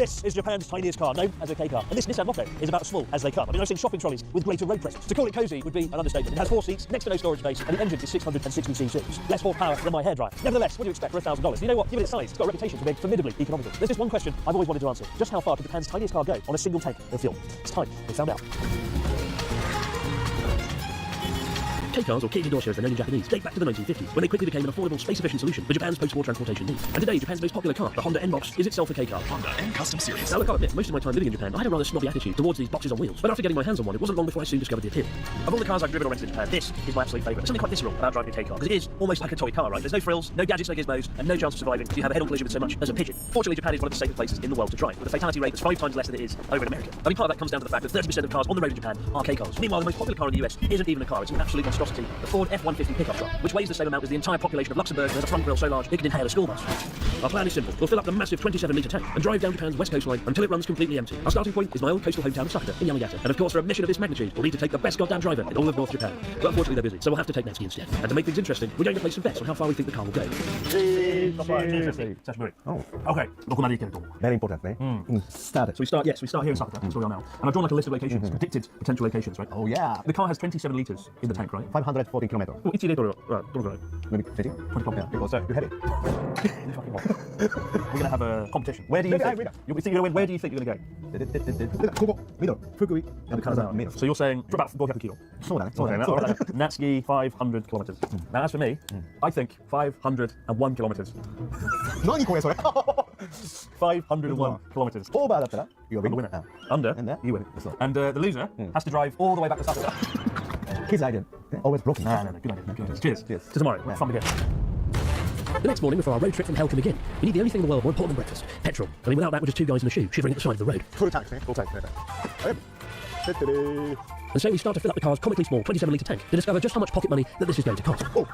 This is Japan's tiniest car, known as a K-car. And this Nissan Mokko is about as small as they come. I mean, I've seen shopping trolleys with greater road presence. To call it cosy would be an understatement. It has 4 seats, next to no storage space, and the engine is 660cc. Less horsepower than my hairdryer. Nevertheless, what do you expect for $1,000? You know what? Given its size, it's got a reputation for being formidably economical. There's just one question I've always wanted to answer. Just how far could Japan's tiniest car go on a single tank of fuel? It's time we found out. K-cars, or Keizidosha as they're known in Japanese, date back to the 1950s, when they quickly became an affordable, space-efficient solution for Japan's post-war transportation needs. And today, Japan's most popular car, the Honda N-Box, is itself a K-car. Honda N Custom Series. Now look, I'll admit, most of my time living in Japan, I had a rather snobby attitude towards these boxes on wheels. But after getting my hands on one, it wasn't long before I soon discovered the appeal. Of all the cars I've driven or rented in Japan, this is my absolute favourite. There's something quite visceral about driving a K-car, because it is almost like a toy car, right? There's no frills, no gadgets, no gizmos, and no chance of surviving if you have a head-on collision with so much as a pigeon. Fortunately, Japan is one of the safest places in the world to drive, with a fatality rate that's 5 times less than it is over in America. I mean, part of that comes down to the fact that 30% of cars on the road in Japan are K-cars. Meanwhile, the most popular car in the US isn't even a car, it's an absolute monstrosity, the Ford F-150 pickup truck, which weighs the same amount as the entire population of Luxembourg and has a front grille so large it can inhale a school bus. Our plan is simple. We'll fill up the massive 27-litre tank and drive down Japan's west coastline until it runs completely empty. Our starting point is my old coastal hometown of Sakata in Yamagata. And of course, for a mission of this magnitude, we'll need to take the best goddamn driver in all of North Japan. But unfortunately, they're busy, so we'll have to take Natsuki instead. And to make things interesting, we're going to place some bets on how far we think the car will go. Oh. Okay, Very important, eh? Start. So we start here in Sakata, that's where we are now. And I've drawn like a list of locations, predicted potential locations, right? Oh yeah. The car has 27 litres in the tank, right? 540 kilometers. Oh, 1 litre, Maybe 30? 20 kilometers. Yeah, because you had it. We're going to have a competition. Where do you think you're going to win? Where do you think you're going to go? Koko, middle, Fukui, and Kanazawa, middle. So you're saying for about 400 kilo. So that. Okay, Natsuki 500 kilometers. Now as for me, I think 501 kilometers. 何これそれ 501 kilometers. オーバーだったら You I'm the win. winner. Under, And you win. So. And the loser has to drive all the way back to Sakata. His idea. Always broken. No, good idea. Good idea. Cheers. Cheers. To tomorrow. Yeah. Fun again. The next morning, before our road trip from hell can begin, we need the only thing in the world more important than breakfast: petrol. I mean, without that, we're just two guys in a shoe shivering at the side of the road. Full tank, eh? Full tank. And so we start to fill up the car's comically small 27-litre tank to discover just how much pocket money that this is going to cost. Oh.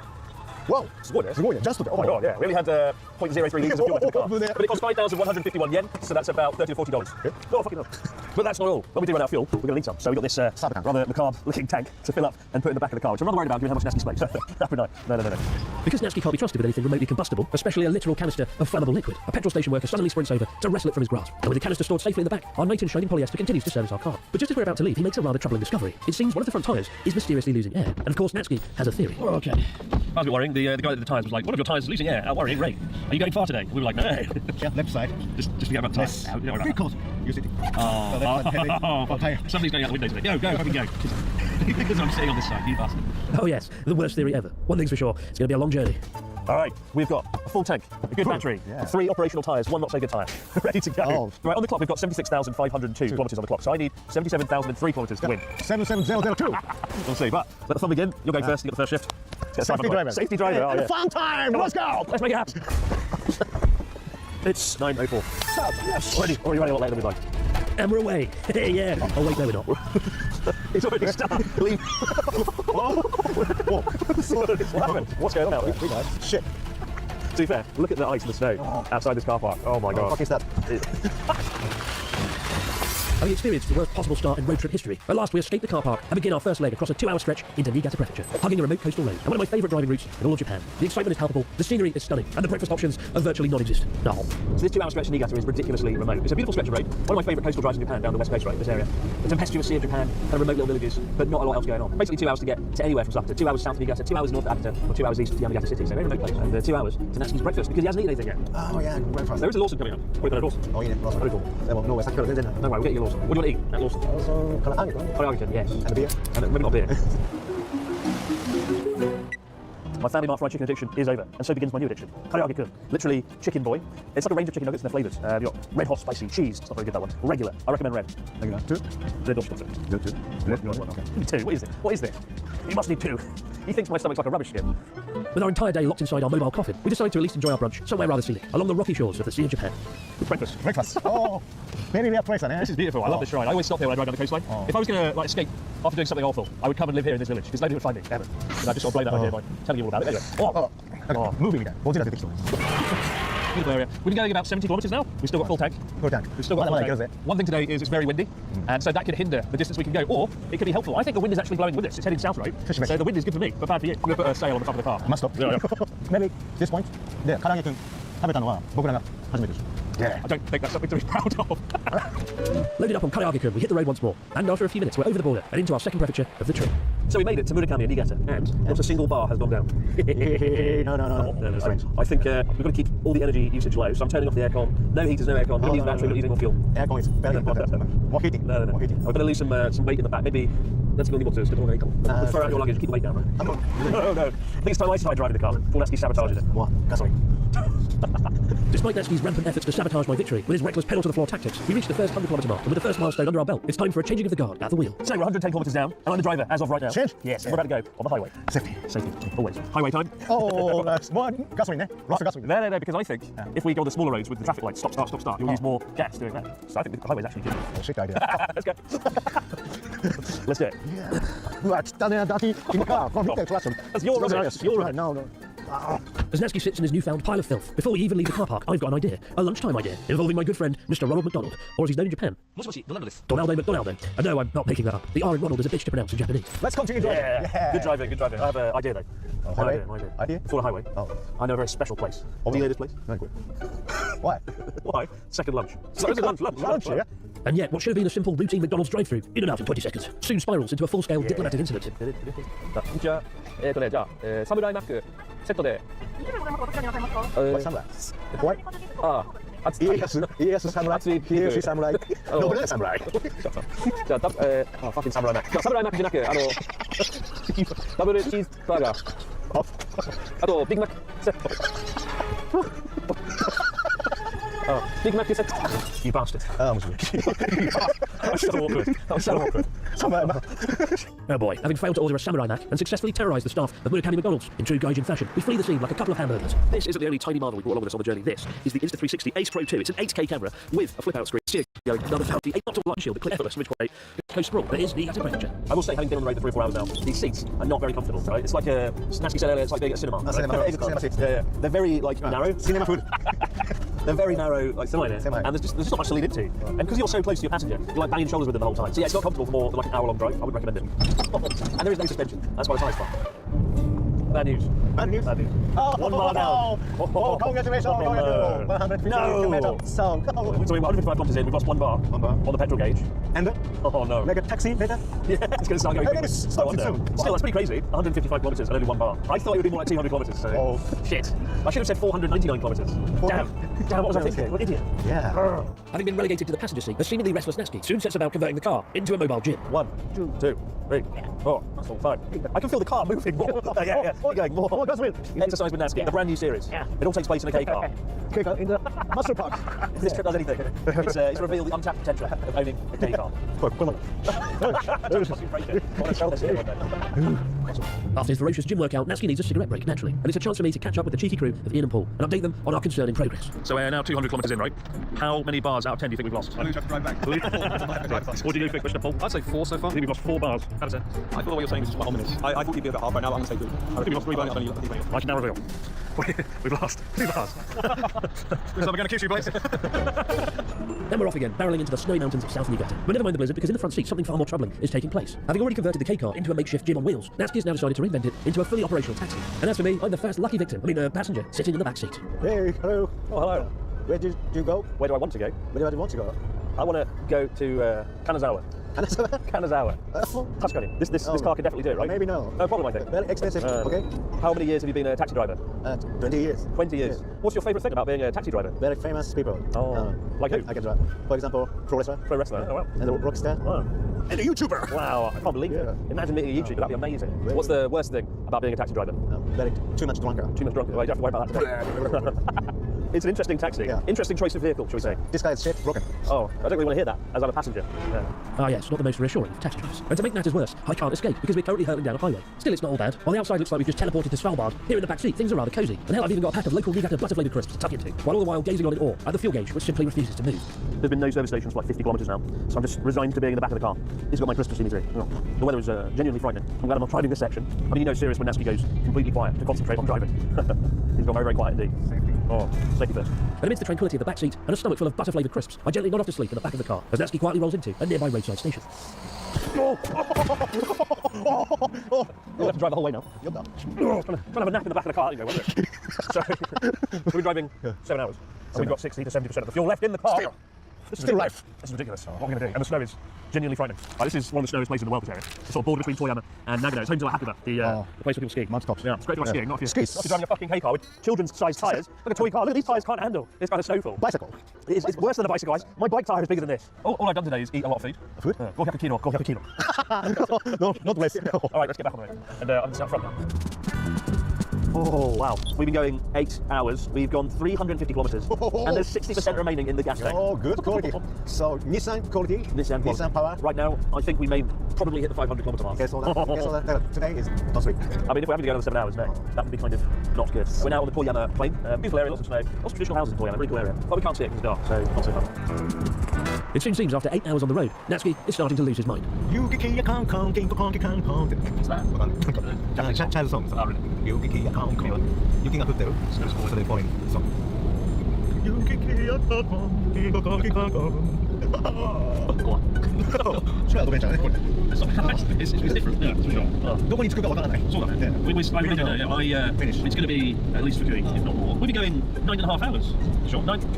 Wow. すごいね。 Just Oh my god, yeah. We only had 0.03 litres of fuel in the car. But it cost 5,151 yen, so that's about $30 to $40. Not fucking enough. But that's not all. When we do run out of fuel, we're going to need some. So we've got this rather macabre-looking tank to fill up and put in the back of the car, which I'm rather worried about given how much Natsuki's space. That'd be nice. No. Because Natsuki can't be trusted with anything remotely combustible, especially a literal canister of flammable liquid, a petrol station worker suddenly sprints over to wrestle it from his grasp. And with the canister stored safely in the back, our knight in shining polyester continues to service our car. But just as we're about to leave, he makes a rather troubling discovery. It seems one of the front tyres is mysteriously losing air. And of course, Natsuki has a theory. Oh, okay. I was a bit worrying. The guy that did the tyres was like, one of your tyres is losing air. How worrying, Ray. Are you going far today? We were like, no. Yeah, left side. Just forget about the tyres. Yes. Because you see. Somebody's going out the window today. Go, fucking go. Because I'm sitting on this side, you bastard. Oh yes, the worst theory ever. One thing's for sure, it's going to be a long journey. All right, we've got a full tank, a good battery, 3 operational tyres, 1 not so good tyre, ready to go. Oh. Right, on the clock we've got 76,502 kilometres on the clock, so I need 77,003 kilometres to win. 77002. We'll see, but let the fun begin. You're going first, you get the first shift. Safety driver. Safety driver, oh, yeah. Fun time, let's go. Let's make it happen. It's 9:04. Yes. Already running a lot later than we'd like. And we're away. Yeah. Oh wait, no we're not. It's already started. Leave. What happened? What's going on out there? Shit. To be fair, look at the ice and the snow outside this car park. Oh my god. What the fuck is that? Having experienced the worst possible start in road trip history, at last we escape the car park and begin our first leg across a 2-hour stretch into Niigata Prefecture, hugging a remote coastal road and one of my favourite driving routes in all of Japan. The excitement is palpable, the scenery is stunning, and the breakfast options are virtually non-existent. No. So this 2-hour stretch in Niigata is ridiculously remote. It's a beautiful stretch of road, one of my favourite coastal drives in Japan down the west coast, right, this area. The tempestuous sea of Japan, kind of remote little villages, but not a lot else going on. Basically 2 hours to get to anywhere from Sakata, 2 hours south of Niigata, 2 hours north of Akita, or 2 hours east of Yamagata City, so very remote place. And 2 hours to Natsuki's breakfast, because he hasn't eaten anything yet. Oh yeah, breakfast. There is a Lawson coming up. What do you Lawson? Oh yeah, Lawson. Very cool. No way, 先ほど全然ない。 No worry, we'll get you a Lawson. What do you want to eat at Lawson? Also, karaage. Karaage, yes. And a beer. And maybe not beer. My family mart fried chicken addiction is over, and so begins my new addiction. Karaage-kun. Literally, chicken boy. It's like a range of chicken nuggets and their flavours. You've got red hot spicy cheese. It's not very good, that one. Regular. I recommend red. Regular. 2. Red or spicy. Good, 2. Red, you want 1, okay. 2. What is it? What is this? You must need 2. He thinks my stomach's like a rubbish bin. With our entire day locked inside our mobile coffin, we decided to at least enjoy our brunch somewhere rather scenic, along the rocky shores of the Sea of Japan. Breakfast. Breakfast. Oh, very rare place, eh? This is beautiful. I love this shrine. I always stop here when I drive down the coastline. If I was going to escape after doing something awful, I would come and live here in this village, because nobody would find me, ever. And I just sort of blame that idea by telling you all about it. Anyway. Movie みたいな。ゴジラ出てきそうです。 Beautiful area. We've been going about 70 kilometres now. We've still got full tank. Full tank. We've still got full まだまだいける tank. ぜ。 One thing today is it's very windy, and so that could hinder the distance we can go, or it could be helpful. I think the wind is actually blowing with us. It's heading south, right? Fish So the wind is good for me, but bad for you. We're going to put a sail on the top of the car. Must stop. Yeah. Maybe this point で唐揚げくん食べたのは僕らが初めてです。Yeah. I don't think that's something to be proud of. Loaded up on Kayagikun, we hit the road once more, and after a few minutes, we're over the border and into our second prefecture of the trip. So we made it to Murakami and Niigata, and not a single bar has gone down. No. Strange. I think we've got to keep all the energy usage low, so I'm turning off the aircon. No heaters, no aircon. Don't use battery, not using more fuel. Aircon is very important. More heating. No. More heating. I'm going to lose some weight in the back. Maybe let's go on the motors. Throw out your luggage, keep the weight down, right? I'm not. No. I think it's time I started driving the car. Paul Natsuki sabotages it. What? Gasoline. Despite Natsuki's rampant efforts to sabotage my victory with his reckless pedal-to-the-floor tactics, we reached the first 100-kilometre mark, and with the first milestone under our belt, it's time for a changing of the guard at the wheel. So we're 110 kilometres down, and I'm the driver as of right now. Change? Yes, we're about to go on the highway. Safety. Safety, always. Highway time. Oh, that's one. Gasoline, eh? Lots of gasoline. No, because I think if we go on the smaller roads with the traffic lights, stop, you'll use more gas doing that. So I think the highway's actually good. Oh, shit idea. Let's go. Let's do it. Yeah. You are standing dirty in the car. From here to Russell. That's your rubbish. Your rubbish. No. As Natsuki sits in his newfound pile of filth, before we even leave the car park, I've got an idea. A lunchtime idea, involving my good friend, Mr. Ronald McDonald, or as he's known in Japan, Donaldo McDonaldo. And no, I'm not making that up. The R in Ronald is a bitch to pronounce in Japanese. Let's continue driving. Yeah. Good driving. I have an idea though. Highway? My idea. Idea? For a highway. Oh. I know a very special place. Oh, Do you know this place? Very good. Why? Why? Second lunch. Lunch, yeah. And yet, what should have been a simple routine McDonald's drive-through, in and out in 20 seconds, soon spirals into a full-scale diplomatic incident. じゃあ、サムライマックセットで、 Why samurai? Why? ああ、熱い。家康侍。秀吉侍。信長侍。じゃあ、fucking サムライマック。サムライマックじゃなく、ダブルチーズバーガー。あと、ビッグマックセット。ビッグマックセット。 You bastard. Ah, mean. That was so awkward. That was so awkward. Samurai. Oh boy, having failed to order a samurai mac and successfully terrorised the staff of Murakami McDonald's in true Gaijin fashion, we flee the scene like a couple of hamburgers. This isn't the only tiny marvel we brought along with us on the journey. This is the Insta360 Ace Pro 2. It's an 8K camera with a flip-out screen, steering, another fancy 8-bottle light shield, the clear effortless ridge coast sprawl. There is Niigata Prefecture. I will say, having been on the road for 3 or 4 hours now, these seats are not very comfortable. Right? It's like Natsuki said earlier, it's like being at a cinema. Right? Cinema seats. Yeah. They're very narrow. Cinema food. They're very narrow, like semi, Semi. and there's just not much to lean into. And because you're so close to your passenger, you're like banging shoulders with them the whole time. So yeah, it's not comfortable for more than like an hour-long drive. I would recommend it. And there is no suspension. That's why the tyres fun. Bad news. Bad news. Bad news. Oh, 1 mile down. Oh, congratulations. No. 150 No. kilometers. So, So we're 155 kilometers in. We've lost 1 bar. 1 bar. On the petrol gauge. and Oh no. like a taxi later. Yeah, it's going to start going. Hey, it stops it soon. Still, that's pretty crazy. 155 kilometers and only 1 bar. I thought it would be more like 200 kilometers. So. Oh. Shit. I should have said 499 kilometers. Damn, what was I thinking? What an idiot. Yeah. Having been relegated to the passenger seat, the seemingly restless Natsuki soon sets about converting the car into a mobile gym. 1, 2, 3, 4, 5. I can feel the car moving more. Yeah. Keep going more. Oh, that's weird. Exercise with Natsuki, the brand new series. Yeah. It all takes place in a K car. Okay, in the Master Park. If this trip does anything, it's revealed the untapped potential of owning a K car. After his ferocious gym workout, Natsuki needs a cigarette break, naturally, and it's a chance for me to catch up with the cheeky crew of Ian and Paul and update them on our concern in progress. So we're now 200 kilometres in, right? How many bars out of 10 do you think we've lost? I think we have to drive back. What do you think, Mr. Paul? I'd say 4 so far. I think we've lost 4 bars out of 10. I thought the way you're saying is just quite ominous. I thought you'd be about half right now, but I'm going to say 2. I think we lost 3 bars. I can now reveal. We've lost 2 bars. So we're going to kiss you, Blaze. Then we're off again, barreling into the snowy mountains of South Niigata. But never mind the blizzard, because in the front seat, something far more troubling is taking place. Having already converted the K-car into a makeshift gym on wheels, Natsuki has now decided to reinvent it into a fully operational taxi. And as for me, I'm the first lucky victim, passenger, sitting in the back seat. Hey, hello. Oh, hello. Where did you go? Where do I want to go? Where do you want to go? I want to go to Kanazawa. Kanazawa. Tuscany. This car can definitely do it, right? Maybe no. No problem, I think. Very expensive. Okay. How many years have you been a taxi driver? 20 years. 20 years. Yes. What's your favourite thing about being a taxi driver? Very famous people. Oh, like who? I can drive. For example, pro wrestler Pro wrestler. Oh, wow. and a rock star Wow. and a YouTuber. Wow, I can't believe it. Yeah. Imagine meeting a YouTuber, that'd be amazing. Really? What's the worst thing about being a taxi driver? Very too much drunker. Too much drunk. Well, you don't have to worry about that today. It's an interesting taxi. Yeah. Interesting choice of vehicle, shall we say. This guy is shit broken. Oh, I don't really want to hear that, as I'm a passenger. Yeah. Ah yes, not the most reassuring of taxi drivers. And to make matters worse, I can't escape, because we're currently hurtling down a highway. Still, it's not all bad. While the outside looks like we've just teleported to Svalbard, here in the back seat, things are rather cosy. And hell, I've even got a pack of local Niigata butterflavoured crisps to tuck into, while all the while gazing on in awe at the fuel gauge, which simply refuses to move. There's been no service stations for like 50 kilometres now, so I'm just resigned to being in the back of the car. It's got my Christmas scenery. Oh. The weather is genuinely frightening. I'm glad I'm not driving this section. I mean, you know, serious when Natsuki goes completely quiet to concentrate on driving. He's gone very, very quiet indeed. Oh, safety first. And amidst the tranquility of the back seat and a stomach full of butter-flavoured crisps, I gently nod off to sleep in the back of the car as Natsuki quietly rolls into a nearby roadside station. You'll have to drive the whole way now. Yup. Trying to have a nap in the back of the car, you know, wasn't it? So, we've been driving 7 hours. And we've got 60 to 70% of the fuel left in the car. This is Still ridiculous. This is ridiculous. What are we going to do? And the snow is genuinely frightening. This is one of the snowiest places in the world, this area. It's sort of border between Toyama and Nagano. It's home to Hakuba, the place where people ski. Mud stops. Yeah, it's great to go skiing, not if you're Skis. driving a fucking hay car with children's-sized tyres. Like a toy car. Look at these tyres can't handle this kind of snowfall. Bicycle. It's worse than a bicycle, guys. My bike tyre is bigger than this. All I've done today is eat a lot of food. Food? Goryaku kino, goryaku kino. No, not less. No. All right, let's get back on the road. And I'm just out front now. Oh, wow. We've been going 8 hours. We've gone 350 kilometres. And there's 60% remaining in the gas tank. Oh, good quality. So Nissan quality. Nissan power. Right now, I think we may probably hit the 500 kilometre mark. Guess all that. Today is not sweet. I mean, if we're having to go another 7 hours, no, that would be kind of not good. We're now on the Toyama plain. Beautiful area, lots of snow. Lots of traditional houses in Toyama, really cool area. But we can't see it because it's dark, so not so fun. It soon seems after 8 hours on the road, Natsuki is starting to lose his mind. What's that? Child song. Yukiが降ってる。それっぽいソング。違うアドベンチャーねこれ。It's different, yeah, for sure. どこに着くかわからない。そうだね。I really don't know. It's going to be at least Fukui, if not more. We'll be going 9.5 hours. Sure. 9 9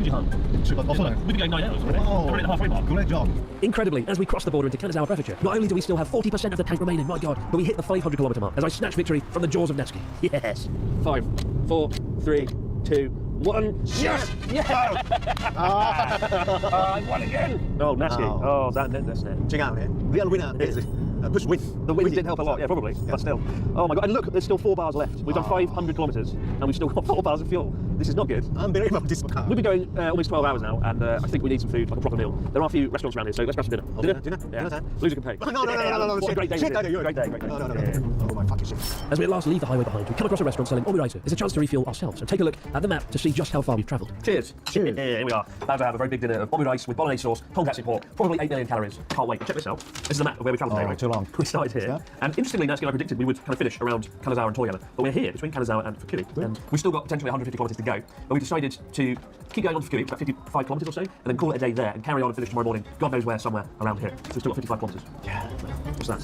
We'll be going 9 hours already. We're at the halfway mark. Great job. Incredibly, as we cross the border into Kanazawa Prefecture, not only do we still have 40% of the tank remaining, my god, but we hit the 500 kilometre mark as I snatch victory from the jaws of Natsuki. Yes. 5, 4, 3, 2, 1. Yes! Yes! I won again! Oh, Natsuki. Oh, that's it. 違うね。Real winner is push win. The wind did help a lot, yeah, probably, but still. Oh my god, and look, there's still 4 bars left. We've done 500 kilometres, and we've still got 4 bars of fuel. This is not good. Unbelievable this car. We've been going almost 12 hours now, and I think we need some food, like a proper meal. There are a few restaurants around here, so let's grab some dinner. Dinner? Yeah. Dinner time? Loser can pay. No. What a great day. Shit, Great day. No. Oh my fucking shit. As we at last leave the highway behind, we come across a restaurant selling omurice. It's a chance to refuel ourselves and take a look at the map to see just how far we've travelled. Cheers. Cheers. Here we are. About to have a very big dinner of omurice with bolognese sauce, tonkatsu pork, probably 8 million calories. Can't wait. Check this out. This is the map of where we travelled today. Oh, Right? too long. We started here, Yeah. and interestingly, Natsuki and I predicted we would kind of finish around Kanazawa and Toyama, but we're here between Kanazawa and Fukui, and we've still got potentially 150 kilometres to go. But we decided to keep going on to Fukui, about 55 kilometres or so, and then call it a day there and carry on and finish tomorrow morning. God knows where, somewhere around here. So we've still got 55 kilometres. Yeah. What's that?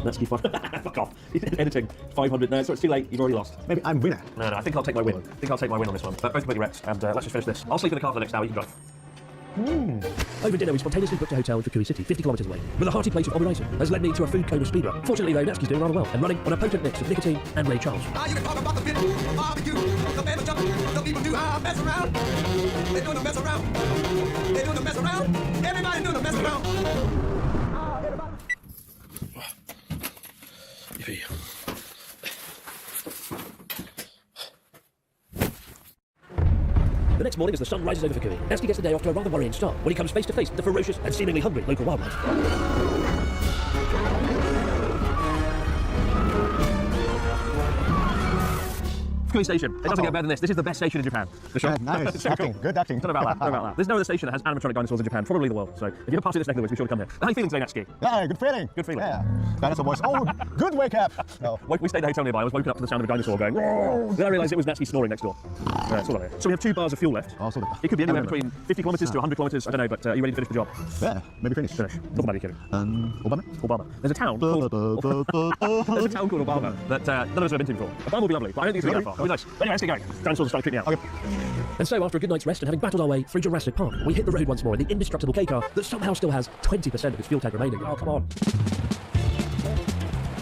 Natsuki 5. Fuck off. Editing 500. No, it's too late. You've already lost. Maybe I'm winner. No, I think I'll take my win. On this one. But both completely wrecked, and let's just finish this. I'll sleep in the car for the next hour. You can drive. Over dinner, we spontaneously booked a hotel in Fukui City, 50 kilometres away, with a hearty plate of omurice has led me to a food coma speed run. Fortunately, though, Natsuki's doing rather well and running on a potent mix of nicotine and Ray Charles. You can talk about the pit, barbecue, the man is jumping, the people do mess around. They doing the mess around. They doing the mess around. Everybody doing the mess around. The next morning, as the sun rises over Fukui, Natsuki gets the day off to a rather worrying start when he comes face to face with the ferocious and seemingly hungry local wildlife. Fukui Station. It doesn't get better than this. This is the best station in Japan. Yeah, nice. So Acting. cool. Good acting. Don't know about that. There's no other station that has animatronic dinosaurs in Japan, probably the world. So if you're passing this neck of the woods, be sure to come here. How are you feeling today, Natsuki? Yeah, good feeling. Good feeling. Yeah. Dinosaur voice. Oh, good wake up. No. We stayed at a hotel nearby. I was woken up to the sound of a dinosaur going. Whoa! Then I realised it was Natsuki snoring next door. It's all right. So we have 2 bars of fuel left. Oh, so It could be anywhere between 50 kilometres to 100 kilometres. I don't know, but are you ready to finish the job? Yeah, maybe finish. Finish. Talk about it, Kevin. Obama. There's a town called. There's a town called Obama that none of us have been to before. Obama will be lovely, but I don't think it's going to be that far. It'll be nice. But anyway, let's get going. Dinosaurs are starting to creep me out. Okay. And so, after a good night's rest and having battled our way through Jurassic Park, we hit the road once more in the indestructible K-car that somehow still has 20% of its fuel tank remaining. Oh, come on.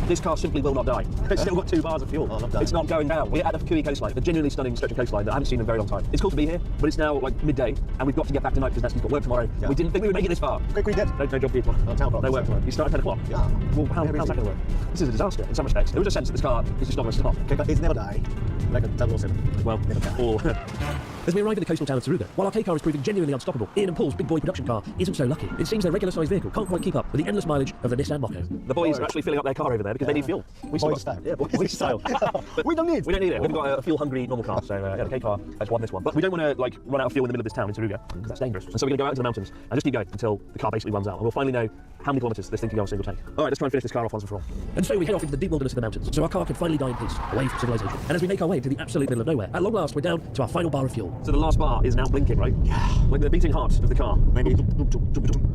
This car simply will not die. It's still got 2 bars of fuel. It's not going down. We're at the Fukui coastline, a genuinely stunning stretch of coastline that I haven't seen in a very long time. It's cool to be here, but it's now like midday, and we've got to get back tonight because Natsuki's got work tomorrow. Yeah. We didn't think we would make it this far. Quick, we did. No job for you tomorrow. Town No work tomorrow. You start at 10 o'clock? Yeah. Well, how's that going to work? This is a disaster in some respects. There was a sense that this car is just not going to stop. Okay, but it's never die. Like a 007. Well, all. As we arrive in the coastal town of Tsuruga, while our K-car is proving genuinely unstoppable, Ian and Paul's big boy production car isn't so lucky. It seems their regular-sized vehicle can't quite keep up with the endless mileage of the Nissan Mokko. The boys are actually filling up their car over there because they need fuel. Boys style. Yeah, boys style. But We don't need. We don't need it. We've got a fuel-hungry normal car, so yeah, the K-car has won this one. But we don't want to like run out of fuel in the middle of this town in Tsuruga because that's dangerous. And so we're going to go out into the mountains and just keep going until the car basically runs out, and we'll finally know how many kilometres this thing can go on a single tank. All right, let's try and finish this car off once and for all. And so we head off into the deep wilderness of the mountains, so our car can finally die in peace, away from civilization. And as we make our way to the absolute middle of nowhere, at long last, we're down to our final bar of fuel. So the last bar is now blinking, right? Yeah. Like the beating heart of the car. Maybe.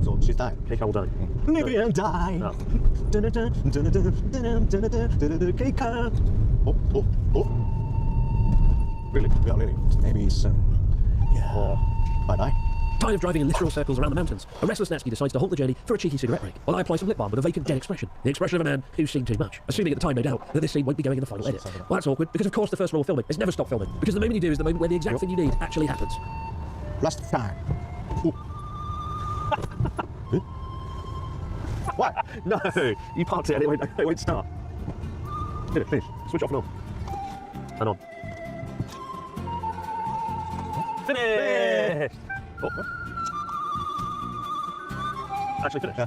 So she's dying. K-car will die. Live and die. Oh. K-car. Oh. Really? Yeah, really. Maybe some Yeah. Bye-bye. Tired of driving in literal circles around the mountains, a restless Natsuki decides to halt the journey for a cheeky cigarette break, while I apply some lip balm with a vacant, dead expression. The expression of a man who's seen too much. Assuming at the time, no doubt, that this scene won't be going in the final edit. Well, that's awkward, because of course the first rule of filming is never stop filming, because the moment you do is the moment where the exact thing you need actually happens. Last time. Ooh. What? No, you parked it and it won't start. Did it, finish. Switch off and on. And on. Finished! Oh. Actually finished.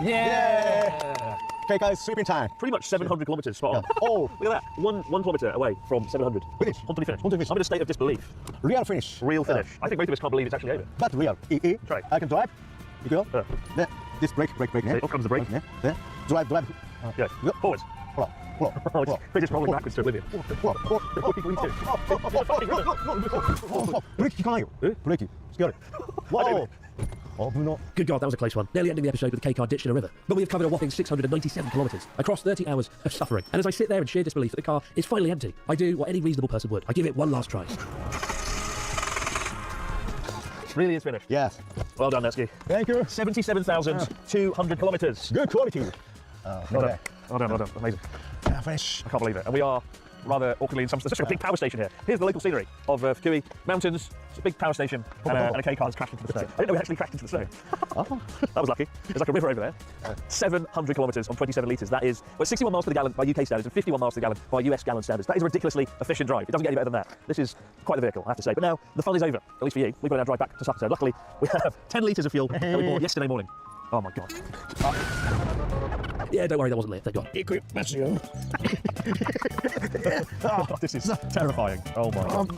Yeah. Okay, guys, sweeping time. Pretty much 700 kilometres, spot on. Yeah. Oh. Look at that. One kilometre away from 700. Finish. Totally finished. Totally finished. I'm in a state of disbelief. Real finish. Real finish. I think both of us can't believe it's actually over. But real. Right. I can drive. You go. There. This brake. Okay, off comes the brake. Yeah. There. Drive. Yeah. Go. Forwards. Pull up. Oh, we're just rolling backwards to oblivion. Pull up. Brake 効かないよ。ブレーキ。scary. Whoa. Oh, no. Good God, that was a close one. Nearly ending the episode with a K-car ditched in a river. But we have covered a whopping 697 kilometres across 30 hours of suffering. And as I sit there in sheer disbelief that the car is finally empty, I do what any reasonable person would. I give it one last try. Really is finished. Yes. Well done, Natsuki. Thank you. 77,200 kilometres. Good quality. Well done. Well done. Amazing. Yeah, finish. I can't believe it. And we are rather awkwardly in such a big power station here. Here's the local scenery of Fukui. Mountains, it's a big power station, and a K-car has crashed into the snow. I didn't know we actually crashed into the snow. That was lucky. There's like a river over there. 700 kilometres on 27 litres. That is, well, 61 miles to the gallon by UK standards and 51 miles to the gallon by US gallon standards. That is a ridiculously efficient drive. It doesn't get any better than that. This is quite the vehicle, I have to say. But now, the fun is over, at least for you. We've got to now drive back to Sakuto. Luckily, we have 10 litres of fuel that we bought yesterday morning. Oh my God. Yeah, don't worry, that wasn't lit, thank God. Oh, this is terrifying. Oh my God.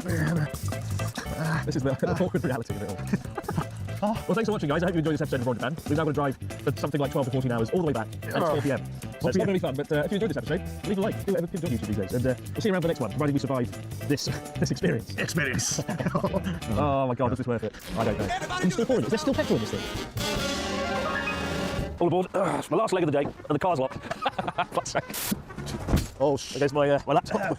This is the awkward reality of it all. Well, thanks for watching, guys. I hope you enjoyed this episode of Road Japan. We've now got to drive for something like 12 to 14 hours all the way back at 4 p.m. So it's not going to be fun, but if you enjoyed this episode, leave a like. Do whatever people do on YouTube these days. And we'll see you around for the next one, provided we survive this experience. Oh my God, was this worth it? I don't know. I'm still pouring. Is there still petrol in this thing? All aboard. It's my last leg of the day, and the car's locked. Fuck's sake. Oh, There's my laptop.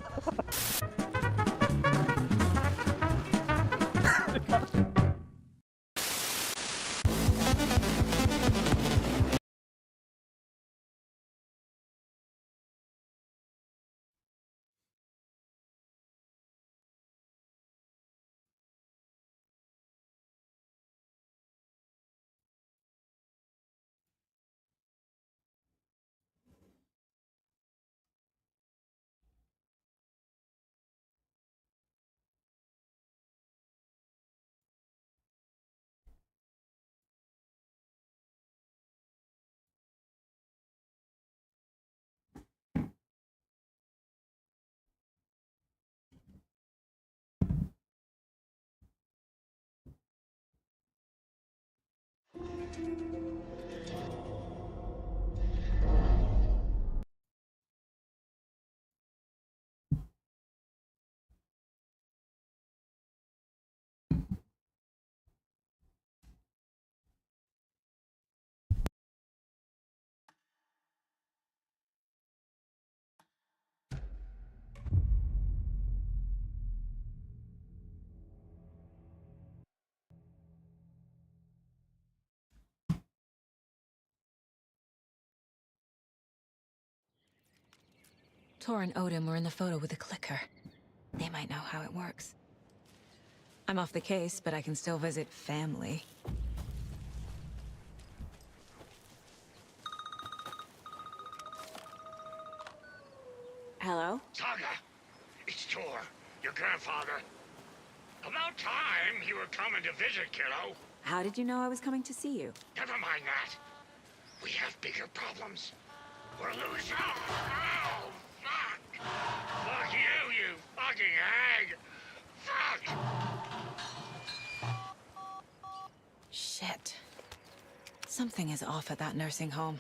Tor and Odin were in the photo with a clicker. They might know how it works. I'm off the case, but I can still visit family. Hello? Saga, it's Tor, your grandfather. About time you were coming to visit, kiddo. How did you know I was coming to see you? Never mind that. We have bigger problems. We're losing. Oh, fuck! Fuck you fucking hag! Fuck! Shit. Something is off at that nursing home.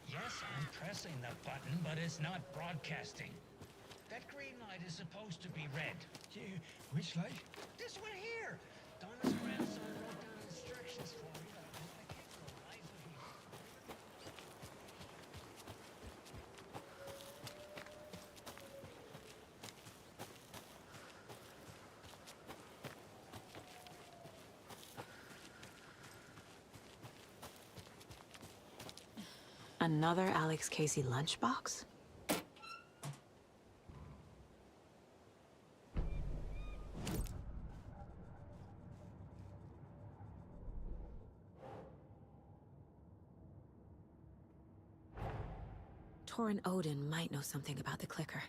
Yes, I'm pressing the button, but it's not broadcasting. That green light is supposed to be red. Which light? This one here. Donna's grandson wrote down instructions for me. I can't go right here. Another Alex Casey lunchbox? Torrin Odin might know something about the clicker.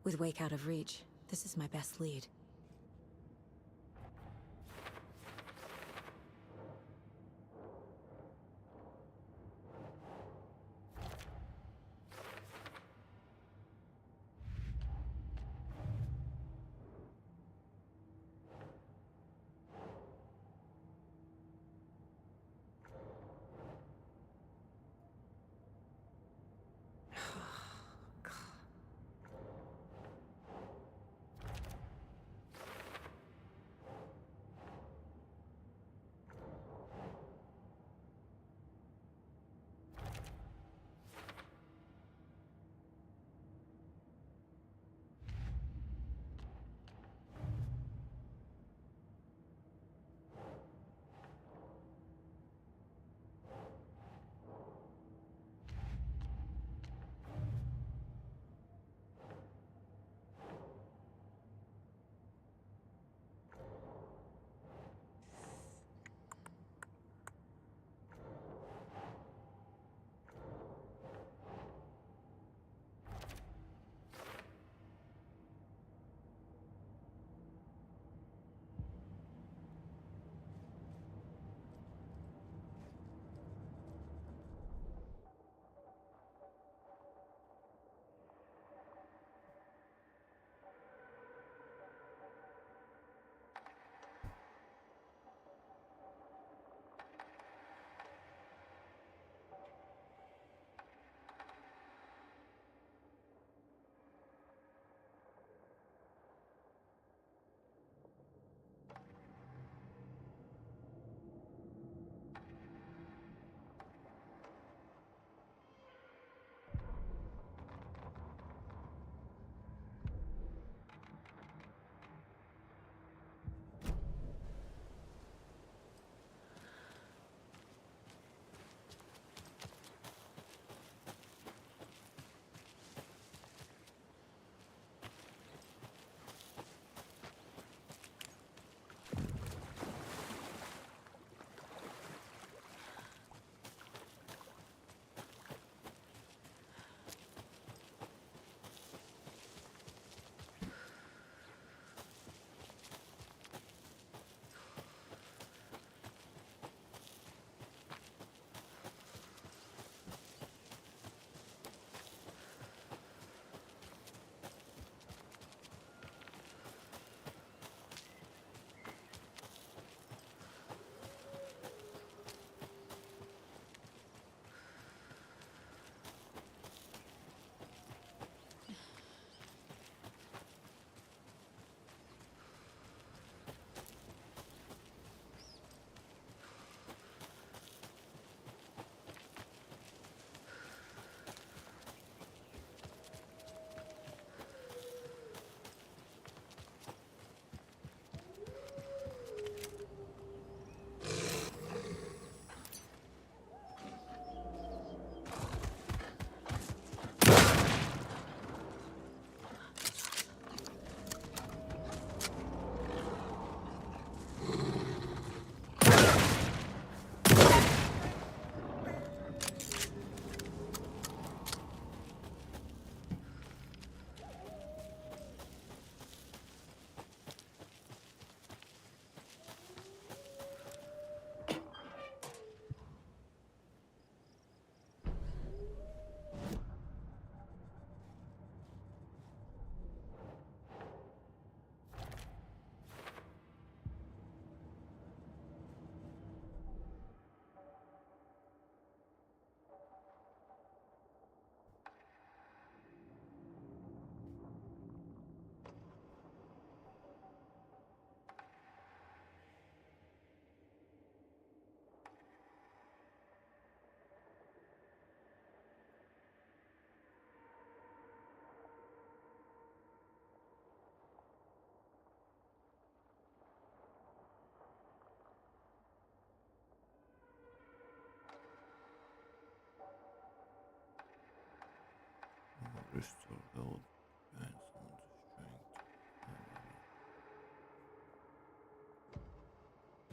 With Wake out of reach, this is my best lead.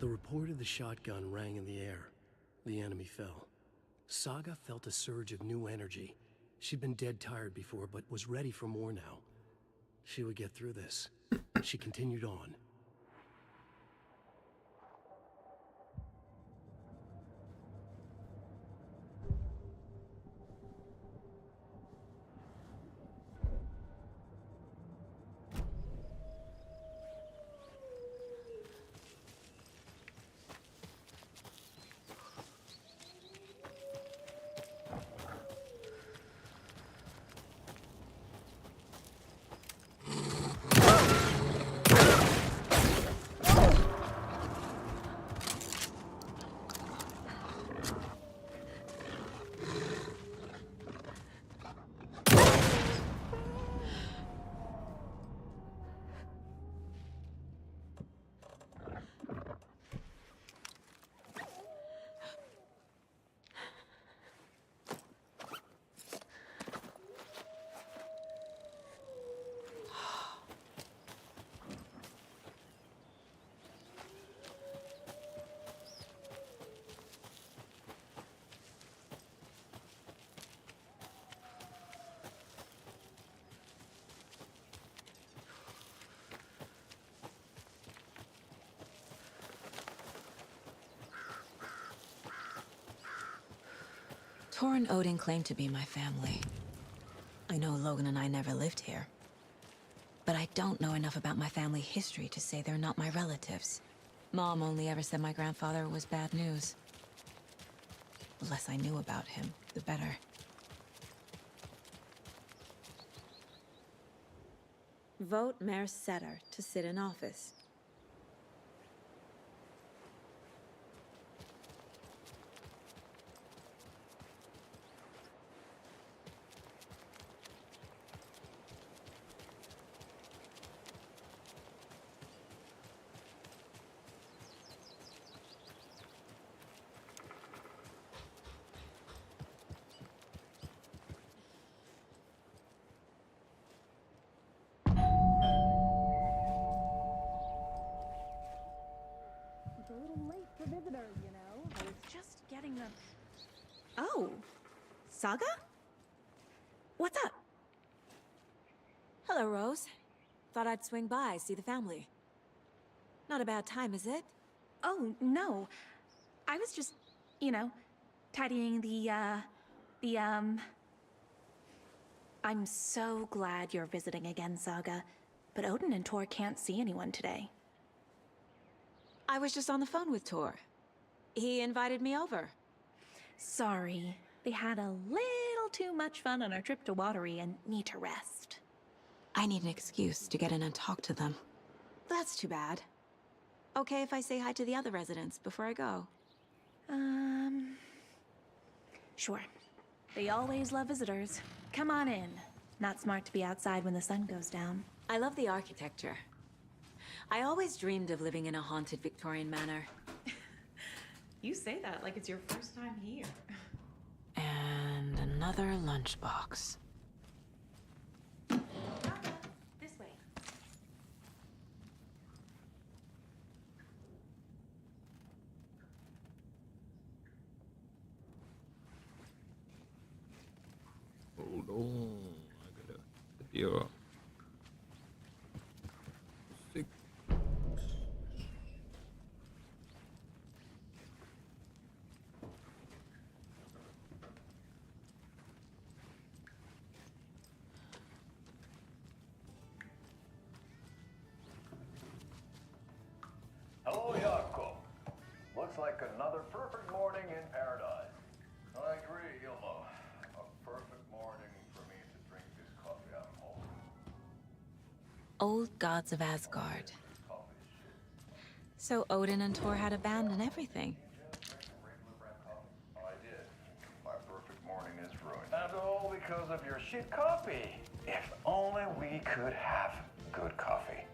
The report of the shotgun rang in the air. The enemy fell. Saga felt a surge of new energy. She'd been dead tired before, but was ready for more now. She would get through this. She continued on. Tor and Odin claim to be my family. I know Logan and I never lived here. But I don't know enough about my family history to say they're not my relatives. Mom only ever said my grandfather was bad news. The less I knew about him, the better. Vote Mayor Setter to sit in office. Oh, Saga? What's up? Hello, Rose. Thought I'd swing by, see the family. Not a bad time, is it? Oh, no. I was just, tidying I'm so glad you're visiting again, Saga. But Odin and Tor can't see anyone today. I was just on the phone with Tor. He invited me over. Sorry. They had a little too much fun on our trip to Watery and need to rest. I need an excuse to get in and talk to them. That's too bad. Okay if I say hi to the other residents before I go? Sure. They always love visitors. Come on in. Not smart to be outside when the sun goes down. I love the architecture. I always dreamed of living in a haunted Victorian manor. You say that like it's your first time here. And another lunchbox. This way. Hold on. I gotta get your sick. Hello, Jakob. Looks like another perfect morning in paradise. I agree, Ilmo. A perfect morning for me to drink this coffee out home. Old gods of Asgard. So Odin and Tor had a band and everything. I did. My perfect morning is ruined. And all because of your shit coffee. If only we could have good coffee.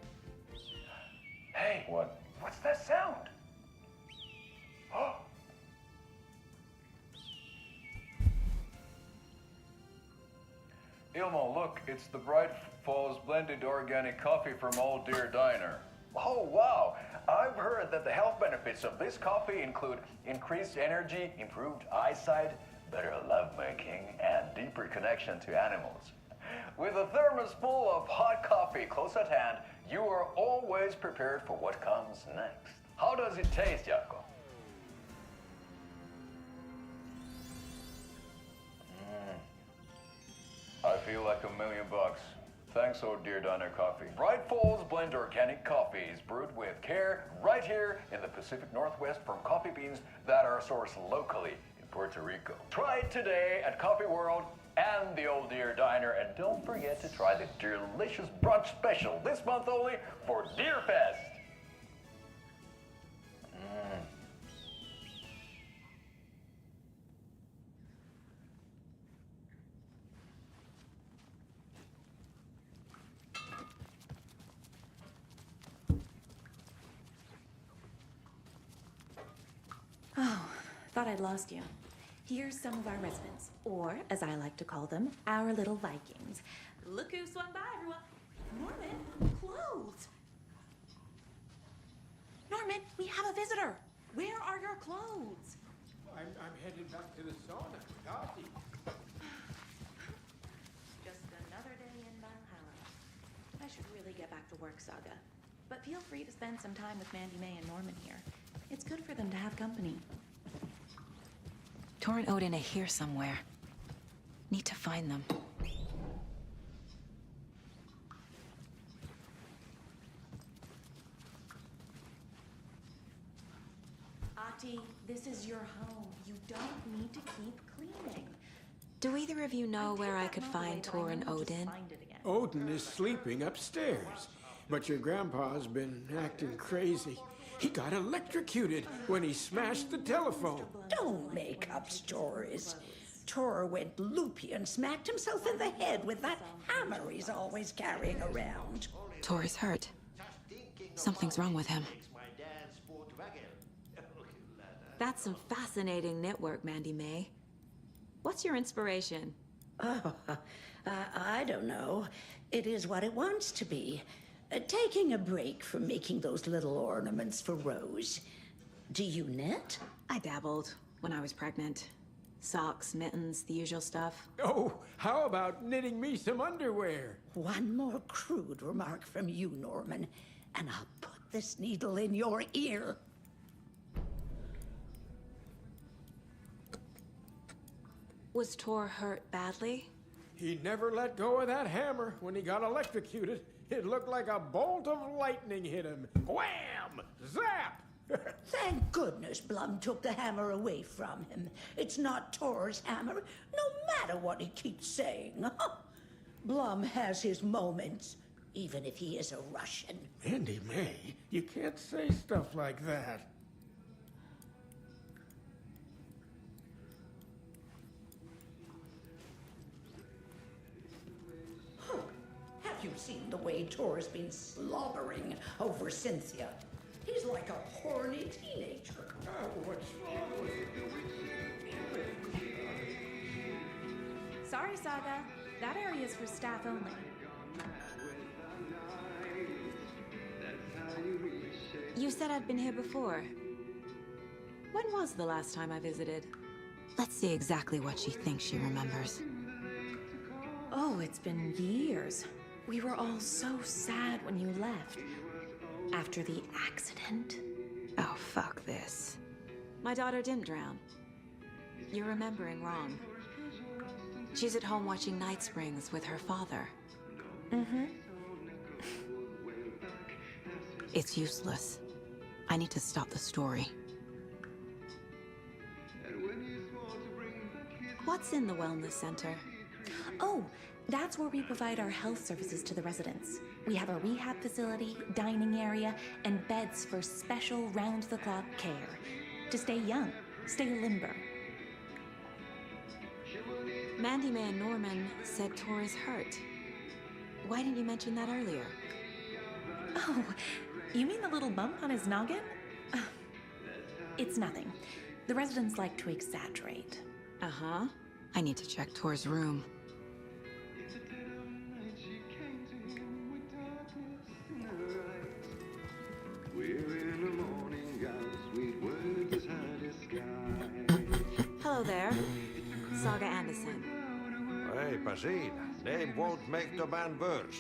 Hey, what's that sound? Oh. Ilmo, look, it's the Bright Falls blended organic coffee from Old Deer Diner. Oh, wow. I've heard that the health benefits of this coffee include increased energy, improved eyesight, better lovemaking, and deeper connection to animals. With a thermos full of hot coffee close at hand, you are always prepared for what comes next. How does it taste, Jaakko? I feel like $1 million. Thanks, oh dear Diner Coffee. Bright Falls Blend Organic Coffee is brewed with care right here in the Pacific Northwest from coffee beans that are sourced locally in Puerto Rico. Try it today at Coffee World and the Old Deer Diner, and don't forget to try the delicious brunch special this month only for Deer Fest. Oh, thought I'd lost you. Here's some of our residents, or as I like to call them, our little Vikings. Look who swung by, everyone. Norman, clothes. Norman, we have a visitor. Where are your clothes? I'm headed back to the sauna. Darcy. Just another day in Valhalla. I should really get back to work, Saga. But feel free to spend some time with Mandy May and Norman here. It's good for them to have company. Tor and Odin are here somewhere. Need to find them. Ahti, this is your home. You don't need to keep cleaning. Do either of you know where I could find Tor and Odin? Odin is sleeping upstairs, but your grandpa's been acting crazy. He got electrocuted when he smashed the telephone. Don't make up stories. Tor went loopy and smacked himself in the head with that hammer he's always carrying around. Tor is hurt. Something's wrong with him. That's some fascinating network, Mandy May. What's your inspiration? Oh, I don't know. It is what it wants to be. Taking a break from making those little ornaments for Rose. Do you knit? I dabbled when I was pregnant. Socks, mittens, the usual stuff. Oh, how about knitting me some underwear? One more crude remark from you, Norman, and I'll put this needle in your ear. Was Tor hurt badly? He never let go of that hammer when he got electrocuted. It looked like a bolt of lightning hit him. Wham! Zap! Thank goodness Blum took the hammer away from him. It's not Tor's hammer, no matter what he keeps saying. Blum has his moments, even if he is a Russian. Mandy May, you can't say stuff like that. Have you seen the way Tor's been slobbering over Cynthia? He's like a horny teenager. What's wrong with Sorry, Saga. That area is for staff only. You said I'd been here before. When was the last time I visited? Let's see exactly what she thinks she remembers. Oh, it's been years. We were all so sad when you left. After the accident. Oh, fuck this. My daughter didn't drown. You're remembering wrong. She's at home watching Night Springs with her father. Mm-hmm. It's useless. I need to stop the story. What's in the wellness center? Oh, that's where we provide our health services to the residents. We have a rehab facility, dining area, and beds for special round-the-clock care. To stay young, stay limber. Mandy May and Norman said Tor is hurt. Why didn't you mention that earlier? Oh, you mean the little bump on his noggin? It's nothing. The residents like to exaggerate. Uh-huh. I need to check Tor's room. Hello there. Saga Anderson. Hey, Pasin. Name won't make the man worse.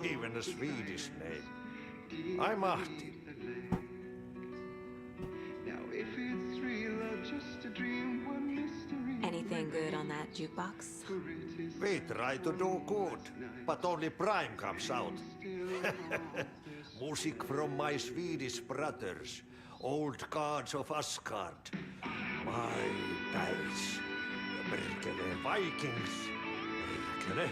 Even a Swedish name. I'm Martin. Anything good on that jukebox? We try to do good, but only Prime comes out. Music from my Swedish brothers, old gods of Asgard. My pals, Berkele Vikings. Berkele.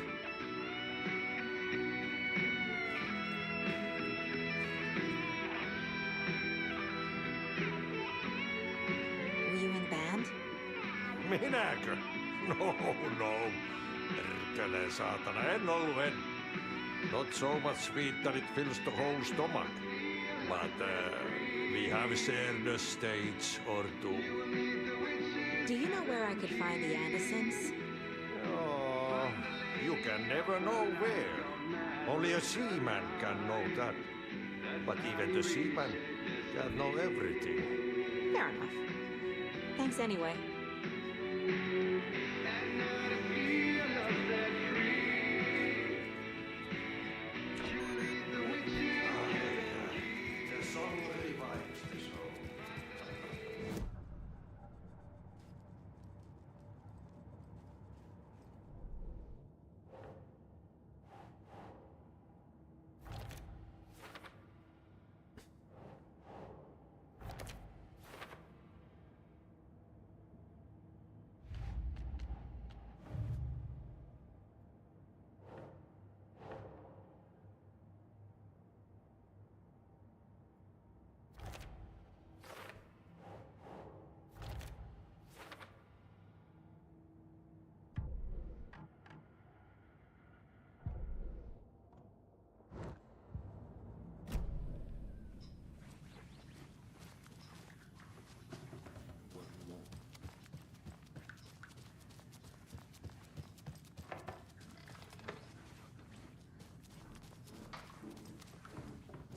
Were you in the band? Minäkö? No. Perkele saatana, en ollut en. Not so much sweet that it fills the whole stomach. But we have shared a stage or two. Do you know where I could find the Andersons? Oh, you can never know where. Only a seaman can know that. But even the seaman can know everything. Fair enough. Thanks anyway.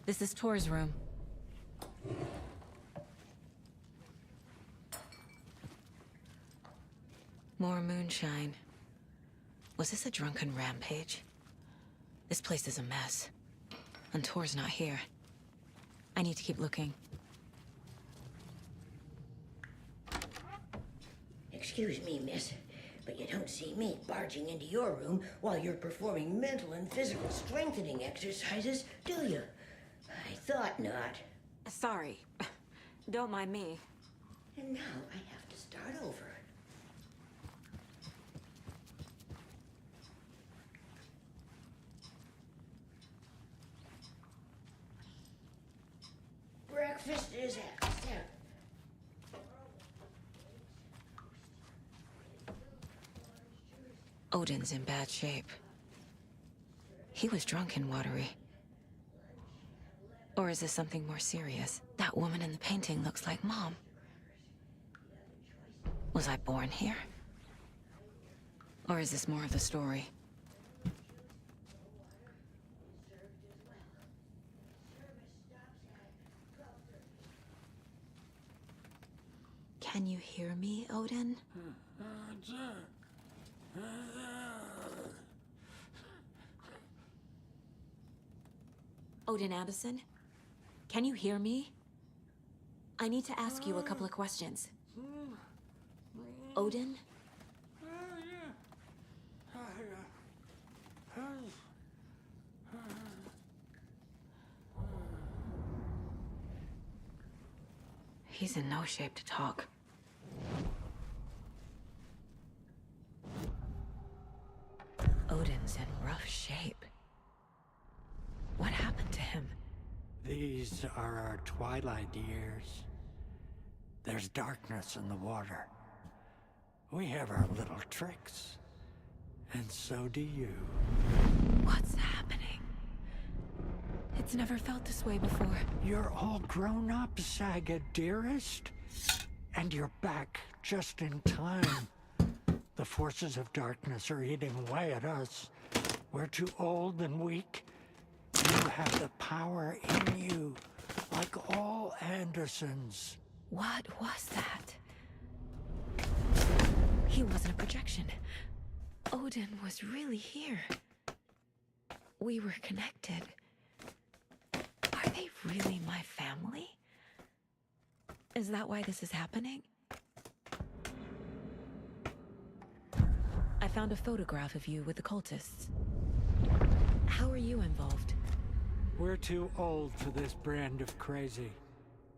This is Tor's room. More moonshine. Was this a drunken rampage? This place is a mess. And Tor's not here. I need to keep looking. Excuse me, miss, but you don't see me barging into your room while you're performing mental and physical strengthening exercises, do you? I thought not. Sorry. Don't mind me. And now I have to start over. Breakfast is out. Odin's in bad shape. He was drunk and watery. Or is this something more serious? That woman in the painting looks like Mom. Was I born here? Or is this more of the story? Can you hear me, Odin? Odin Anderson? Can you hear me? I need to ask you a couple of questions. Odin? He's in no shape to talk. Odin's in rough shape. What happened to him? These are our twilight years. There's darkness in the water. We have our little tricks. And so do you. What's happening? It's never felt this way before. You're all grown up, Saga, dearest. And you're back just in time. The forces of darkness are eating away at us. We're too old and weak. You have the power in you, like citizens. What was that? He wasn't a projection. Odin was really here. We were connected. Are they really my family? Is that why this is happening? I found a photograph of you with the cultists. How are you involved? We're too old for this brand of crazy,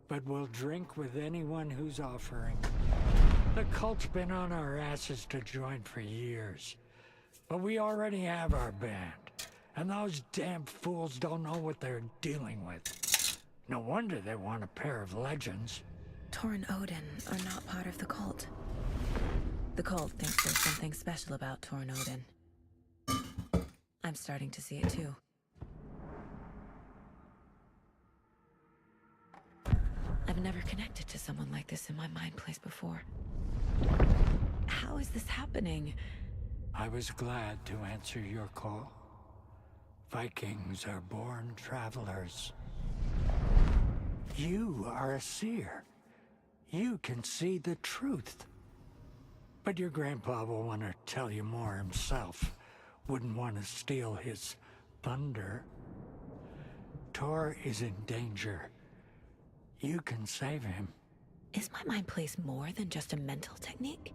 but we'll drink with anyone who's offering. The cult's been on our asses to join for years, but we already have our band, and those damn fools don't know what they're dealing with. No wonder they want a pair of legends. Tor and Odin are not part of the cult. The cult thinks there's something special about Tor and Odin. I'm starting to see it too. I've never connected to someone like this in my mind place before. How is this happening? I was glad to answer your call. Vikings are born travelers. You are a seer. You can see the truth. But your grandpa will want to tell you more himself. Wouldn't want to steal his thunder. Tor is in danger. You can save him. Is my mind place more than just a mental technique?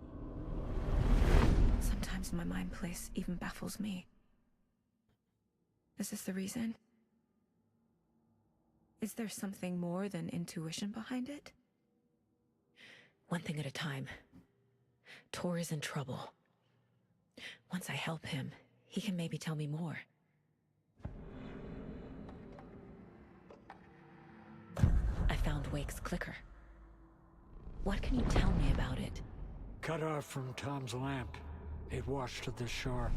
Sometimes my mind place even baffles me. Is this the reason? Is there something more than intuition behind it? One thing at a time. Tor is in trouble. Once I help him, he can maybe tell me more. I found Wake's clicker. What can you tell me about it? Cut off from Tom's lamp. It washed to the shore.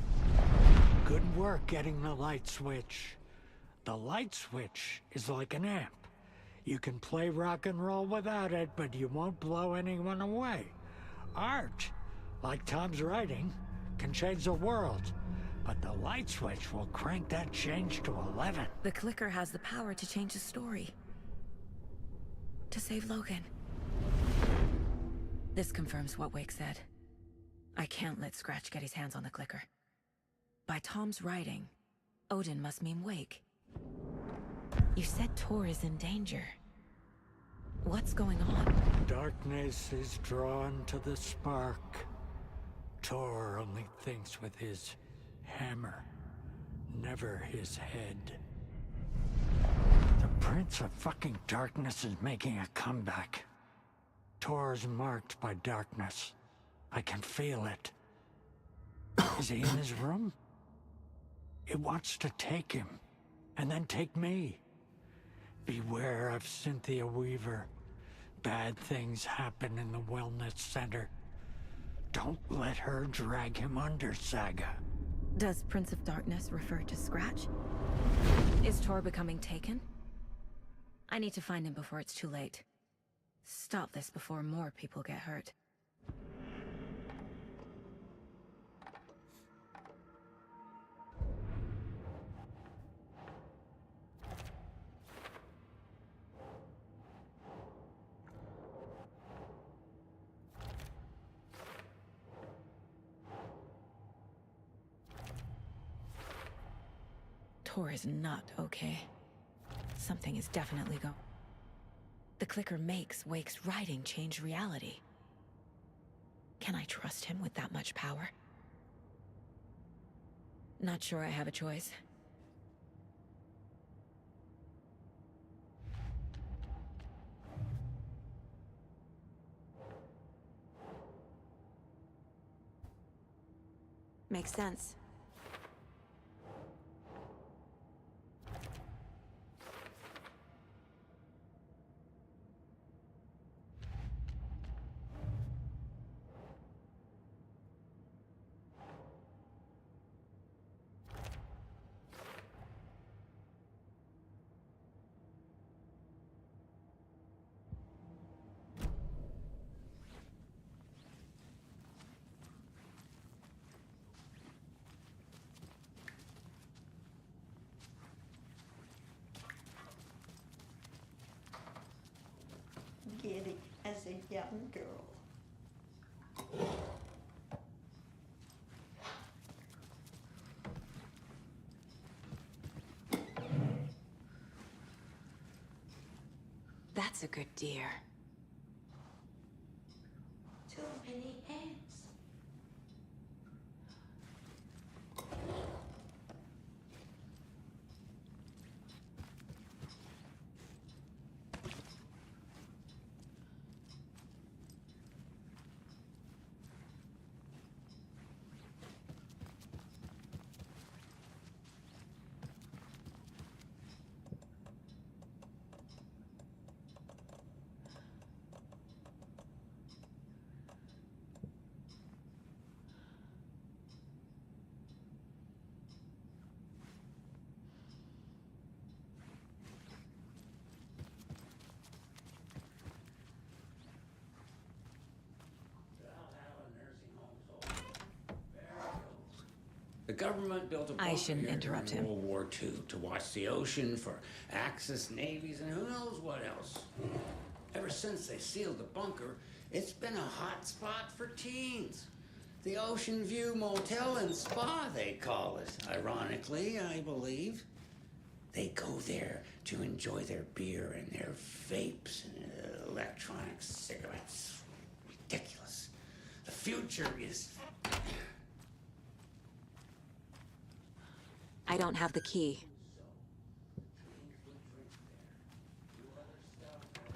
Good work getting the light switch. The light switch is like an amp. You can play rock and roll without it, but you won't blow anyone away. Art, like Tom's writing, can change the world, but the light switch will crank that change to 11. The clicker has the power to change the story. To save Logan. This confirms what Wake said. I can't let Scratch get his hands on the clicker. By Tom's writing, Odin must mean Wake. You said Tor is in danger. What's going on? Darkness is drawn to the spark. Tor only thinks with his hammer, never his head. The Prince of fucking Darkness is making a comeback. Tor's marked by darkness. I can feel it. Is he in his room? It wants to take him, and then take me. Beware of Cynthia Weaver. Bad things happen in the wellness center. Don't let her drag him under, Saga. Does Prince of Darkness refer to Scratch? Is Tor becoming taken? I need to find him before it's too late. Stop this before more people get hurt. Tor is not okay. Something is definitely going. The clicker makes Wake's writing change reality. Can I trust him with that much power? Not sure I have a choice. Makes sense. young girl. That's a good deer. Too many hands. The government built a bunker I shouldn't here interrupt during him. World War II to watch the ocean for Axis navies and who knows what else. Ever since they sealed the bunker, it's been a hot spot for teens. The Ocean View Motel and Spa, they call it. Ironically, I believe. They go there to enjoy their beer and their vapes and electronic cigarettes. Ridiculous. The future is... I don't have the key.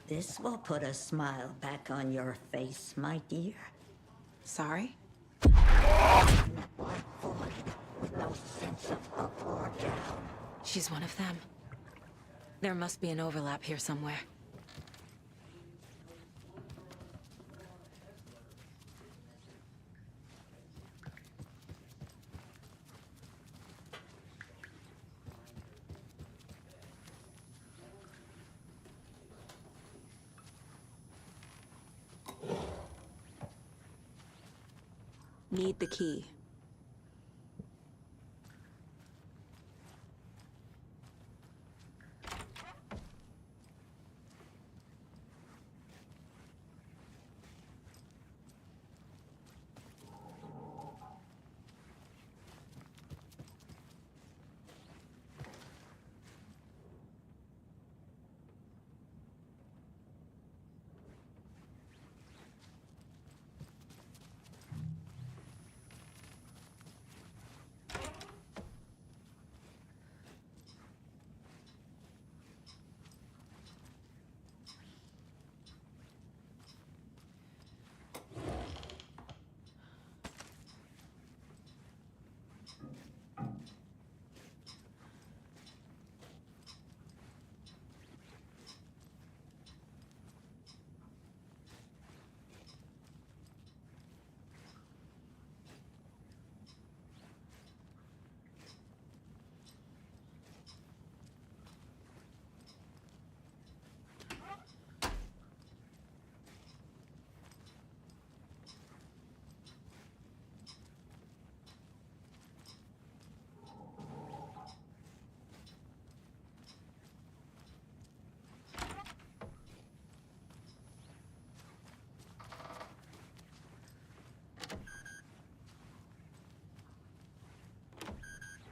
This will put a smile back on your face, my dear. Sorry? No sense of up or down. She's one of them. There must be an overlap here somewhere. Need the key.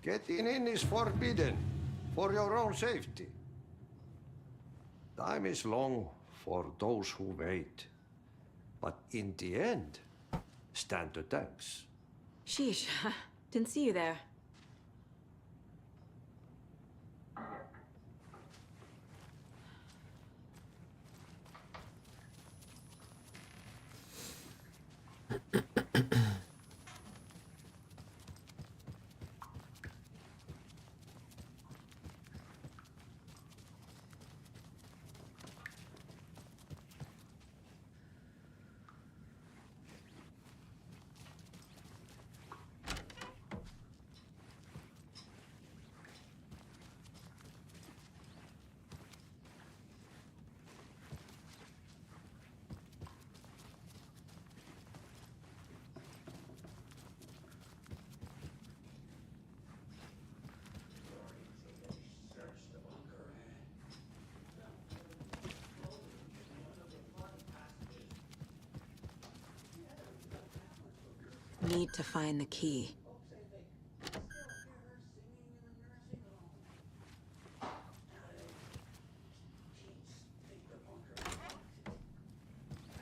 Getting in is forbidden, for your own safety. Time is long for those who wait. But in the end, stand the thanks. Sheesh. Didn't see you there. need to find the key.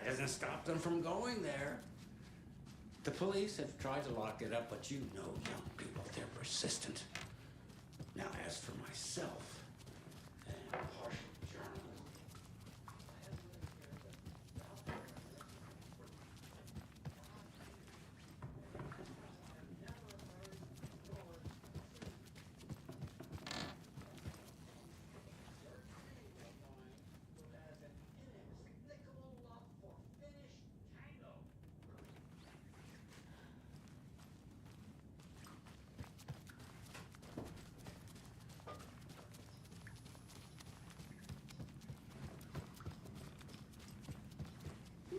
Hasn't stopped them from going there. The police have tried to lock it up, but you know young people, they're persistent. Now, as for myself and partial journalism,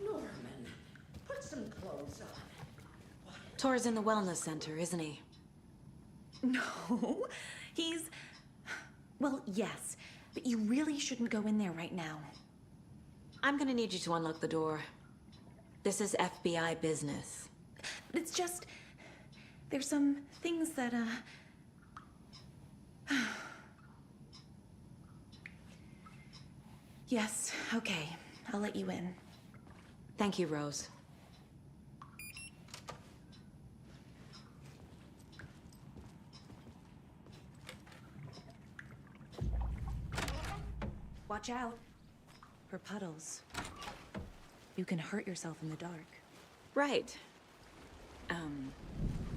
Norman, put some clothes on. Tor's in the wellness center, isn't he? No, he's... Well, yes, but you really shouldn't go in there right now. I'm gonna need you to unlock the door. This is FBI business. It's just... There's some things that, Yes, okay. I'll let you in. Thank you, Rose. Watch out for puddles. You can hurt yourself in the dark. Right.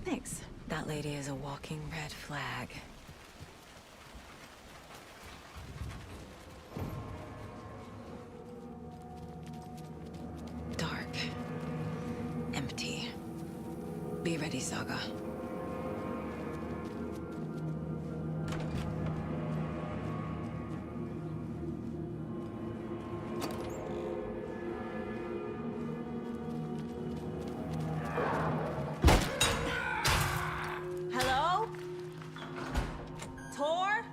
Thanks. That lady is a walking red flag. Dark. Empty. Be ready, Saga. Hello? Tor?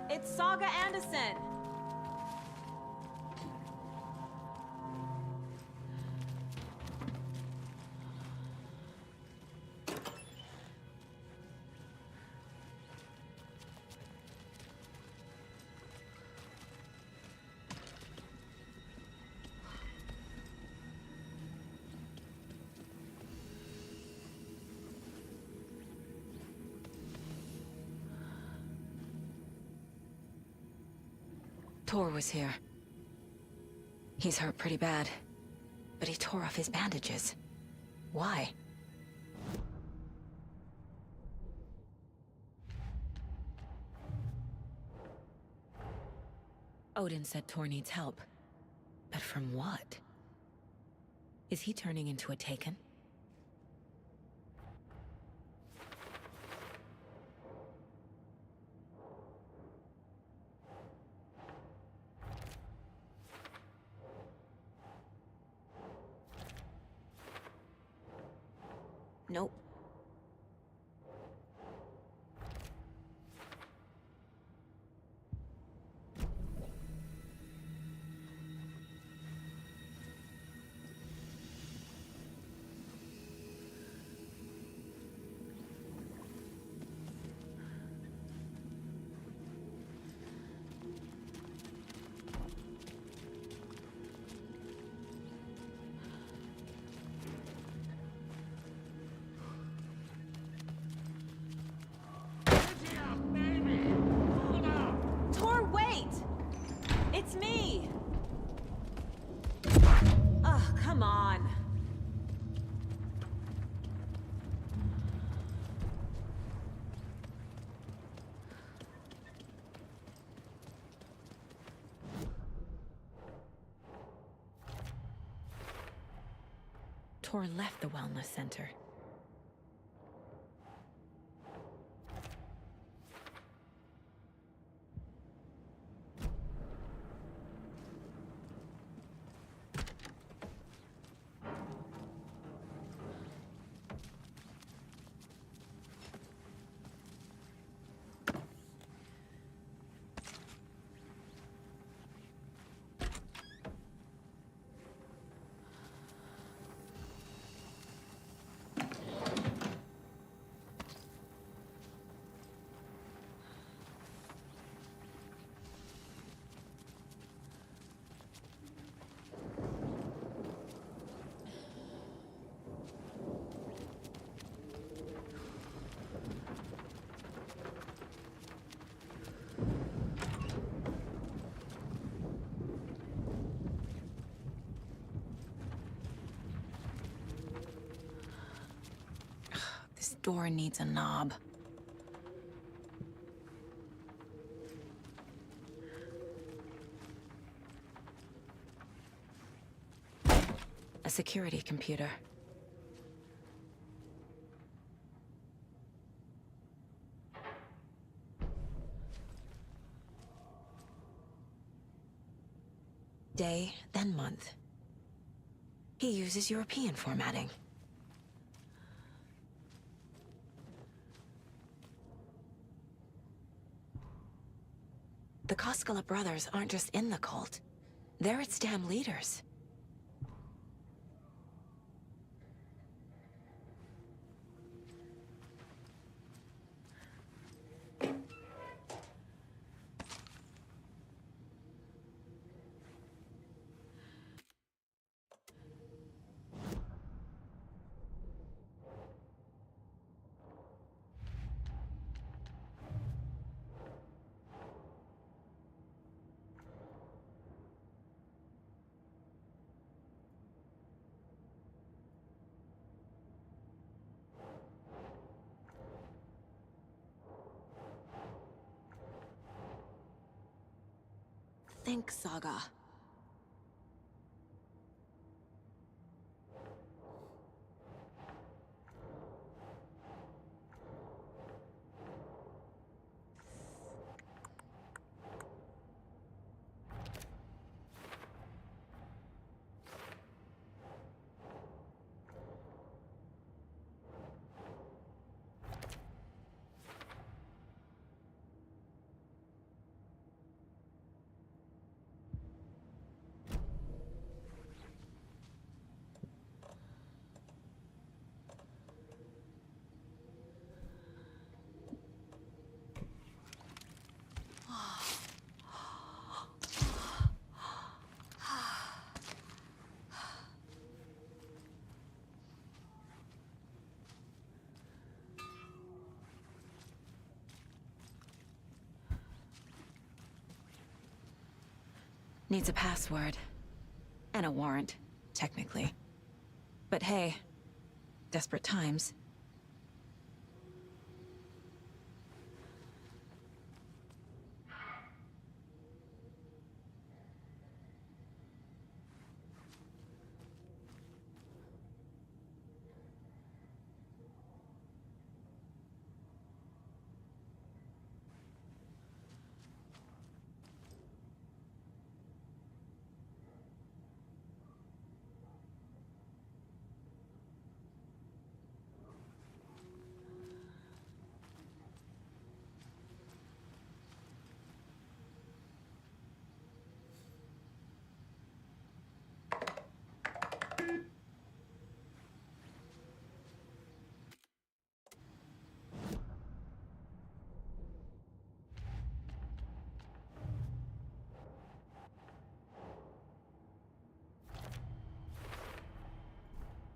It's Saga Anderson. Tor was here. He's hurt pretty bad, but he tore off his bandages. Why? Odin said Tor needs help. But from what? Is he turning into a Taken? Nope. Tor, wait! It's me! Ugh, come on. Tor left the wellness center. door needs a knob. A security computer. Day, then month. He uses European formatting. The Koskela brothers aren't just in the cult. They're its damn leaders. Think, Saga. Needs a password. And a warrant, technically. But hey, desperate times.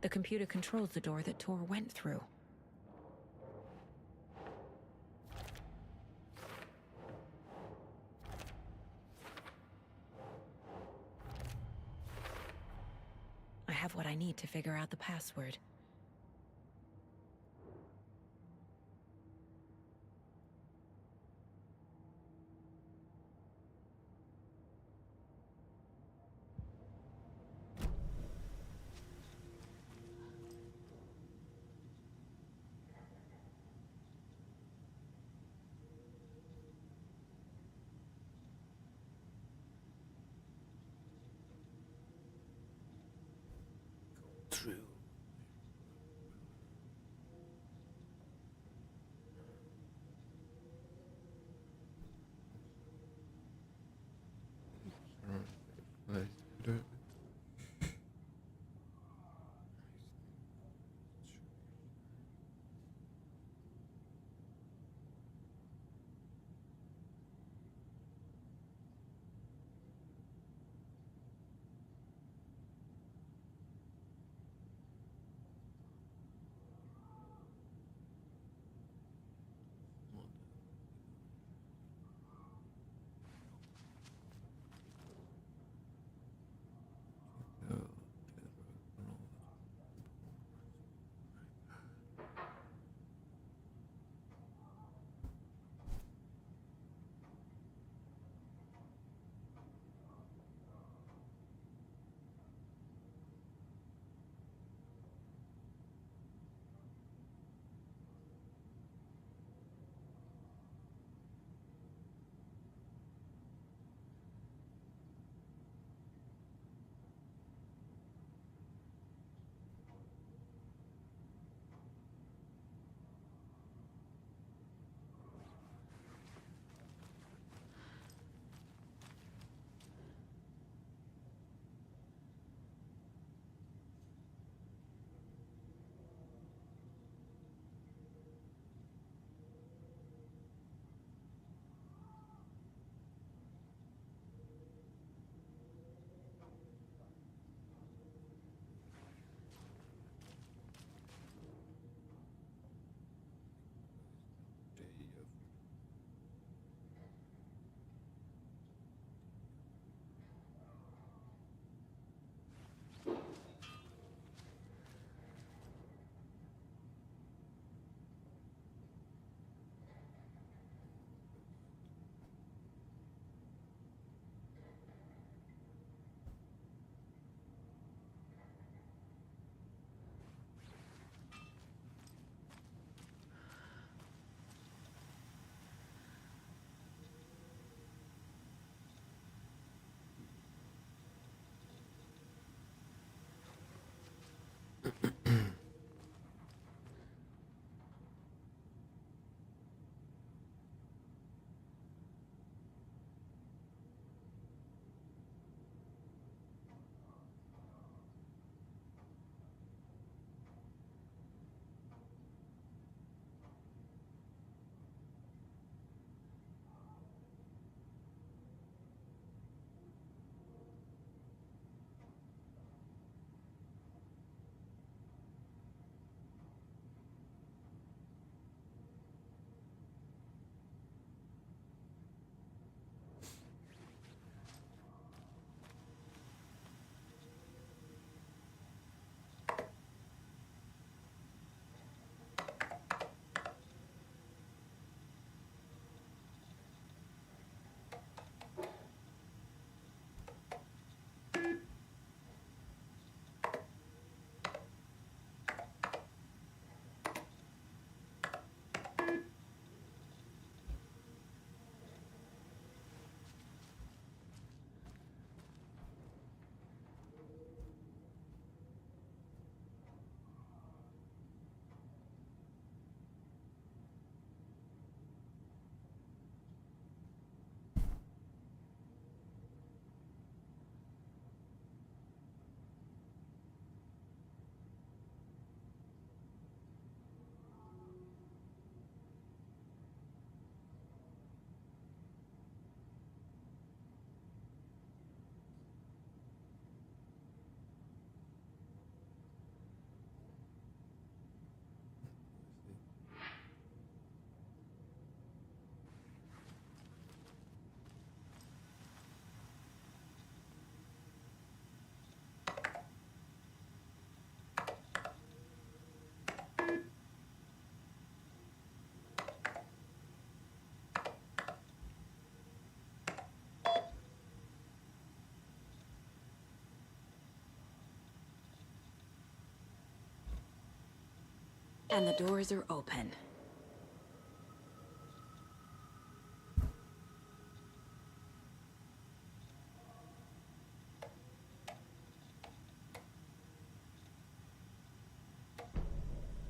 The computer controls the door that Tor went through. I have what I need to figure out the password. True. And the doors are open.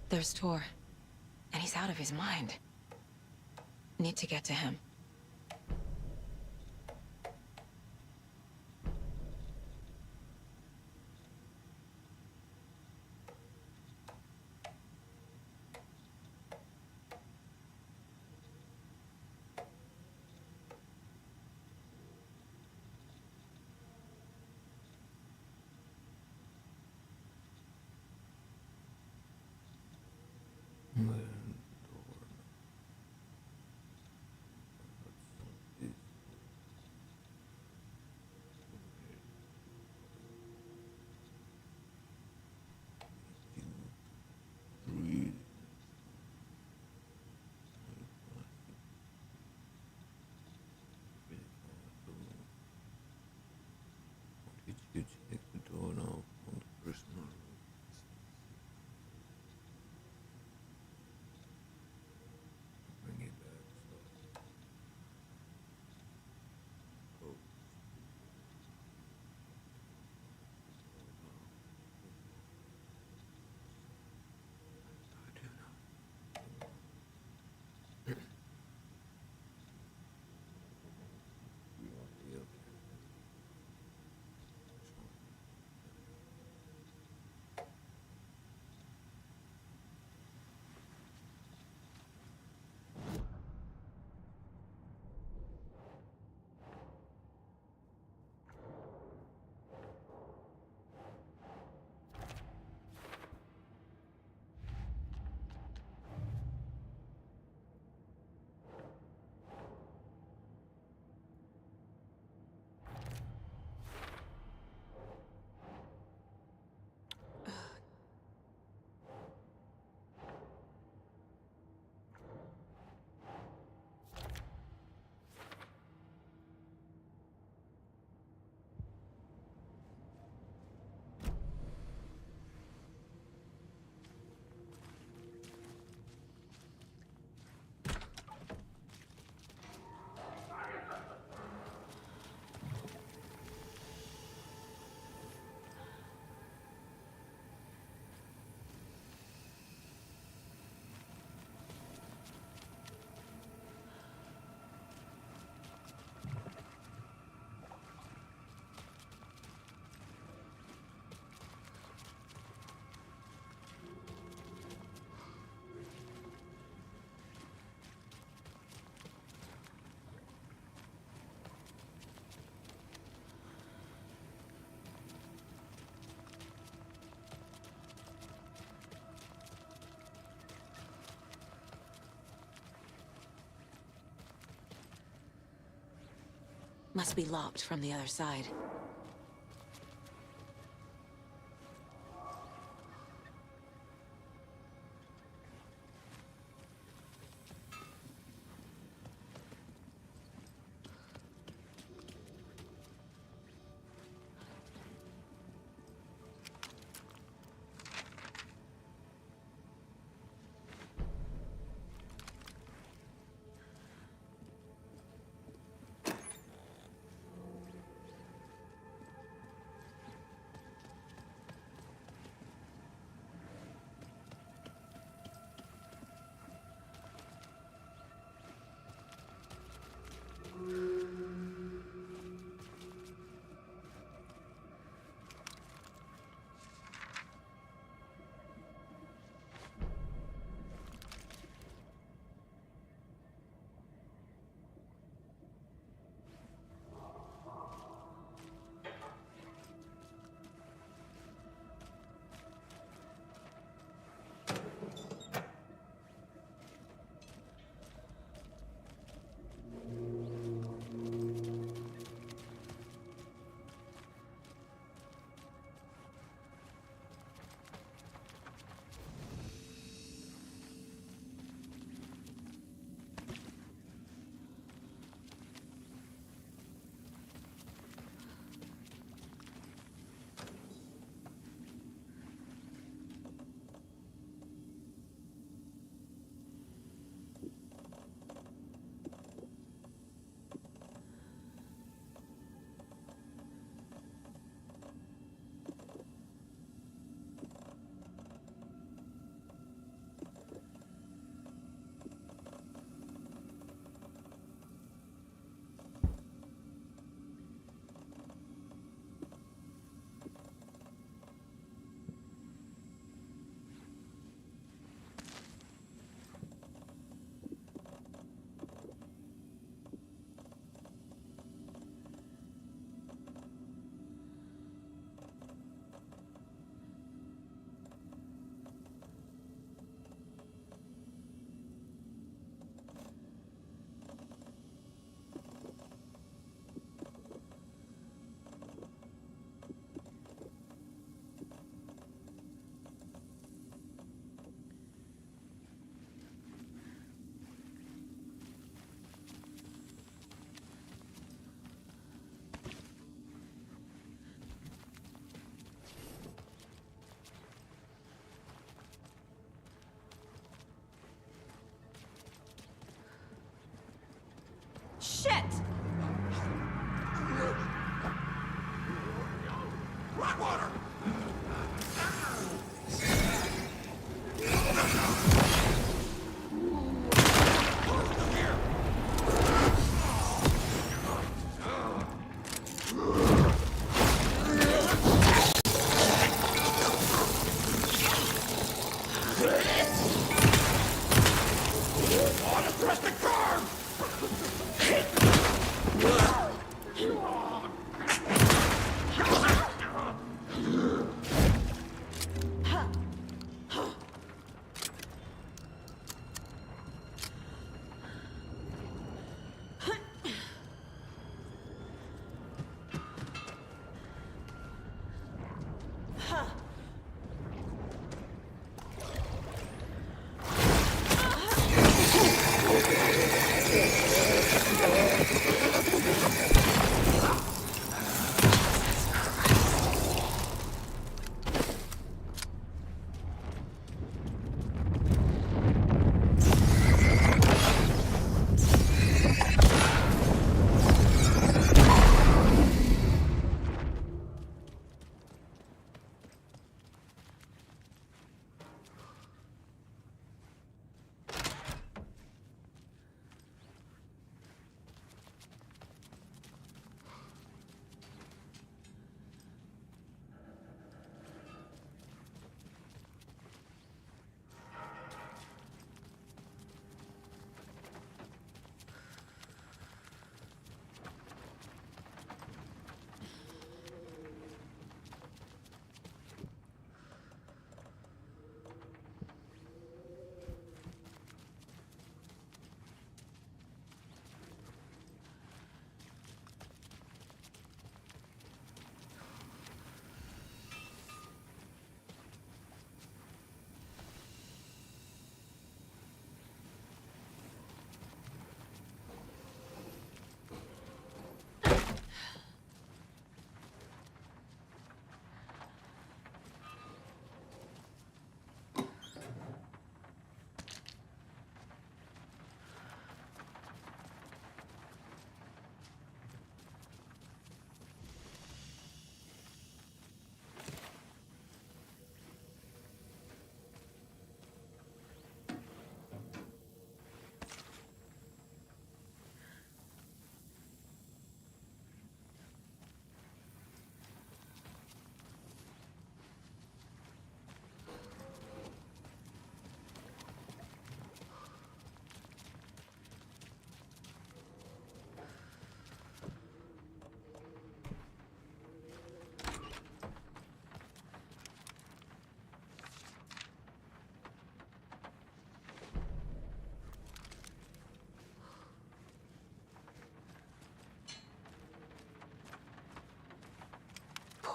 There's Tor. And he's out of his mind. Need to get to him. You check the door now on the personal room. Bring it back slowly. Close. Must be locked from the other side.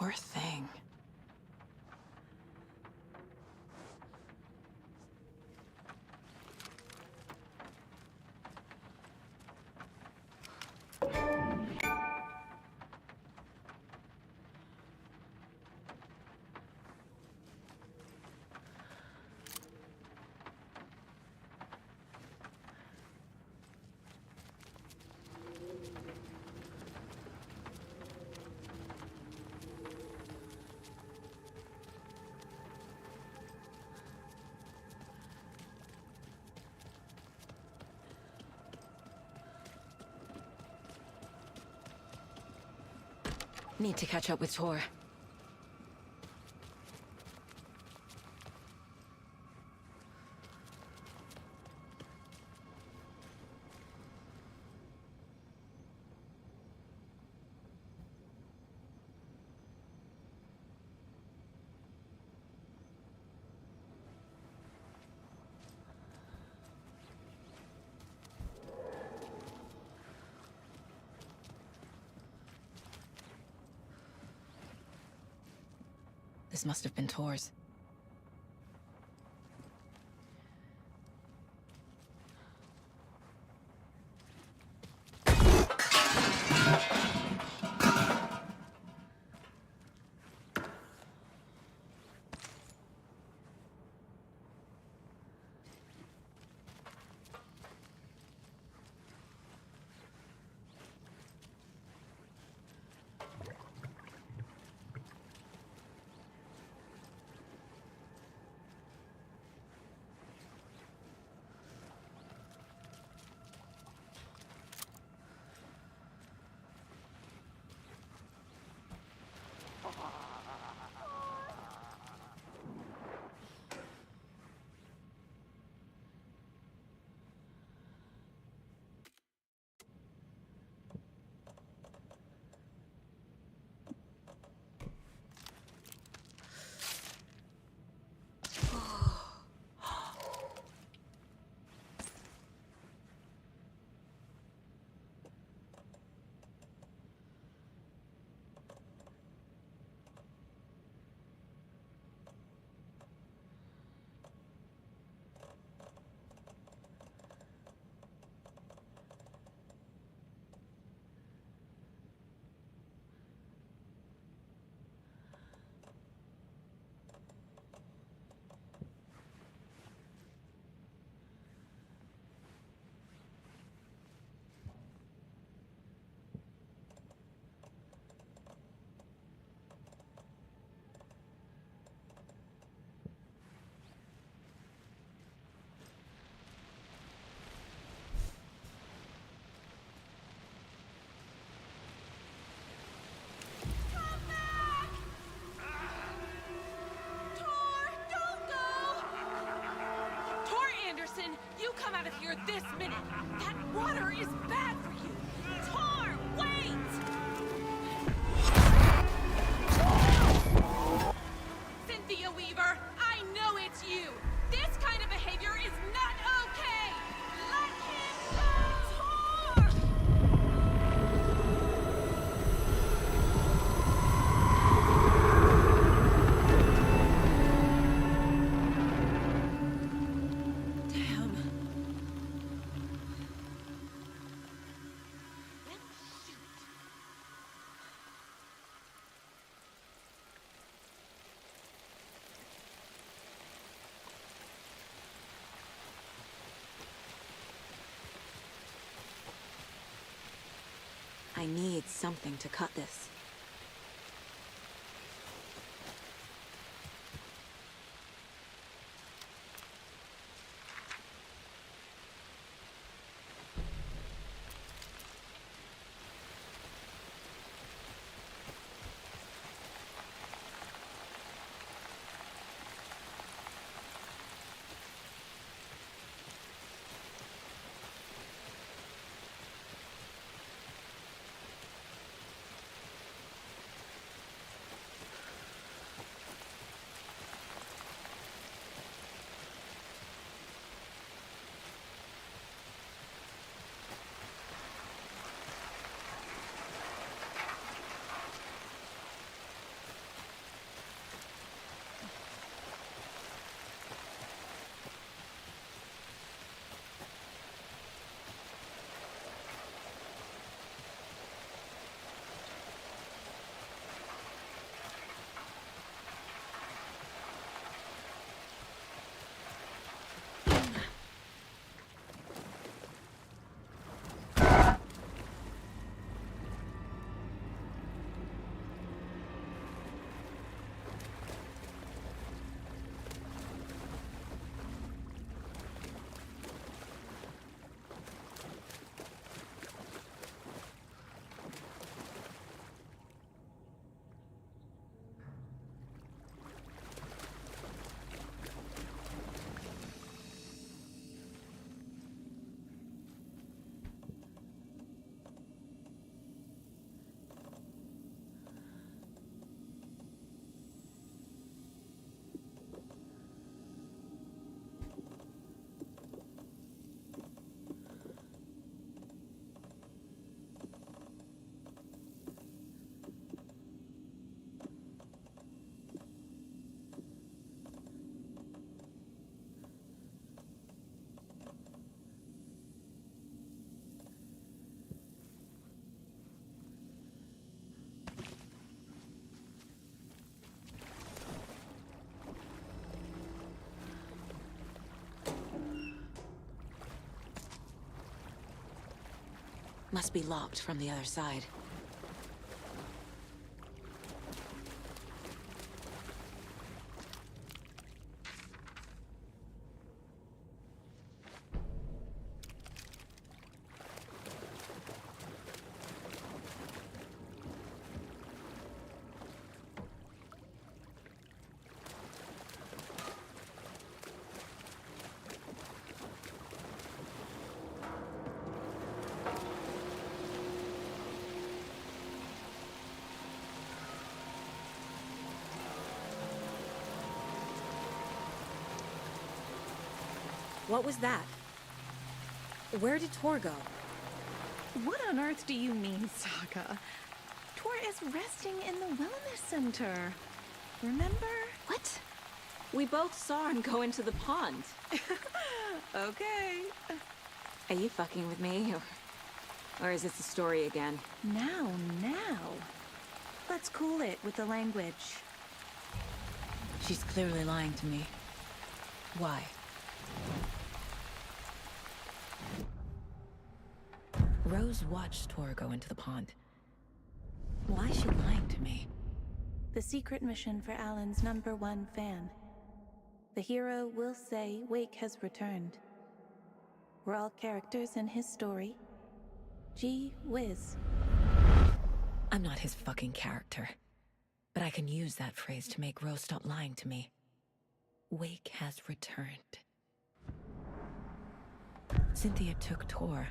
Poor thing. Need to catch up with Tor. This must have been Tor's. You come out of here this minute! That water is bad for you! Tor, wait! Cynthia Weaver, I know it's you! This kind of behavior is not okay! Let him go! Tor! I need something to cut this. Must be locked from the other side. What was that? Where did Tor go? What on earth do you mean, Saga? Tor is resting in the wellness center. Remember? What? We both saw him go into the pond. Okay. Are you fucking with me? Or is this a story again? Now. Let's cool it with the language. She's clearly lying to me. Why? Rose watched Tor go into the pond. Why is she lying to me? The secret mission for Alan's #1 fan. The hero will say Wake has returned. We're all characters in his story. Gee whiz. I'm not his fucking character. But I can use that phrase to make Rose stop lying to me. Wake has returned. Cynthia took Tor.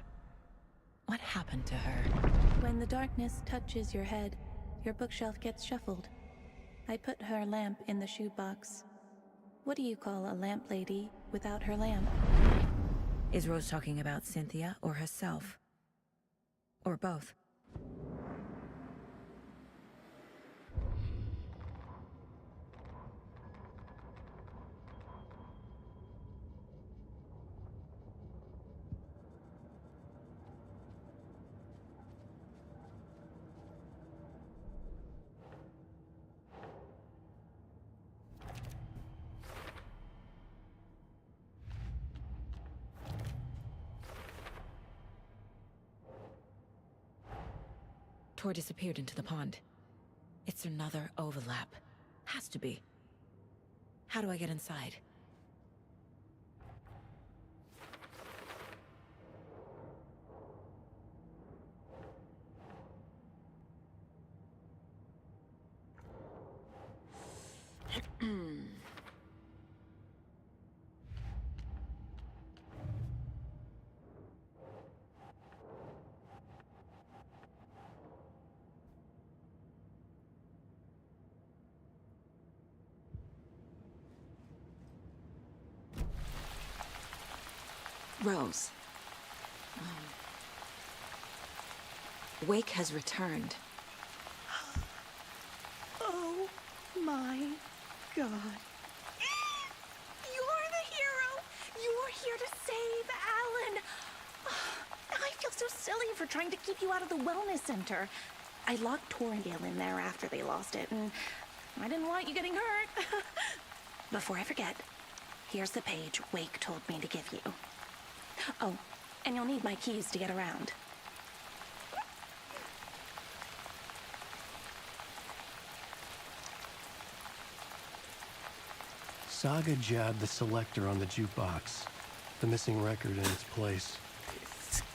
What happened to her? When the darkness touches your head, your bookshelf gets shuffled. I put her lamp in the shoebox. What do you call a lamp lady without her lamp? Is Rose talking about Cynthia or herself? Or both? Tor disappeared into the pond. It's another overlap. Has to be. How do I get inside? Rose. Wake has returned. Oh my god. You're the hero! You're here to save Alan! I feel so silly for trying to keep you out of the wellness center. I locked Torringale in there after they lost it, and I didn't want you getting hurt. Before I forget, here's the page Wake told me to give you. Oh, and you'll need my keys to get around. Saga jabbed the selector on the jukebox, the missing record in its place.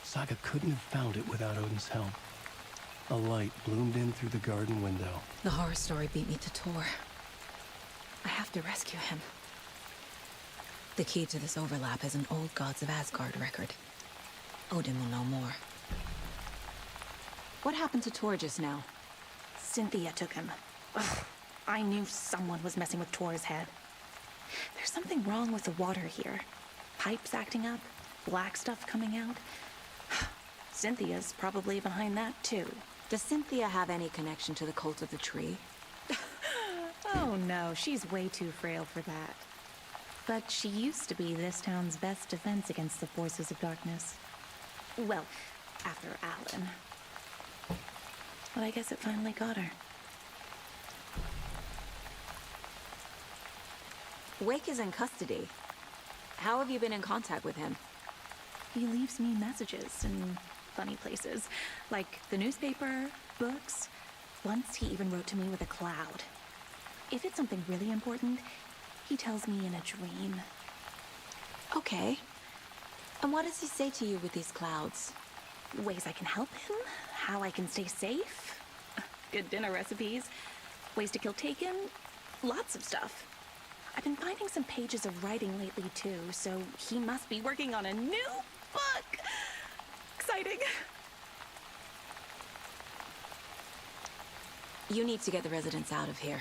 Saga couldn't have found it without Odin's help. A light bloomed in through the garden window. The horror story beat me to Tor. I have to rescue him. The key to this overlap is an old Gods of Asgard record. Odin will know more. What happened to Tor just now? Cynthia took him. Ugh, I knew someone was messing with Tor's head. There's something wrong with the water here. Pipes acting up, black stuff coming out. Cynthia's probably behind that too. Does Cynthia have any connection to the cult of the tree? Oh no, she's way too frail for that. But she used to be this town's best defense against the forces of darkness. Well, after Alan. But I guess it finally got her. Wake is in custody. How have you been in contact with him? He leaves me messages, and funny places, like the newspaper, books. Once he even wrote to me with a cloud. If it's something really important, he tells me in a dream. Okay. And what does he say to you with these clouds? Ways I can help him, how I can stay safe, good dinner recipes, ways to kill Taken, lots of stuff. I've been finding some pages of writing lately too, so he must be working on a new book. Exciting. You need to get the residents out of here.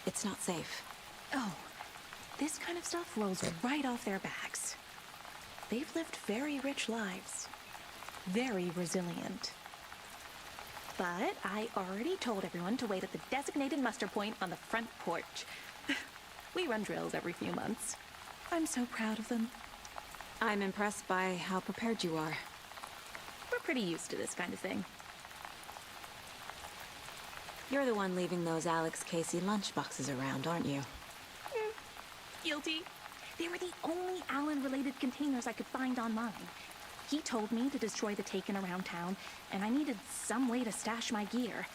It's not safe. Oh, this kind of stuff rolls right off their backs. They've lived very rich lives. Very resilient. But I already told everyone to wait at the designated muster point on the front porch. We run drills every few months. I'm so proud of them. I'm impressed by how prepared you are. We're pretty used to this kind of thing. You're the one leaving those Alex Casey lunchboxes around, aren't you? Guilty. They were the only Alan-related containers I could find online. He told me to destroy the Taken around town, and I needed some way to stash my gear.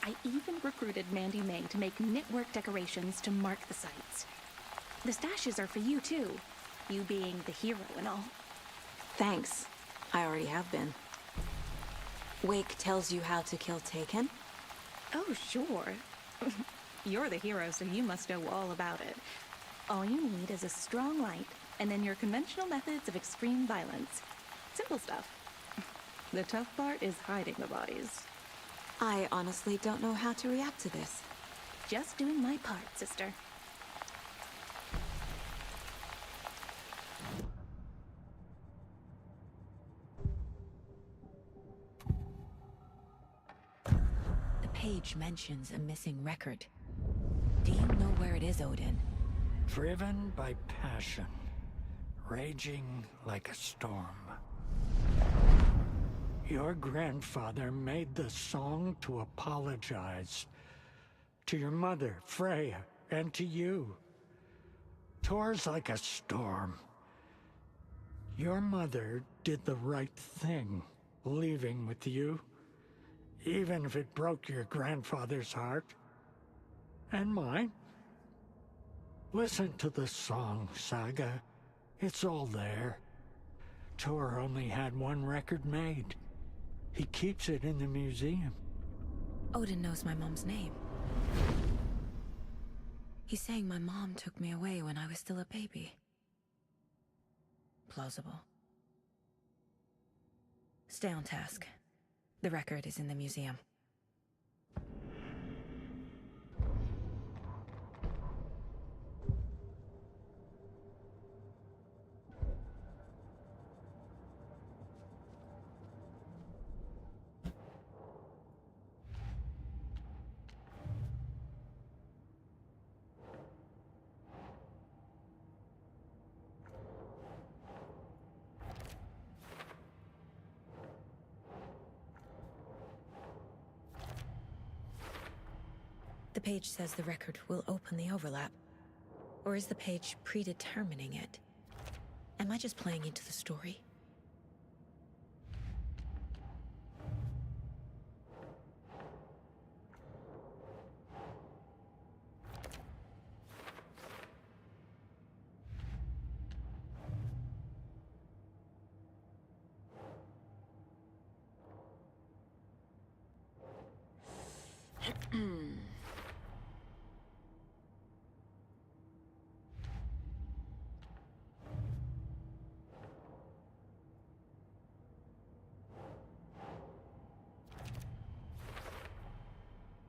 I even recruited Mandy May to make knitwork decorations to mark the sites. The stashes are for you, too. You being the hero and all. Thanks. I already have been. Wake tells you how to kill Taken? Oh, sure. You're the hero, so you must know all about it. All you need is a strong light, and then your conventional methods of extreme violence. Simple stuff. The tough part is hiding the bodies. I honestly don't know how to react to this. Just doing my part, sister. The page mentions a missing record. Do you know where it is, Odin? Driven by passion, raging like a storm. Your grandfather made the song to apologize to your mother, Freya, and to you. Tours like a storm. Your mother did the right thing, leaving with you, even if it broke your grandfather's heart. And mine. Listen to the song, Saga. It's all there. Tor only had one record made. He keeps it in the museum. Odin knows my mom's name. He's saying my mom took me away when I was still a baby. Plausible. Stay on task. The record is in the museum. The page says the record will open the overlap. Or is the page predetermining it? Am I just playing into the story?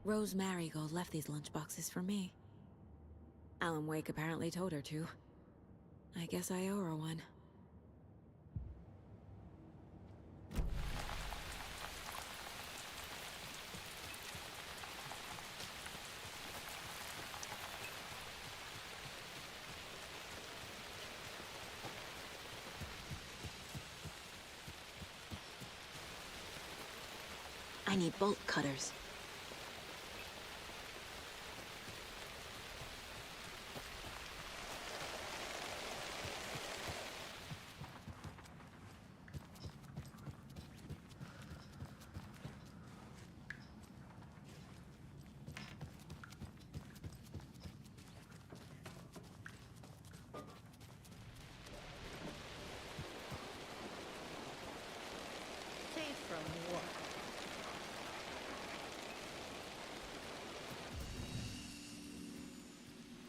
Rose Marigold left these lunchboxes for me. Alan Wake apparently told her to. I guess I owe her one. I need bolt cutters.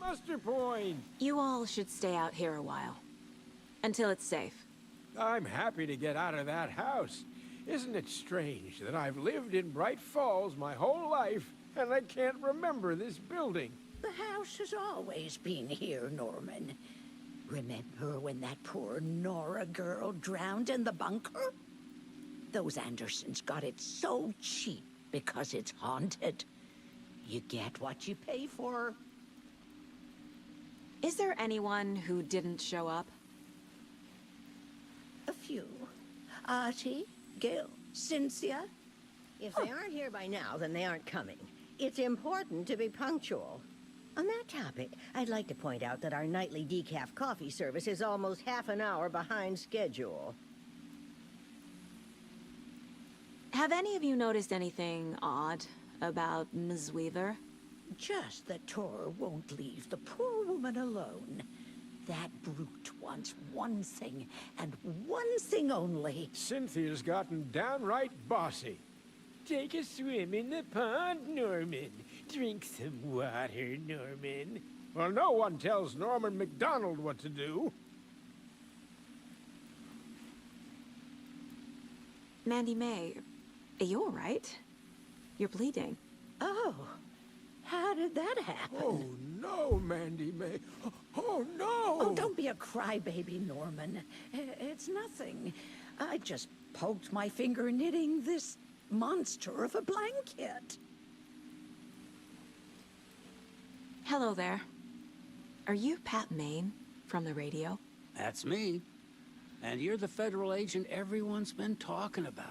muster point. You all should stay out here a while. Until it's safe. I'm happy to get out of that house. Isn't it strange that I've lived in Bright Falls my whole life and I can't remember this building? The house has always been here, Norman. Remember when that poor Nora girl drowned in the bunker? Those Andersons got it so cheap because it's haunted. You get what you pay for. Is there anyone who didn't show up? A few. Artie, Gil, Cynthia. If they aren't here by now, then they aren't coming. It's important to be punctual. On that topic, I'd like to point out that our nightly decaf coffee service is almost half an hour behind schedule. Have any of you noticed anything odd about Ms. Weaver? Just that Tor won't leave the poor woman alone. That brute wants one thing, and one thing only. Cynthia's gotten downright bossy. Take a swim in the pond, Norman. Drink some water, Norman. Well, no one tells Norman McDonald what to do. Mandy May, are you all right? You're bleeding. Oh, how did that happen? Oh, no, Mandy May. Oh, no! Oh, don't be a crybaby, Norman. It's nothing. I just poked my finger knitting this monster of a blanket. Hello there. Are you Pat Maine from the radio? That's me. And you're the federal agent everyone's been talking about.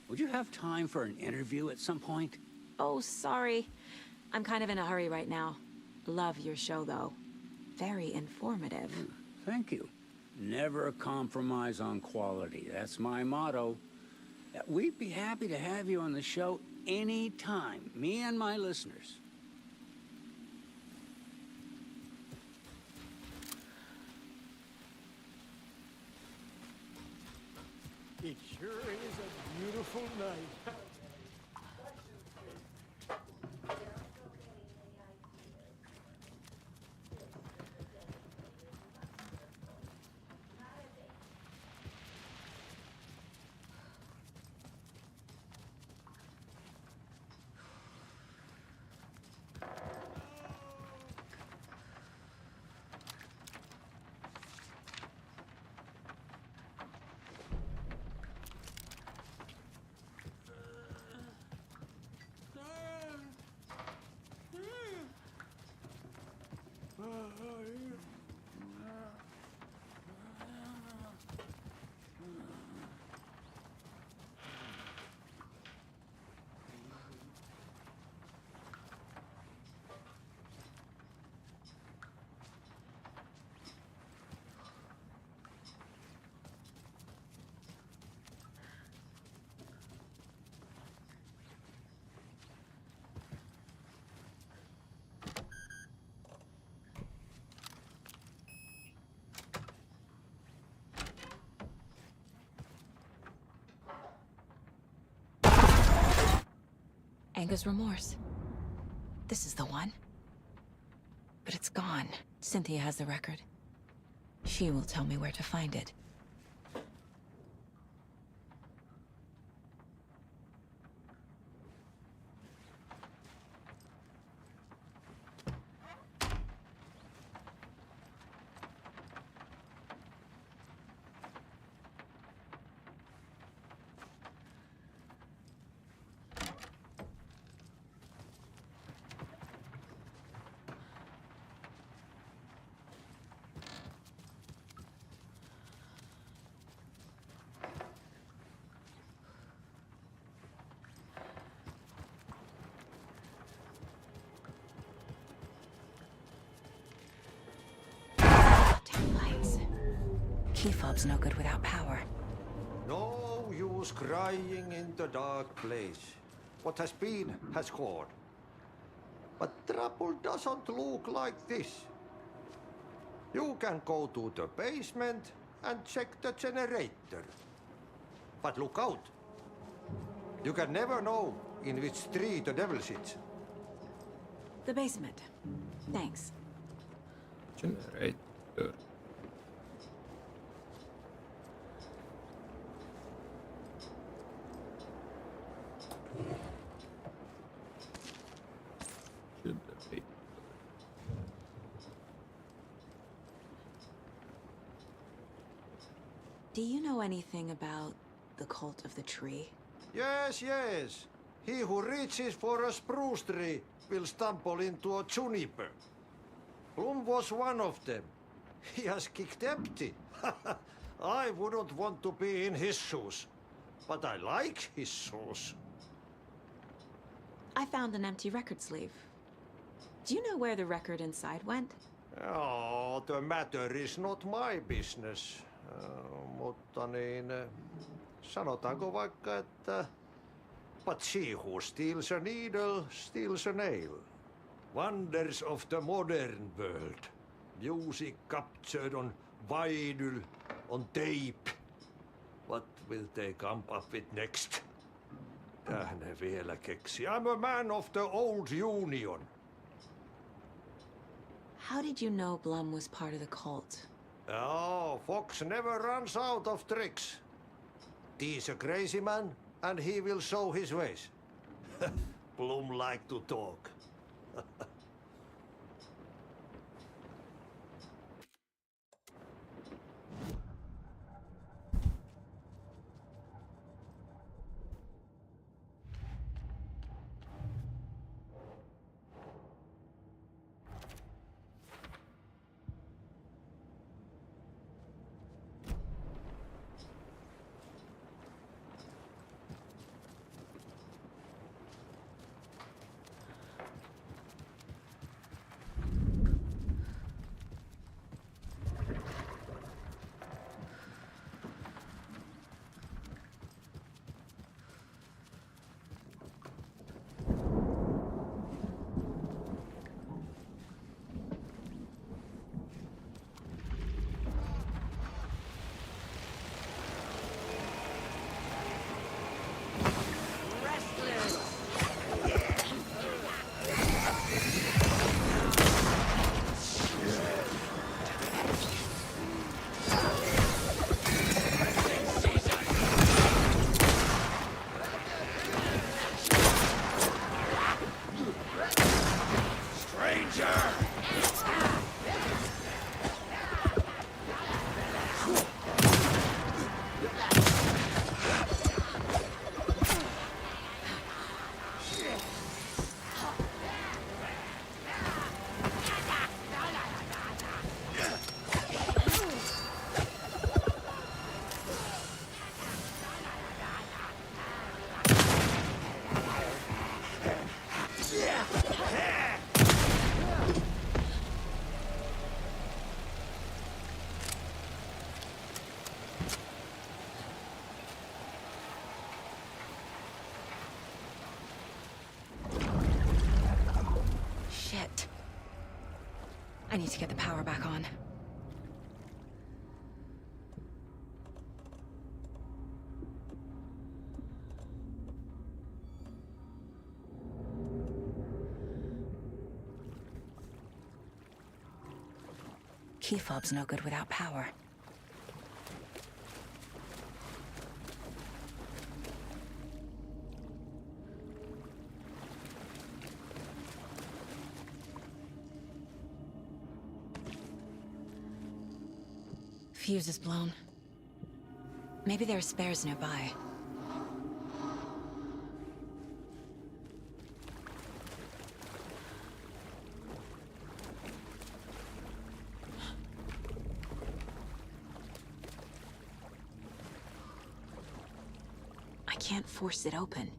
Would you have time for an interview at some point? Oh, sorry. I'm kind of in a hurry right now. Love your show, though. Very informative. Thank you. Never compromise on quality. That's my motto. We'd be happy to have you on the show anytime, me and my listeners. It sure is a beautiful night. Anger's Remorse. This is the one. But it's gone. Cynthia has the record. She will tell me where to find it. Key fob's no good without power. No use crying in the dark place. What has been has gone. But trouble doesn't look like this. You can go to the basement and check the generator. But look out. You can never know in which tree the devil sits. The basement. Thanks. Generator. Generator. Do you know anything about the Cult of the Tree? Yes, yes. He who reaches for a spruce tree will stumble into a juniper. Bloom was one of them. He has kicked empty. I wouldn't want to be in his shoes, but I like his shoes. I found an empty record sleeve. Do you know where the record inside went? Oh, the matter is not my business. Mutta niin, sanotaanko vaikka, että but she who steals a needle steals a nail. Wonders of the modern world. Music captured on vinyl, on tape. What will they come up with next? Ne vielä keksi. I'm a man of the old union. How did you know Blum was part of the cult? Oh, Fox never runs out of tricks. He's a crazy man, and he will show his ways. Bloom like to talk. Shit. I need to get the power back on. Key fob's no good without power. Fuse is blown. Maybe there are spares nearby. I can't force it open.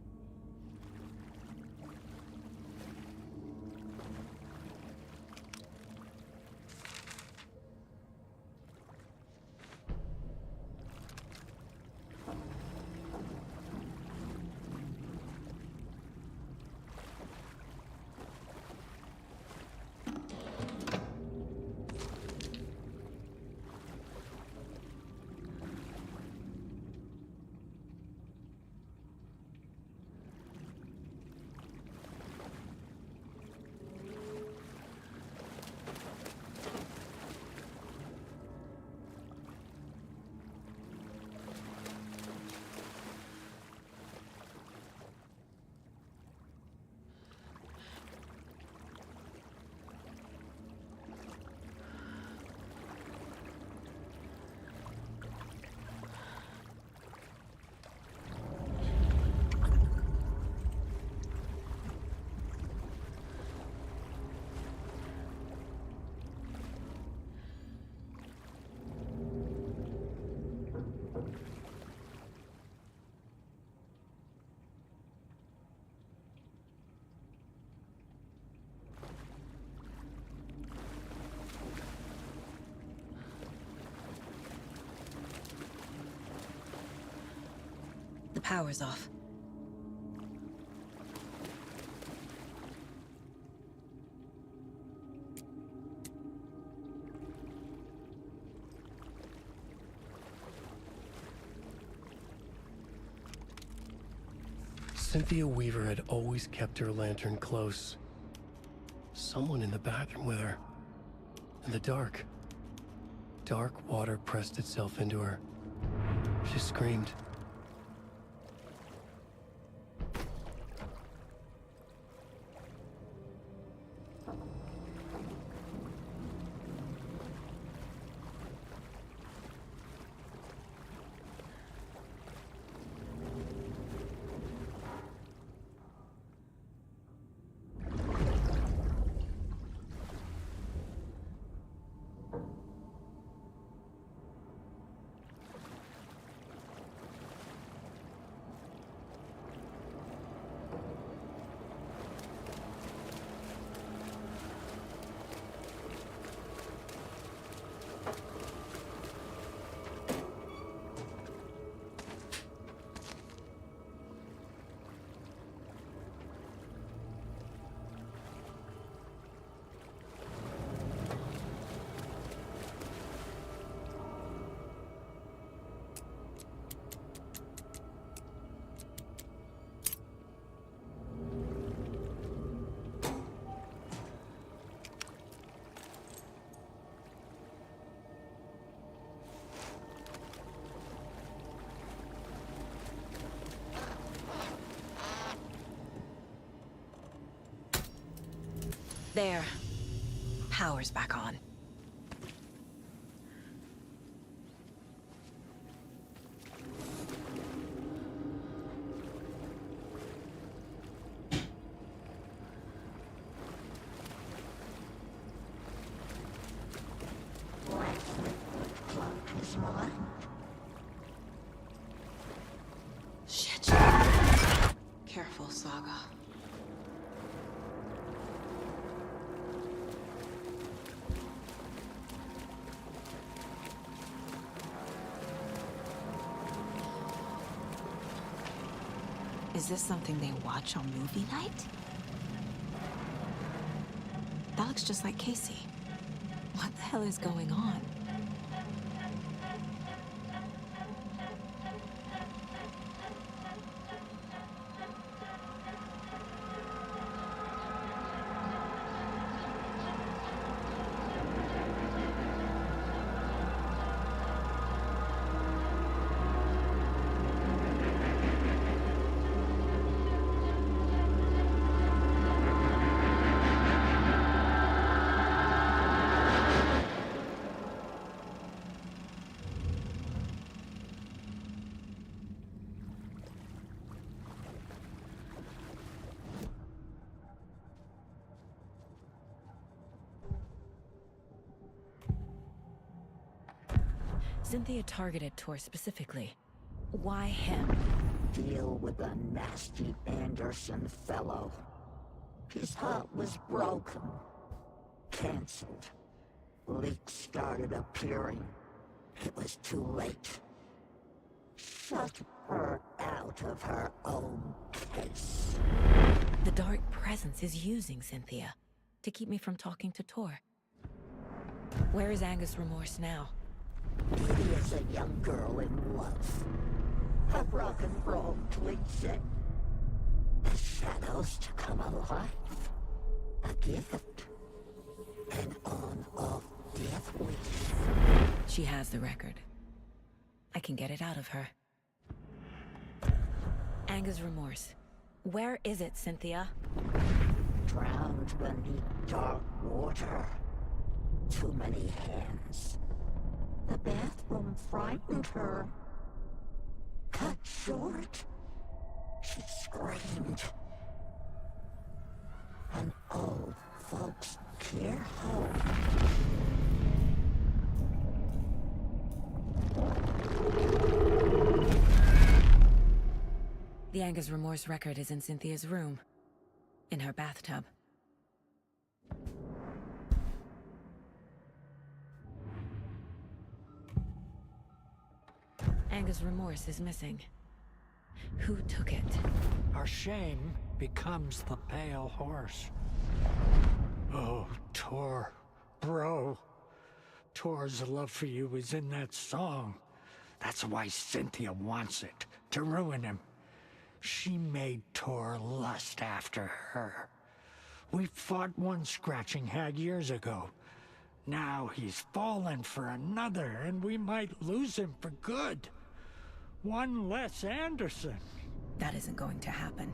power's off. Cynthia Weaver had always kept her lantern close. Someone in the bathroom with her. In the dark. Dark water pressed itself into her. She screamed. There. Power's back on. Shit. Careful, Saga. Is this something they watch on movie night? That looks just like Casey. What the hell is going on? Cynthia targeted Tor specifically. Why him? Deal with the nasty Anderson fellow. His heart was broken. Cancelled. Leaks started appearing. It was too late. Shut her out of her own case. The Dark Presence is using Cynthia to keep me from talking to Tor. Where is Angus Remorse now? He is a young girl in love. A rock and roll twinset. The shadows to come alive. A gift. An on-off death wish. She has the record. I can get it out of her. Angus Remorse. Where is it, Cynthia? Drowned beneath dark water. Too many hands. The bathroom frightened her. Cut short. She screamed. An old folks' care home. The Angus Remorse record is in Cynthia's room. In her bathtub. Angus Remorse is missing. Who took it? Our shame becomes the pale horse. Oh, Tor. Bro. Tor's love for you is in that song. That's why Cynthia wants it, to ruin him. She made Tor lust after her. We fought one scratching hag years ago. Now he's fallen for another, and we might lose him for good. One less Anderson. That isn't going to happen.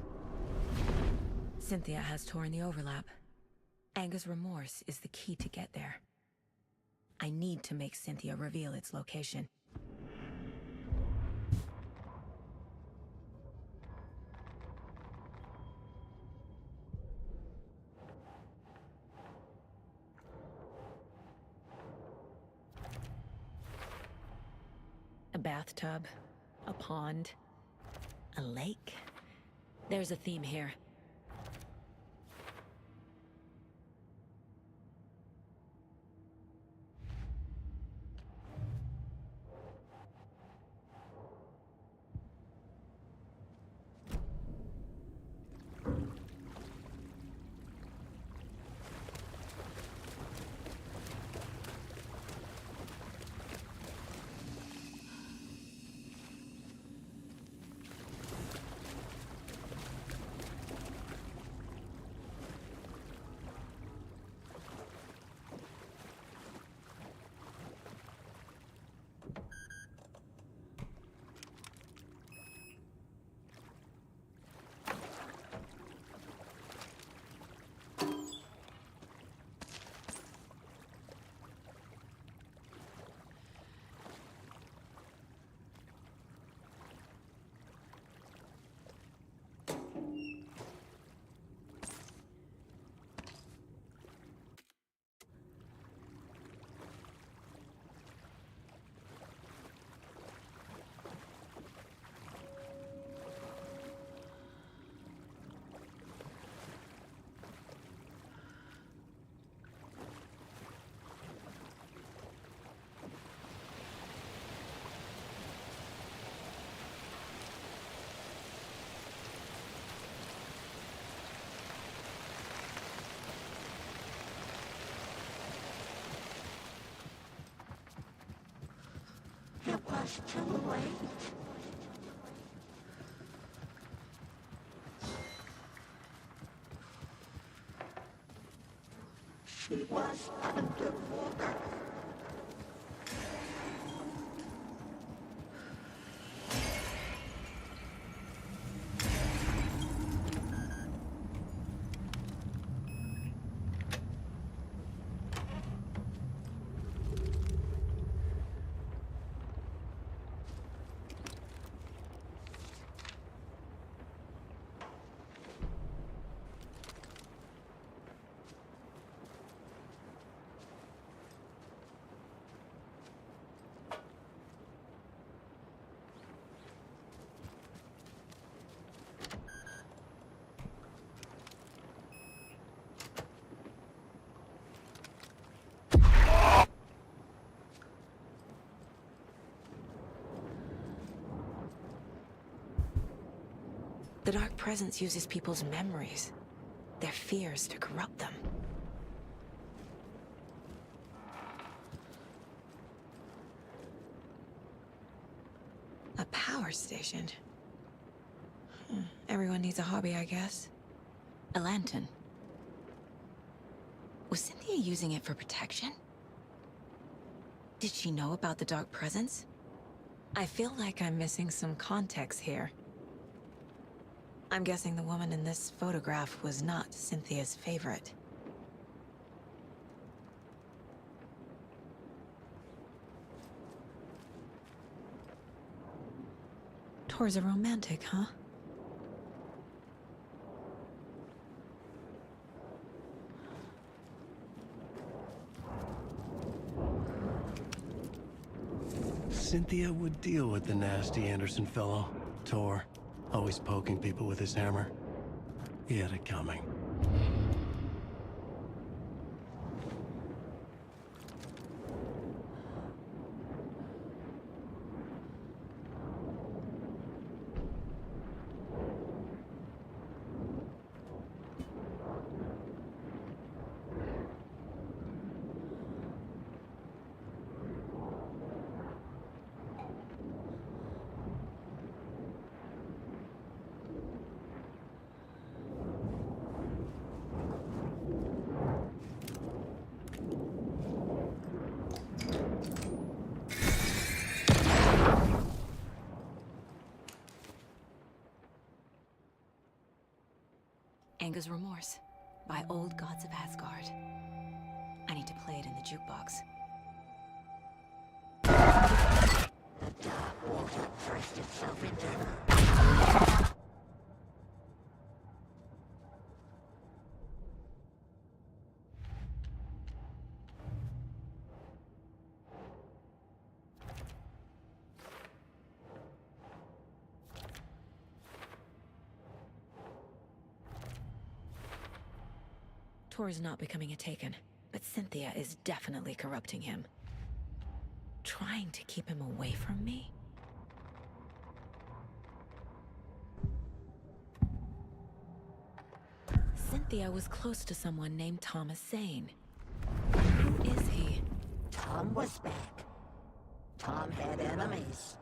Cynthia has Tor in the overlap. Anga's remorse is the key to get there. I need to make Cynthia reveal its location. A bathtub, a pond, a lake. There's a theme here. It was too late. She was underwater. The Dark Presence uses people's memories, their fears to corrupt them. A power station. Everyone needs a hobby, I guess. A lantern. Was Cynthia using it for protection? Did she know about the Dark Presence? I feel like I'm missing some context here. I'm guessing the woman in this photograph was not Cynthia's favorite. Tor's a romantic, huh? Cynthia would deal with the nasty Anderson fellow, Tor. Always poking people with his hammer. He had it coming. Anger's Remorse by Old Gods of Asgard. I need to play it in the jukebox. The dark water pressed itself into Tor's not becoming a Taken, but Cynthia is definitely corrupting him. Trying to keep him away from me? Cynthia was close to someone named Thomas Zane. Who is he? Tom was back. Tom had enemies.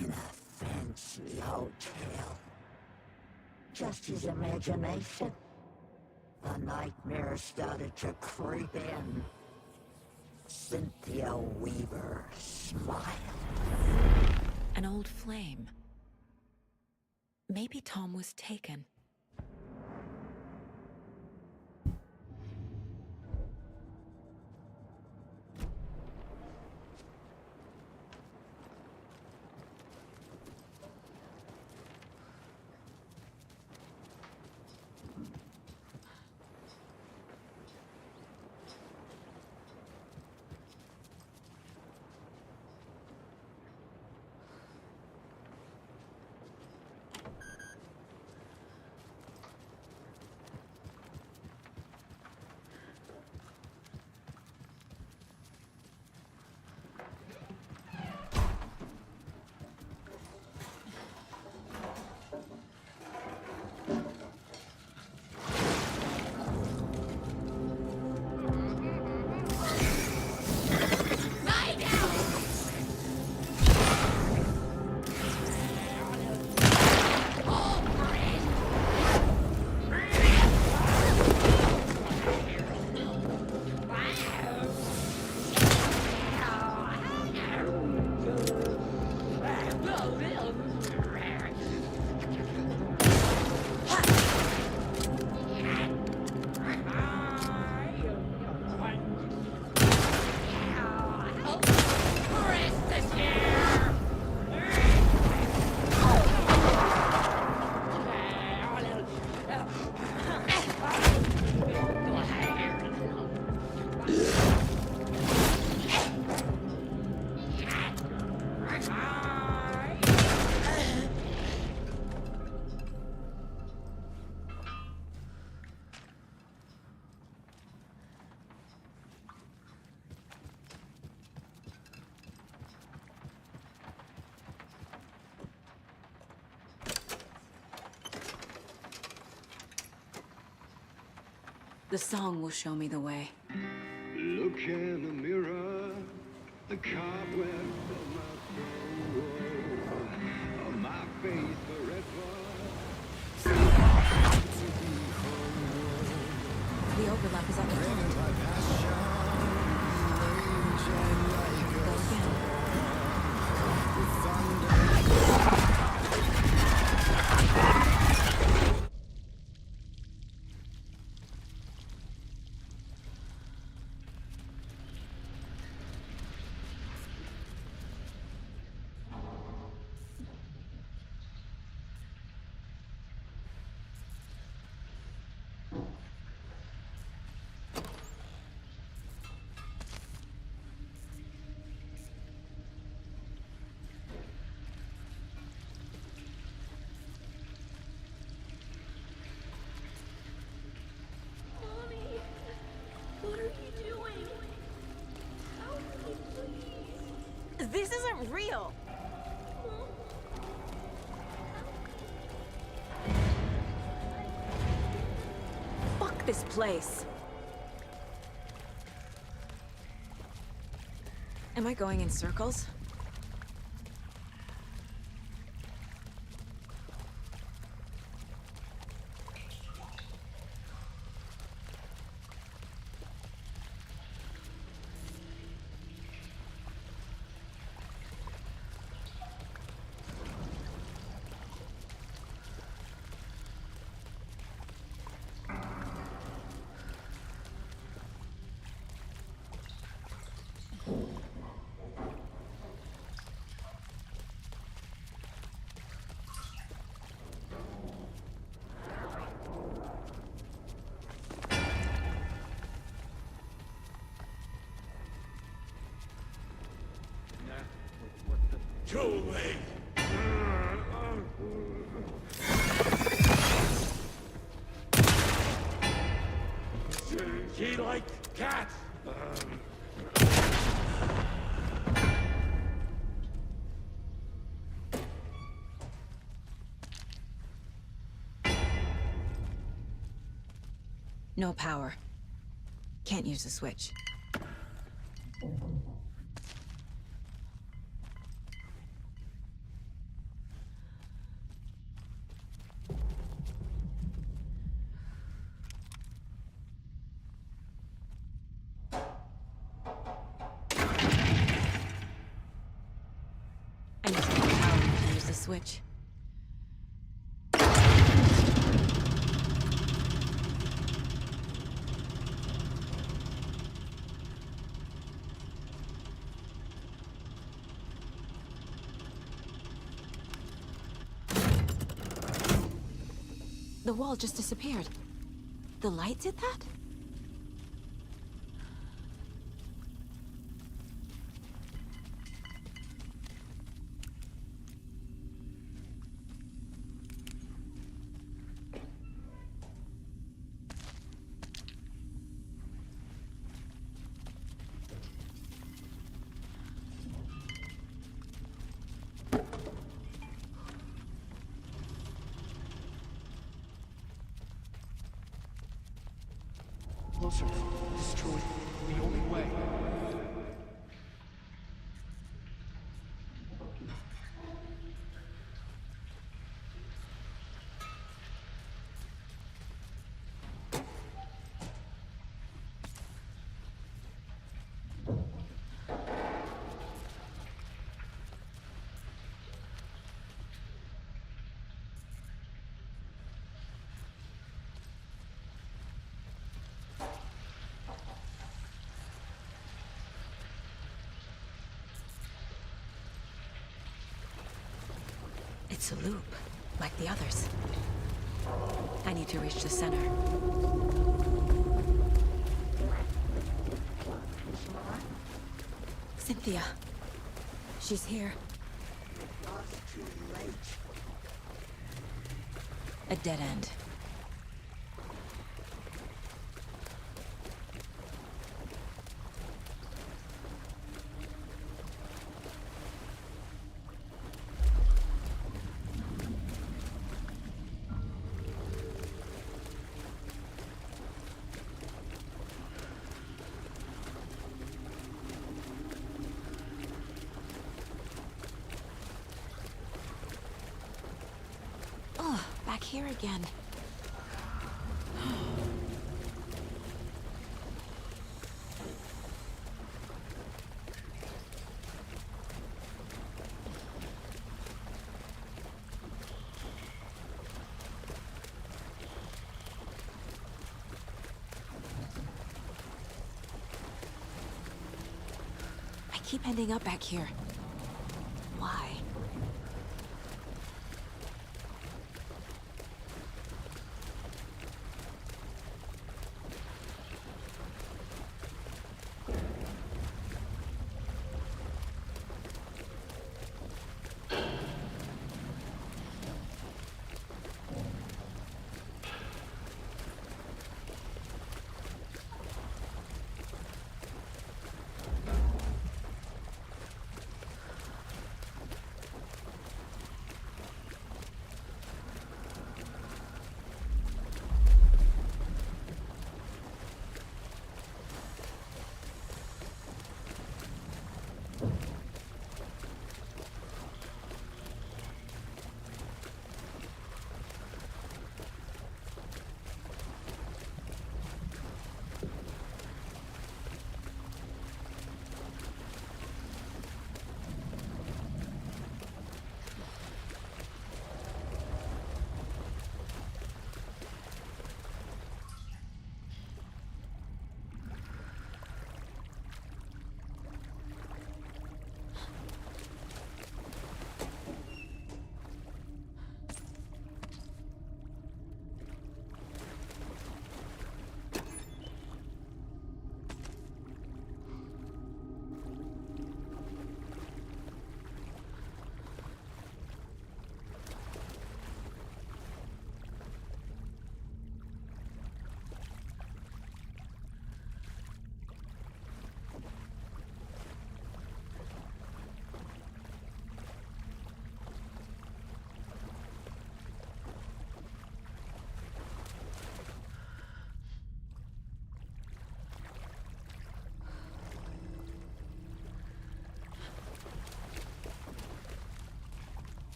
In a fancy hotel. Just his imagination. The nightmare started to creep in. Cynthia Weaver smiled. An old flame. Maybe Tom was taken. The song will show me the way. Look in the mirror, the cobwebs of my soul, of my face forever. The overlap is on the floor. Go again. What are you doing? Help me, please. This isn't real! Fuck this place! Am I going in circles? Too late. She likes cats. No power. Can't use the switch. I need some more power to use the switch. The wall just disappeared. The light did that? Closer. Destroy. The only way. It's a loop, like the others. I need to reach the center. Cynthia. She's here. A dead end. Oh, back here again. I keep ending up back here. Why?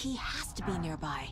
key has to be nearby.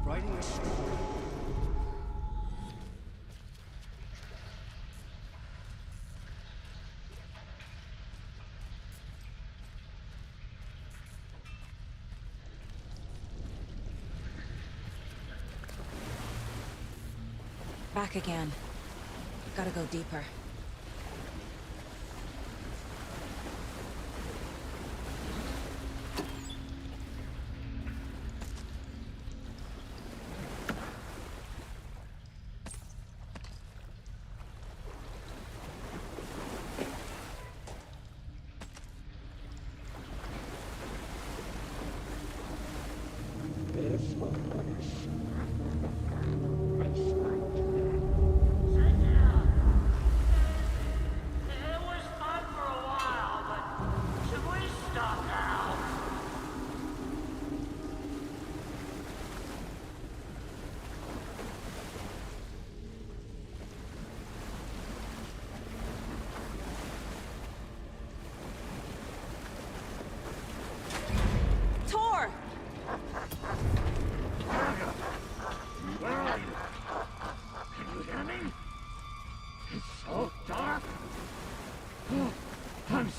Writing a story. Back again. Gotta go deeper.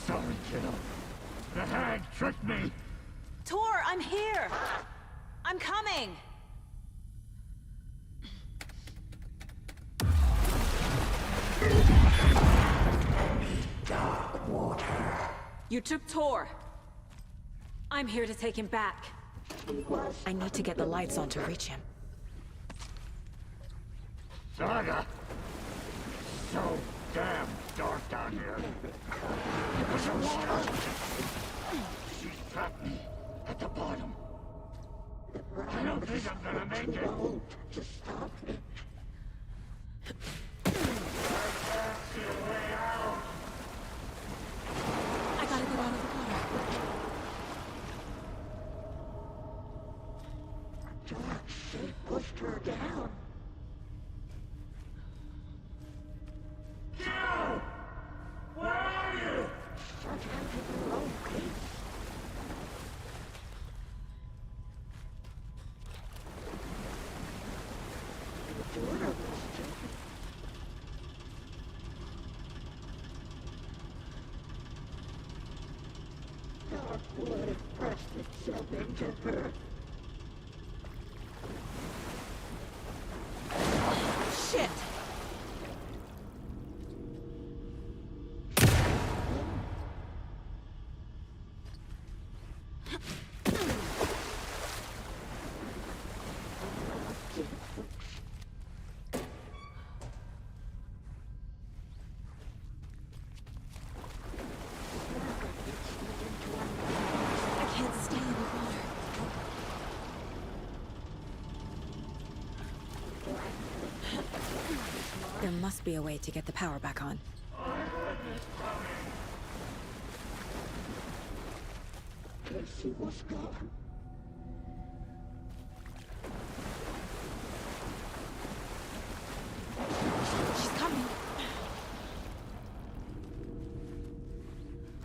sorry, kiddo. The hag tricked me. Tor, I'm here! I'm coming! Dark water. You took Tor. I'm here to take him back. I need to get the lights on to reach him. Saga! So damn dark down here. Because of water. She's trapped me at the bottom. I don't think I'm gonna make it. See a way out. I gotta get out of the water. They pushed her down. Joe! Where are you? Dark blood pressed itself into her. Shit! I can't stay in the water. There must be a way to get the power back on. Casey was gone. She's coming.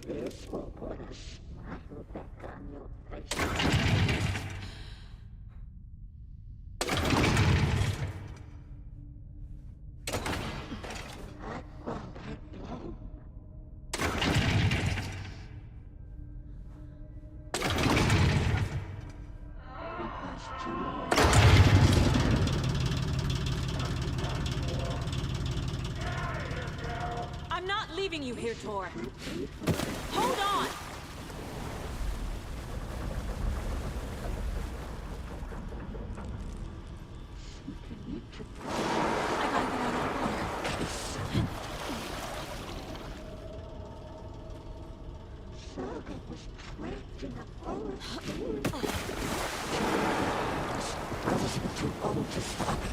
This will put a smile back on your face. I'm not leaving you here, Tor. Hold on! I gotta get out of the water. Saga was trapped in a forest. I wasn't too old to stop it.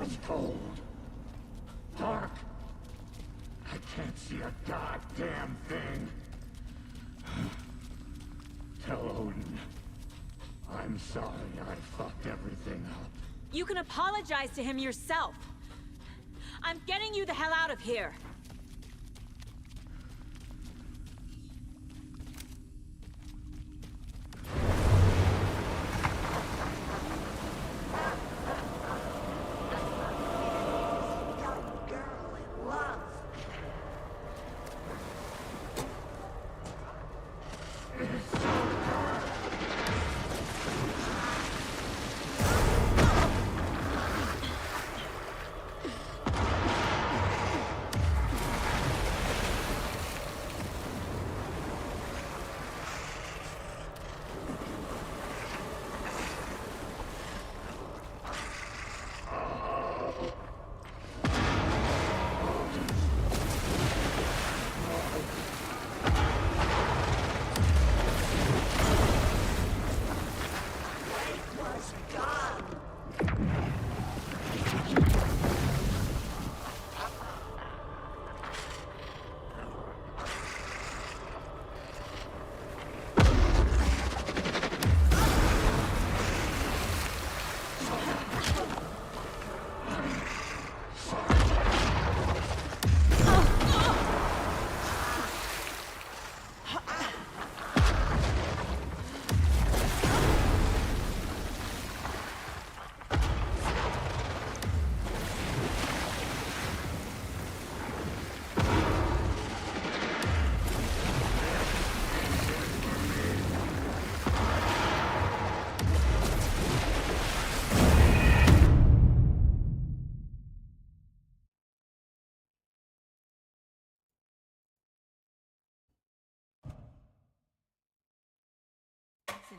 It's cold. Dark. I can't see a goddamn thing. Tell Odin. I'm sorry I fucked everything up. You can apologize to him yourself. I'm getting you the hell out of here.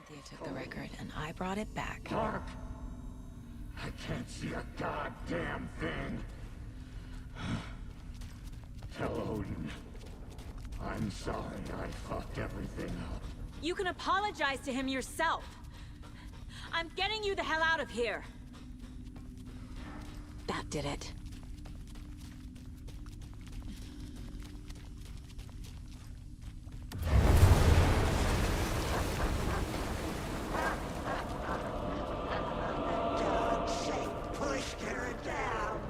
Cynthia took the record and I brought it back. Dark. I can't see a goddamn thing. Tell Odin. I'm sorry I fucked everything up. You can apologize to him yourself. I'm getting you the hell out of here. That did it. Push Karen down.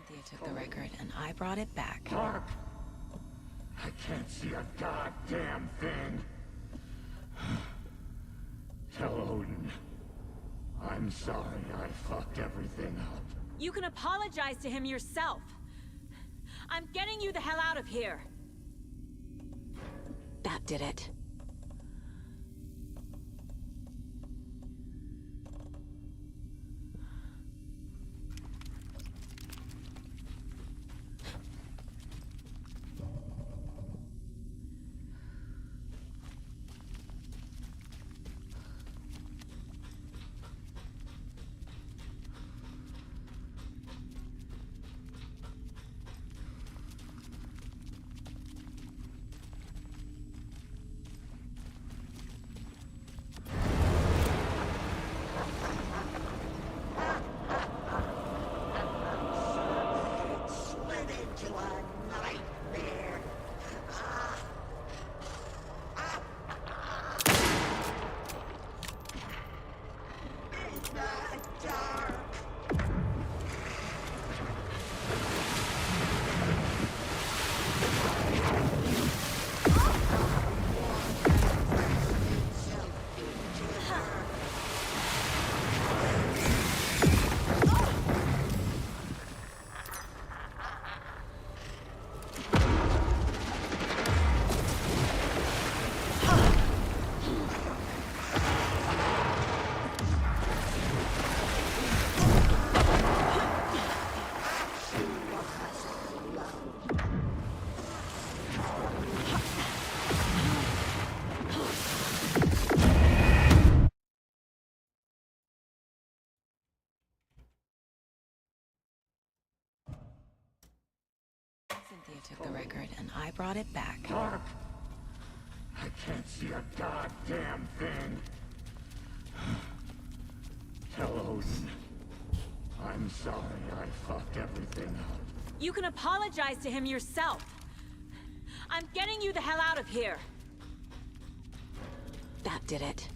Cynthia took the record and I brought it back. Dark. I can't see a goddamn thing. Tell Odin. I'm sorry I fucked everything up. You can apologize to him yourself. I'm getting you the hell out of here. That did it. Cynthia took the record and I brought it back. Dark. I can't see a goddamn thing. Tell Odin. I'm sorry I fucked everything up. You can apologize to him yourself. I'm getting you the hell out of here. That did it.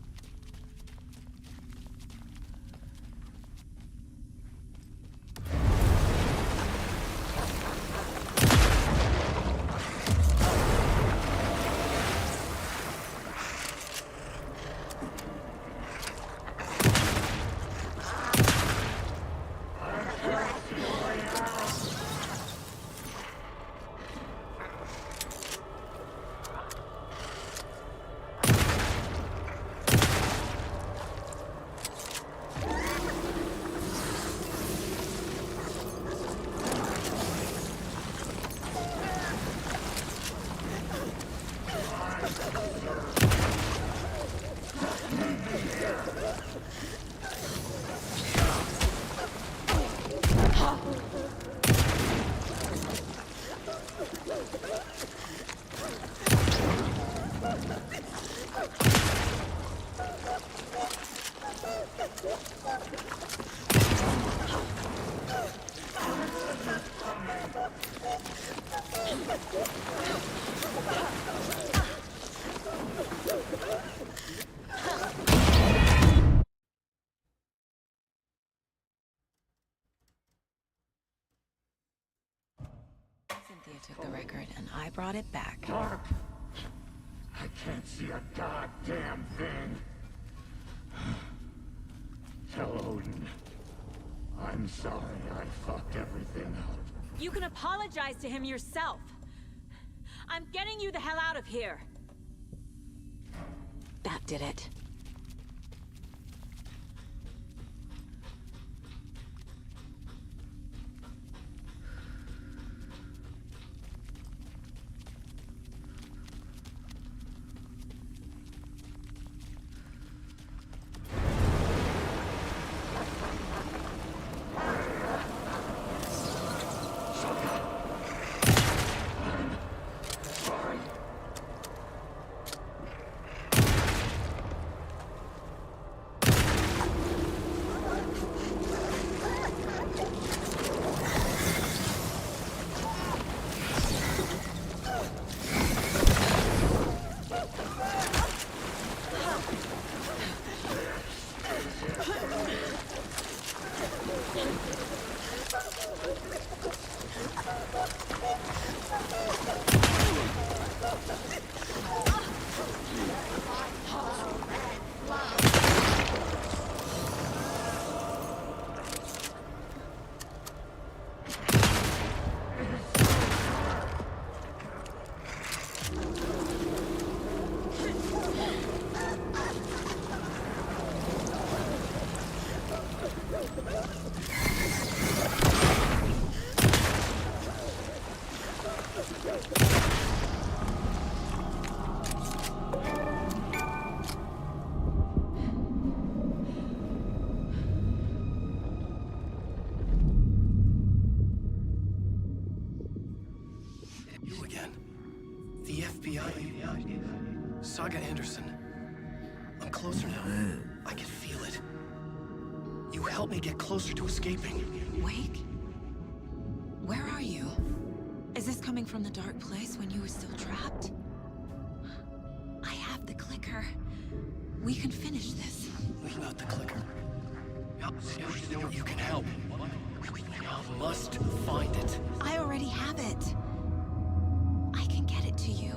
Cynthia took the record, and I brought it back. Dark. I can't see a goddamn thing. Tell Odin. I'm sorry I fucked everything up. You can apologize to him yourself. I'm getting you the hell out of here. That did it. You again. The FBI. Saga Anderson. I'm closer now. I can feel it. You helped me get closer to escaping. Wake? Where are you? Is this coming from the dark place when you were still trapped? I have the clicker. We can finish this. Without the clicker. You can help. I must find it. I already have it. I can get it to you.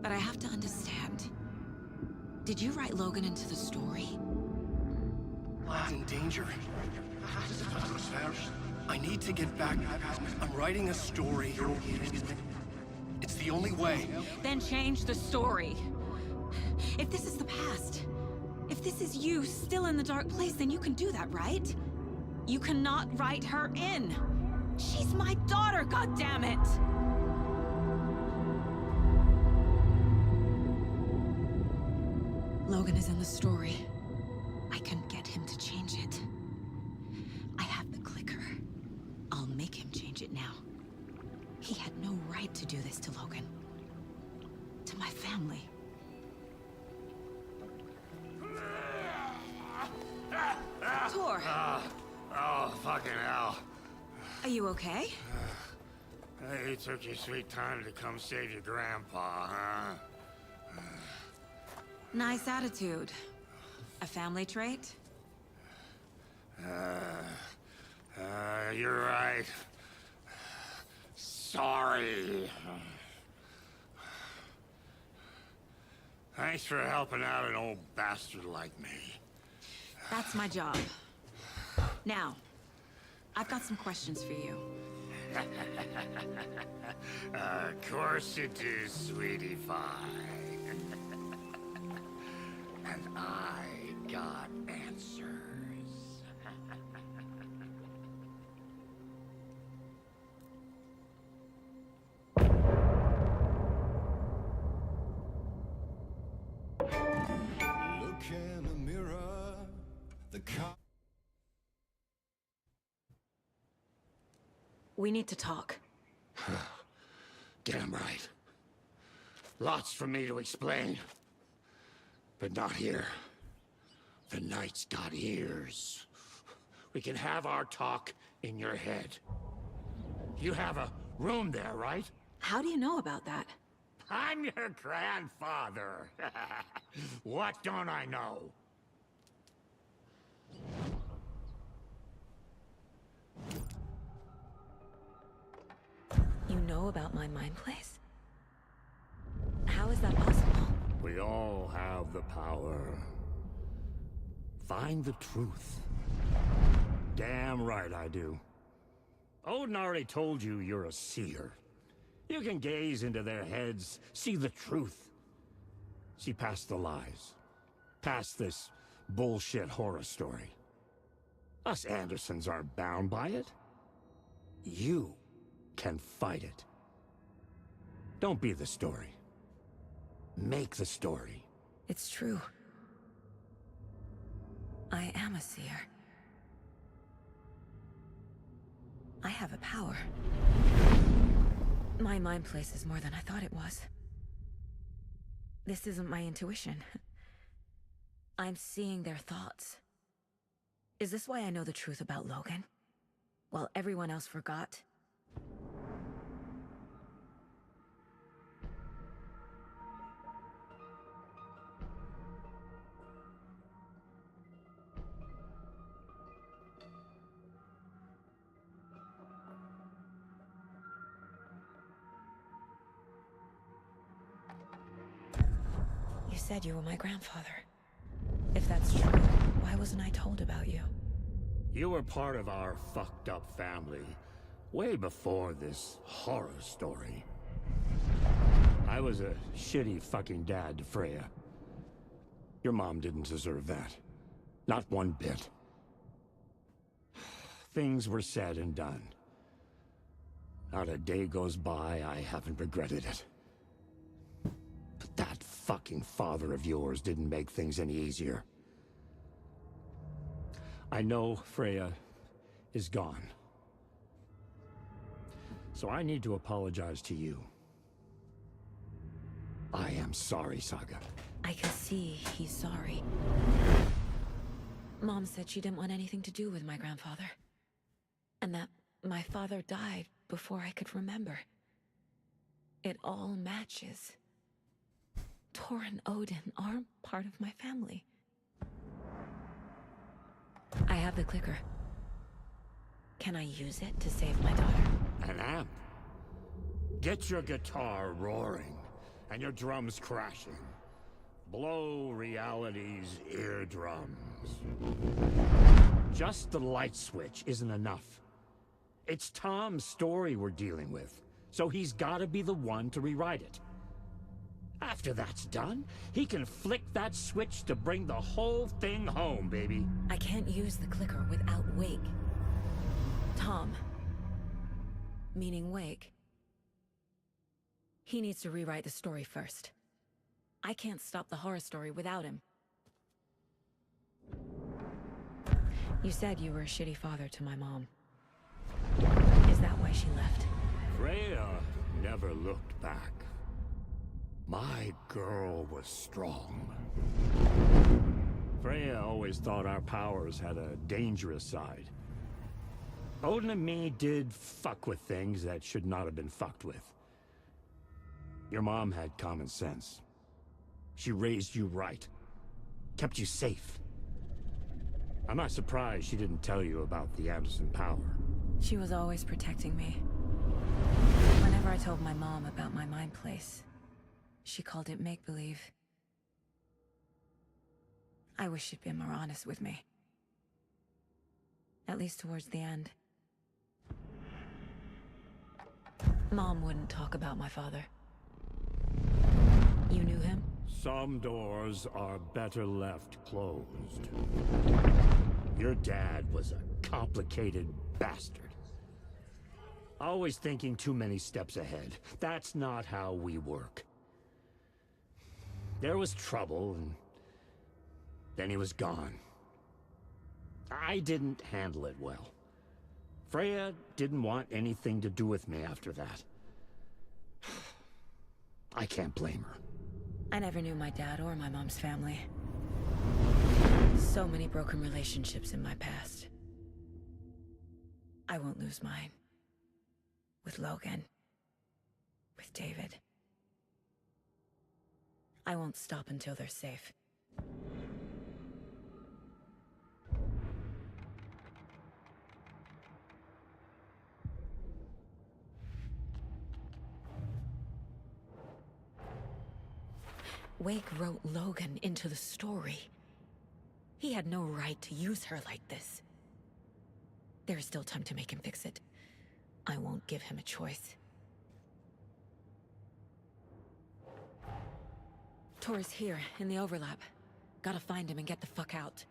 But I have to understand. Did you write Logan into the story? Lad's in danger. I need to get back. I'm writing a story. It's the only way. Then change the story. If this is the past, if this is you still in the dark place, then you can do that, right? You cannot write her in. She's my daughter, goddammit! Logan is in the story. I can get him to change it. I have the clicker. I'll make him change it now. He had no right to do this to Logan. To my family. Tor! Oh, fucking hell. Are you okay? You took your sweet time to come save your grandpa, huh? Nice attitude. A family trait? You're right. Sorry. Thanks for helping out an old bastard like me. That's my job. Now, I've got some questions for you. Of course you do, sweetie pie. And I got answers. Look in the mirror. The cop. We need to talk. Damn right. Lots for me to explain. But not here. The night's got ears. We can have our talk in your head. You have a room there, right? How do you know about that? I'm your grandfather. What don't I know? know about my mind place? How is that possible? We all have the power. Find the truth. Damn right I do. Odin already told you you're a seer. You can gaze into their heads, see the truth. See past the lies. Past this bullshit horror story. Us Andersons aren't bound by it. You can fight it. Don't be the story. Make the story. It's true. I am a seer. I have a power. My mind place is more than I thought it was. This isn't my intuition. I'm seeing their thoughts. Is this why I know the truth about Logan? While everyone else forgot? You said you were my grandfather. If that's true, why wasn't I told about you? You were part of our fucked up family, way before this horror story. I was a shitty fucking dad to Freya. Your mom didn't deserve that. Not one bit. Things were said and done. Not a day goes by I haven't regretted it. But that fucking father of yours didn't make things any easier. I know Freya is gone. So I need to apologize to you. I am sorry, Saga. I can see he's sorry. Mom said she didn't want anything to do with my grandfather. And that my father died before I could remember. It all matches. Tor and Odin are part of my family. I have the clicker. Can I use it to save my daughter? An amp? Get your guitar roaring and your drums crashing. Blow reality's eardrums. Just the light switch isn't enough. It's Tom's story we're dealing with, so he's gotta be the one to rewrite it. After that's done, he can flick that switch to bring the whole thing home, baby. I can't use the clicker without Wake. Tom, meaning Wake, he needs to rewrite the story first. I can't stop the horror story without him. You said you were a shitty father to my mom. Is that why she left? Freya never looked back. My girl was strong. Freya always thought our powers had a dangerous side. Odin and me did fuck with things that should not have been fucked with. Your mom had common sense. She raised you right. Kept you safe. I'm not surprised she didn't tell you about the Anderson power. She was always protecting me. Whenever I told my mom about my mind place, she called it make-believe. I wish she'd been more honest with me. At least towards the end. Mom wouldn't talk about my father. You knew him? Some doors are better left closed. Your dad was a complicated bastard. Always thinking too many steps ahead. That's not how we work. There was trouble, and then he was gone. I didn't handle it well. Freya didn't want anything to do with me after that. I can't blame her. I never knew my dad or my mom's family. So many broken relationships in my past. I won't lose mine. With Logan. With David. I won't stop until they're safe. Wake wrote Logan into the story. He had no right to use her like this. There is still time to make him fix it. I won't give him a choice. Tor's here, in the overlap. Gotta find him and get the fuck out.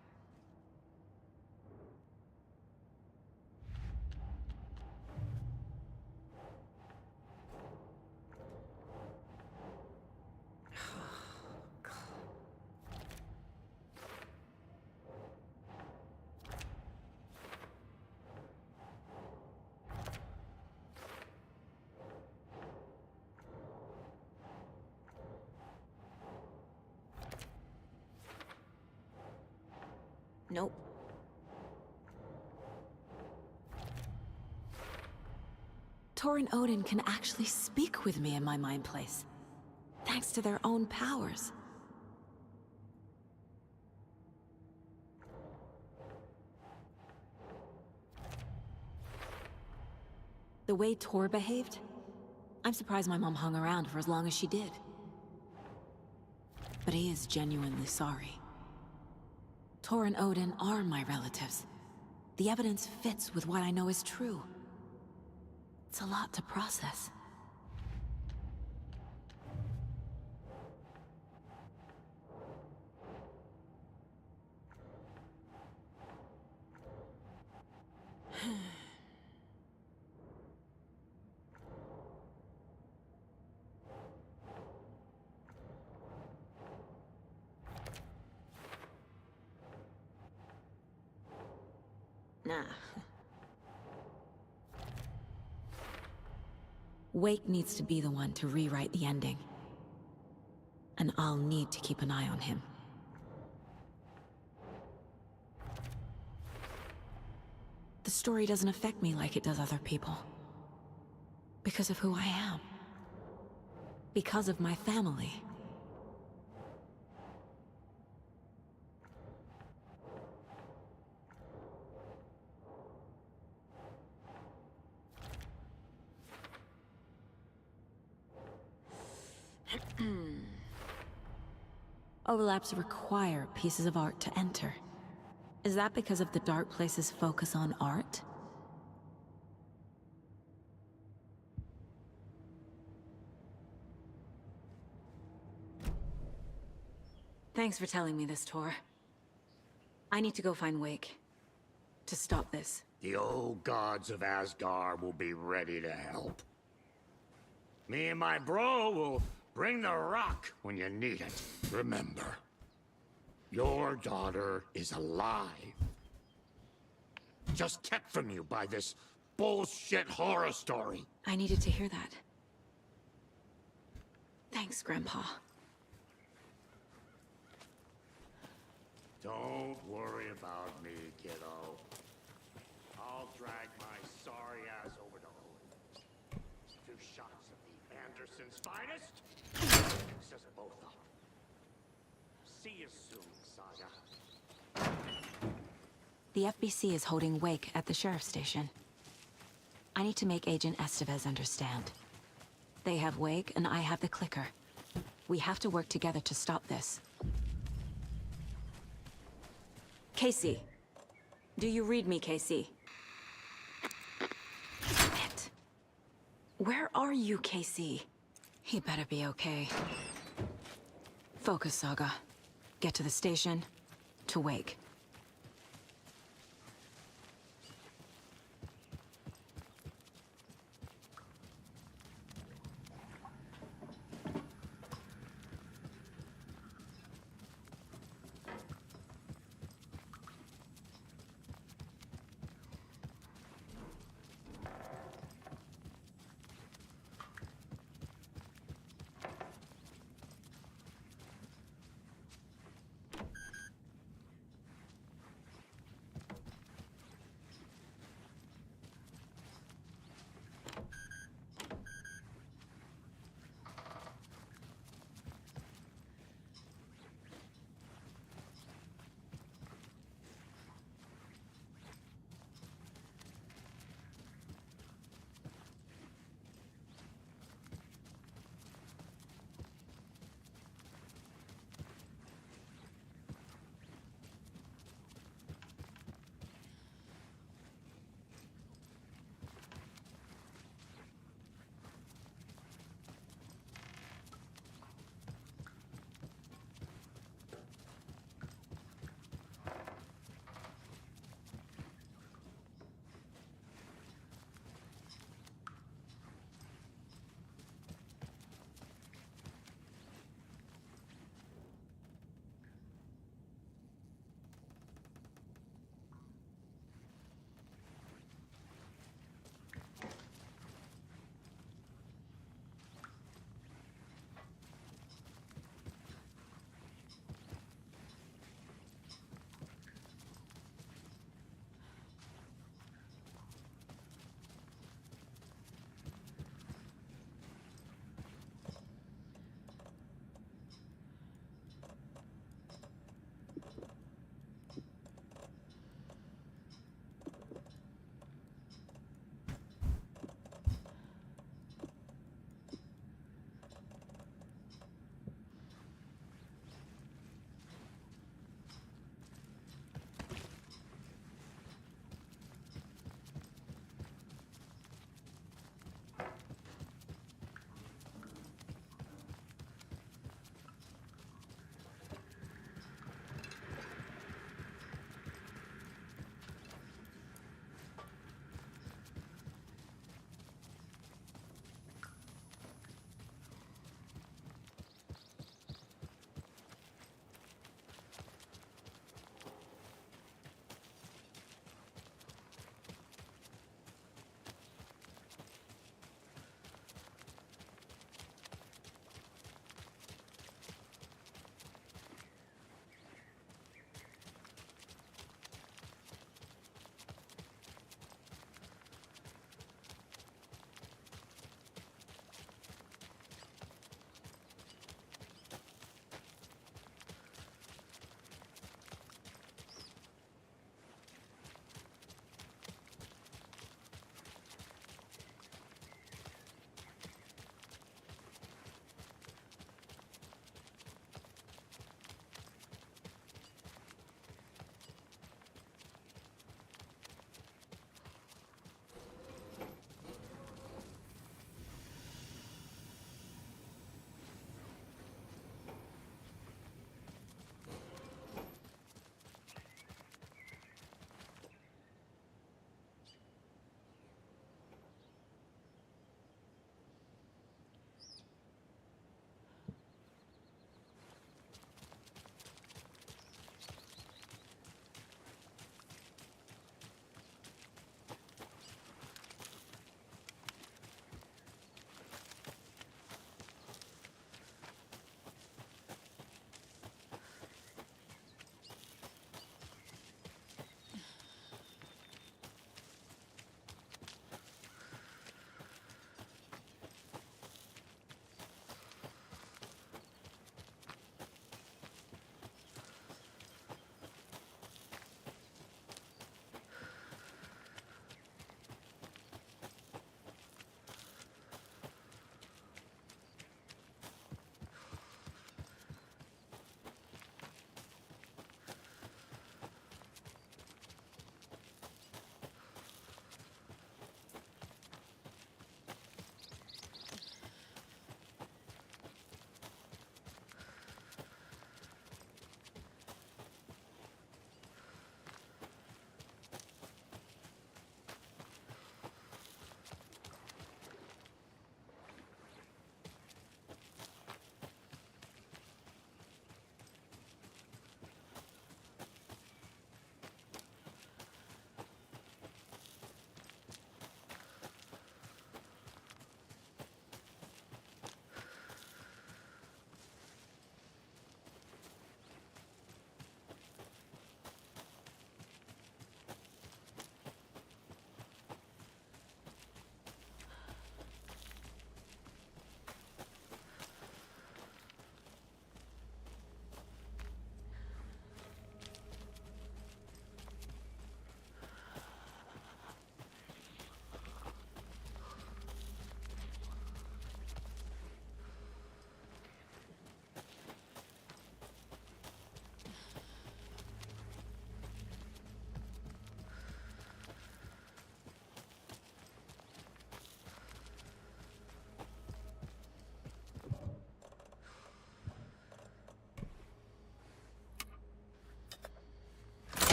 Nope. Tor and Odin can actually speak with me in my mind place, thanks to their own powers. The way Tor behaved, I'm surprised my mom hung around for as long as she did. But he is genuinely sorry. Tor and Odin are my relatives. The evidence fits with what I know is true. It's a lot to process. Nah. Wake needs to be the one to rewrite the ending. And I'll need to keep an eye on him. The story doesn't affect me like it does other people. Because of who I am. Because of my family. Overlaps require pieces of art to enter. Is that because of the Dark Place's focus on art? Thanks for telling me this, Tor. I need to go find Wake. To stop this. The old gods of Asgard will be ready to help. Me and my bro will bring the rock when you need it. Remember, your daughter is alive. Just kept from you by this bullshit horror story. I needed to hear that. Thanks, Grandpa. Don't worry about me, kiddo. I'll drag my sorry ass over to Owen. 2 shots of the Anderson's finest. Fix us both up. See you soon, Saga. The FBC is holding Wake at the sheriff's station. I need to make Agent Estevez understand. They have Wake and I have the clicker. We have to work together to stop this. Casey. Do you read me, Casey? Shit. Where are you, Casey? He better be okay. Focus, Saga. Get to the station, to Wake.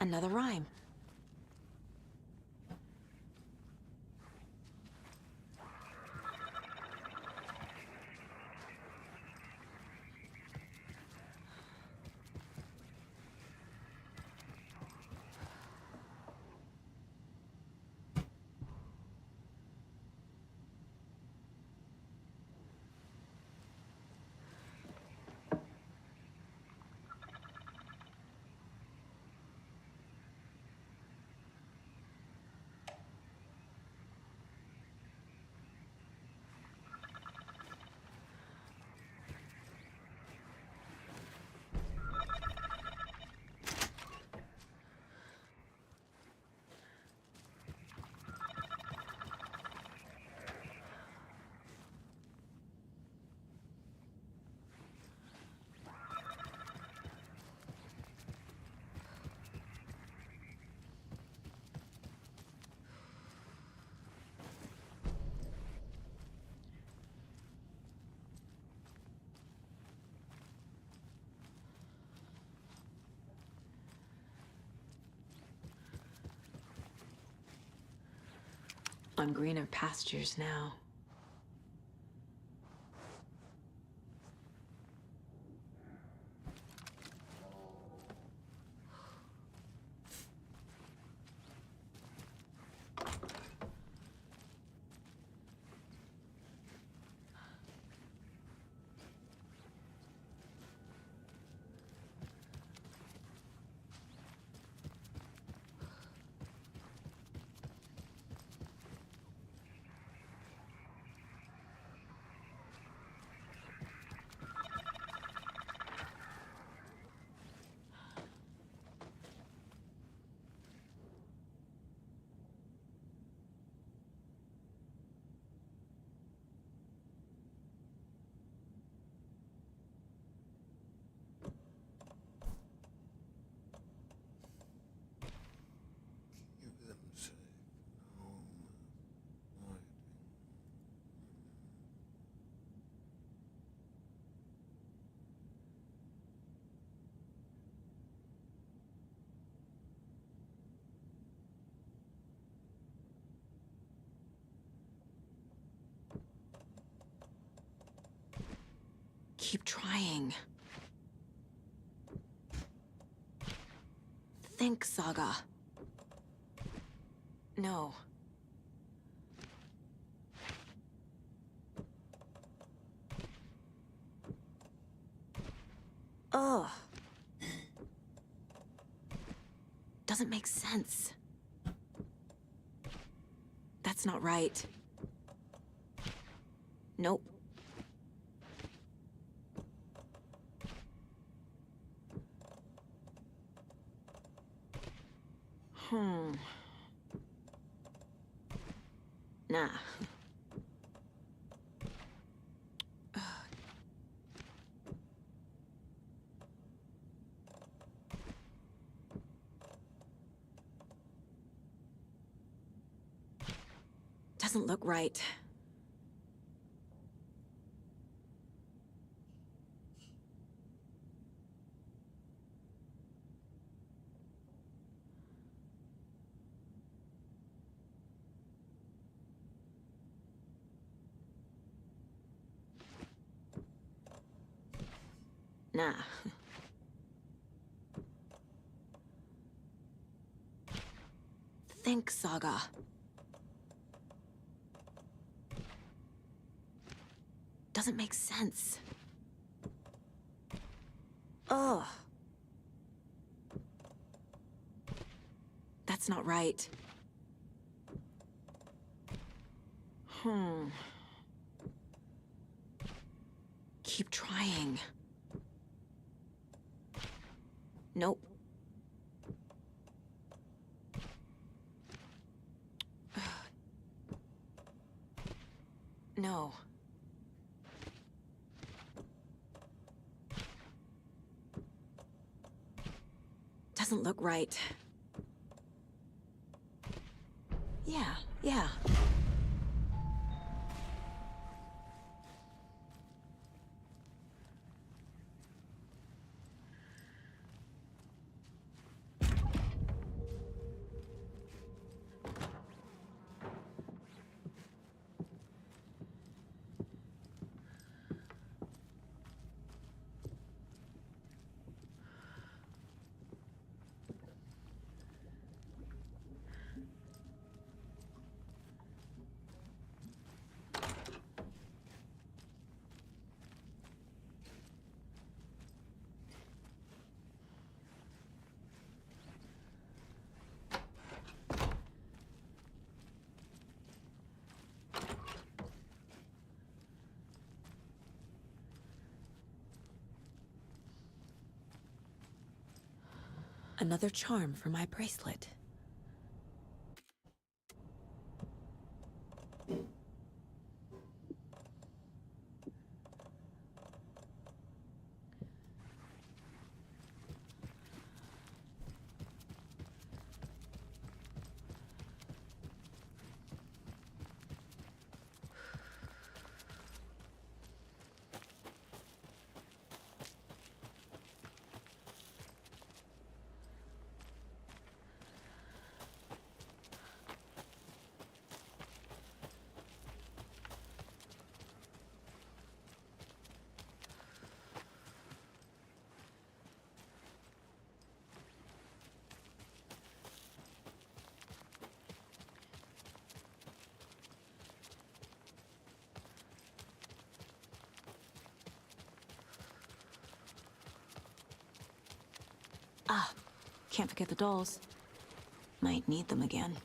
Another rhyme. On greener pastures now. Keep trying. Think, Saga. No. Ugh. Doesn't make sense. That's not right. Nope. Nah. Doesn't look right. Nah. Think, Saga. Doesn't make sense. Ugh. That's not right. Keep trying. Nope. No. Doesn't look right. Yeah. Another charm for my bracelet. Ah, can't forget the dolls. Might need them again.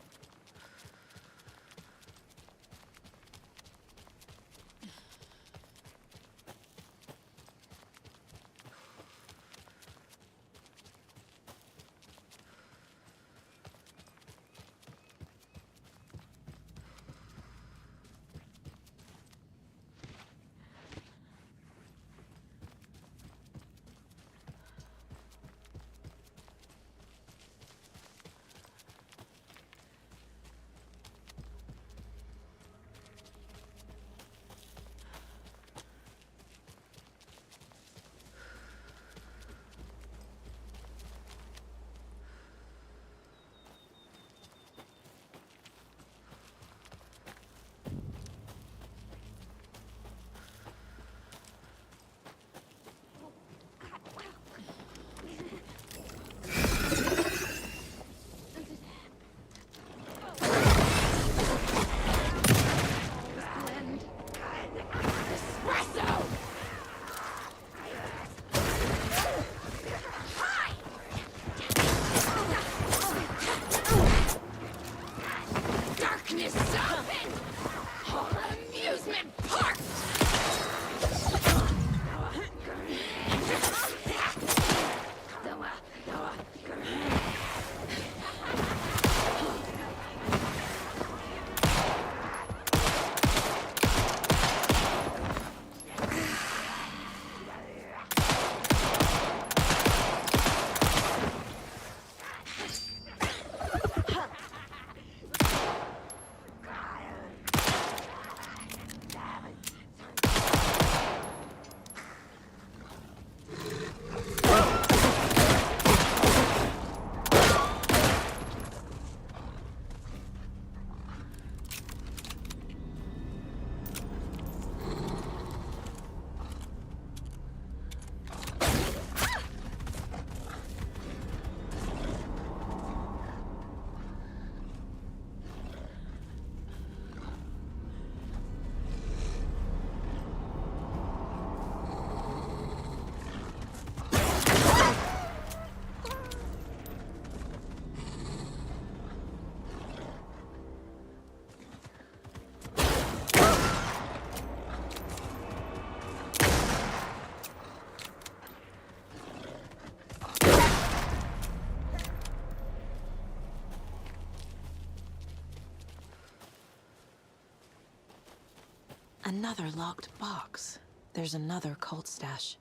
Another locked box. There's another cult stash.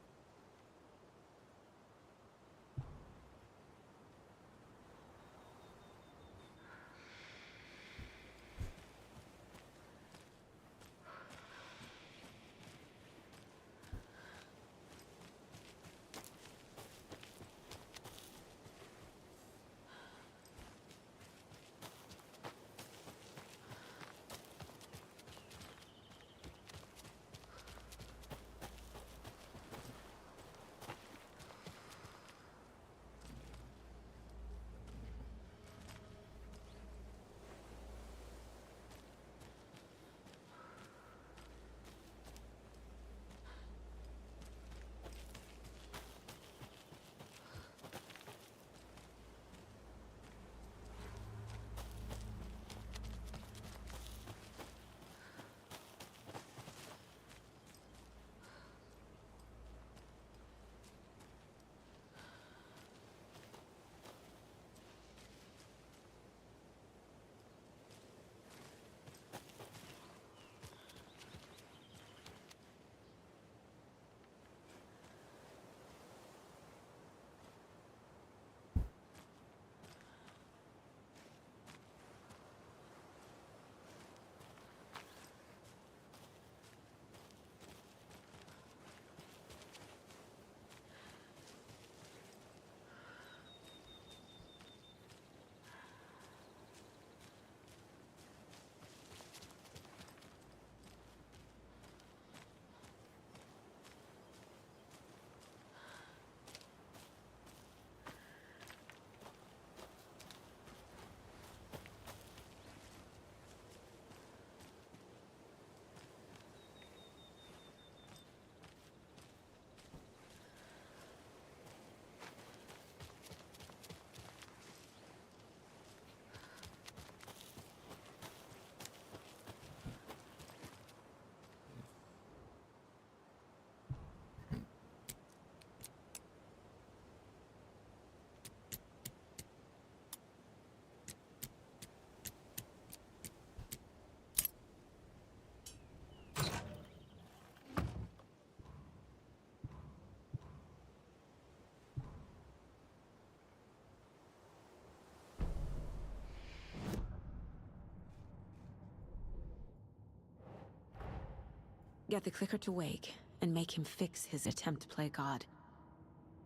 Get the clicker to wake and make him fix his attempt to play God.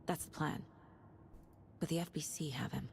That's the plan. But the FBC have him.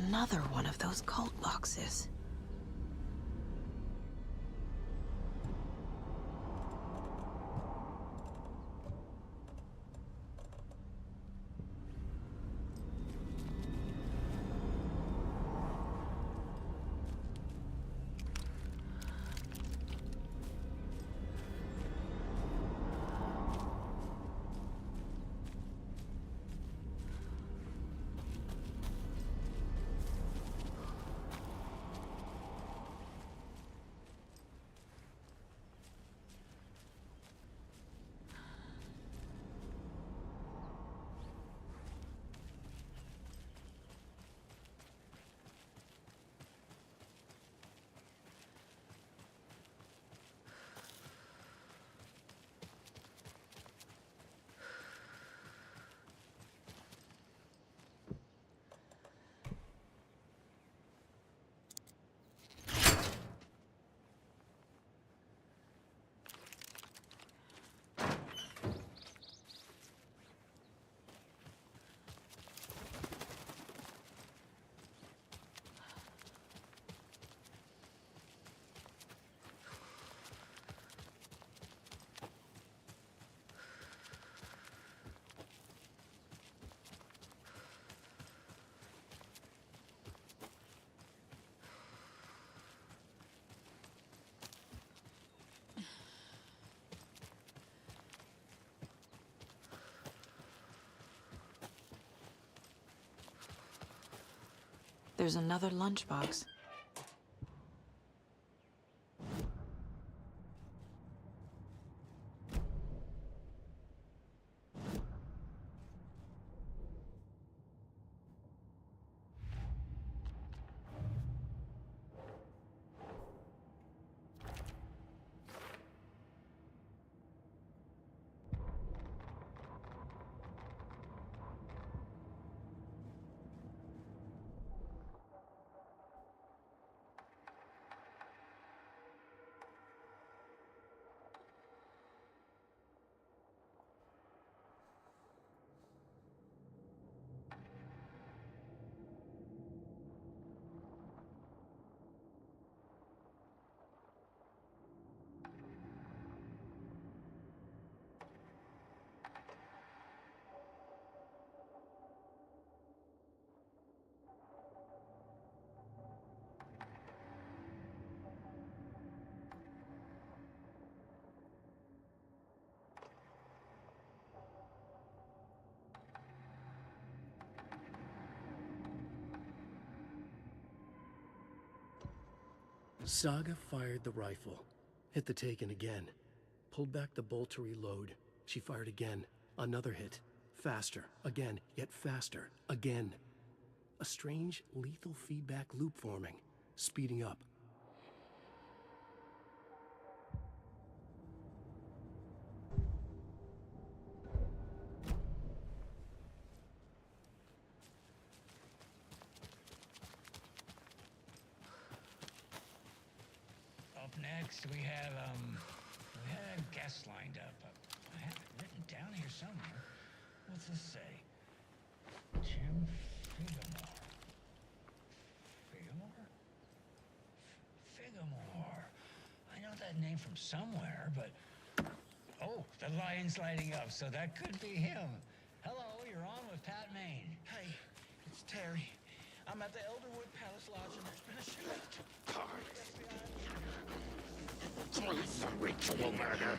Another one of those cult boxes. There's another lunchbox. Saga fired the rifle, hit the Taken again, pulled back the bolt to reload. She fired again, another hit, faster, again, yet faster, again. A strange, lethal feedback loop forming, speeding up. Up next, we had a guest lined up. I have it written down here somewhere. What's this say? Jim Figamore. Figamore? Figamore. I know that name from somewhere, but... Oh, the lion's lighting up, so that could be him. Hello, you're on with Pat Maine. Hey, it's Terry. I'm at the Elderwood Palace Lodge and there's been a shooting. It's a ritual murder.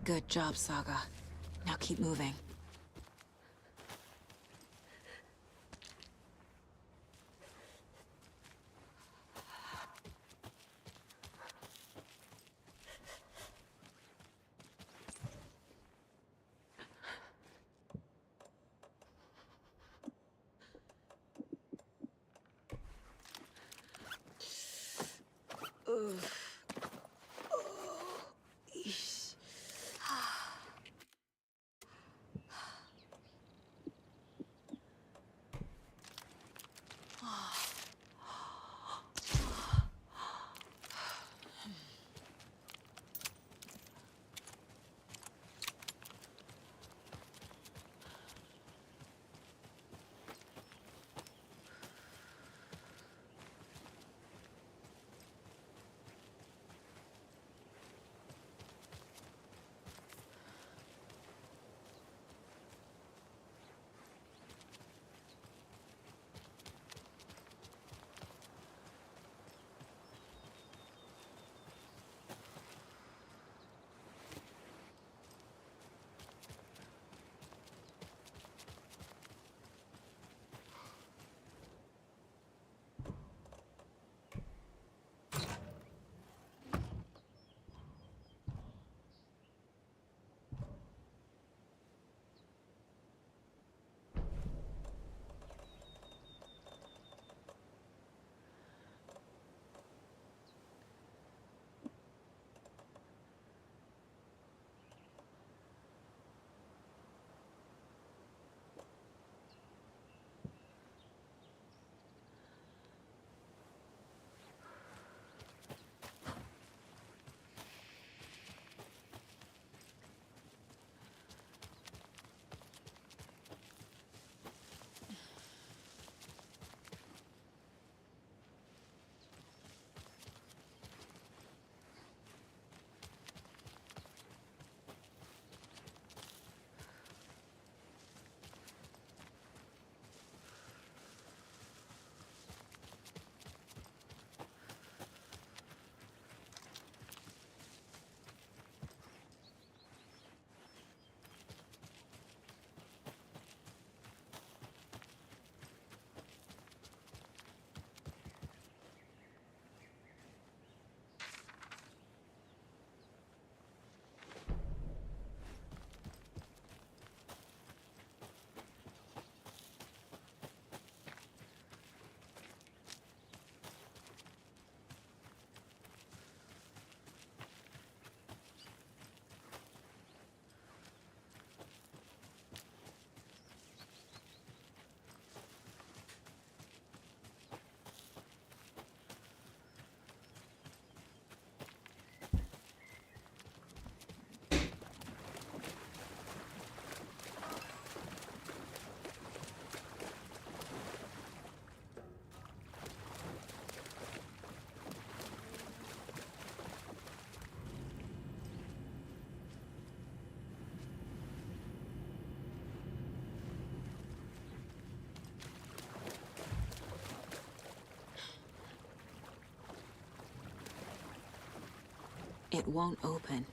Good job, Saga. Now keep moving. It won't open.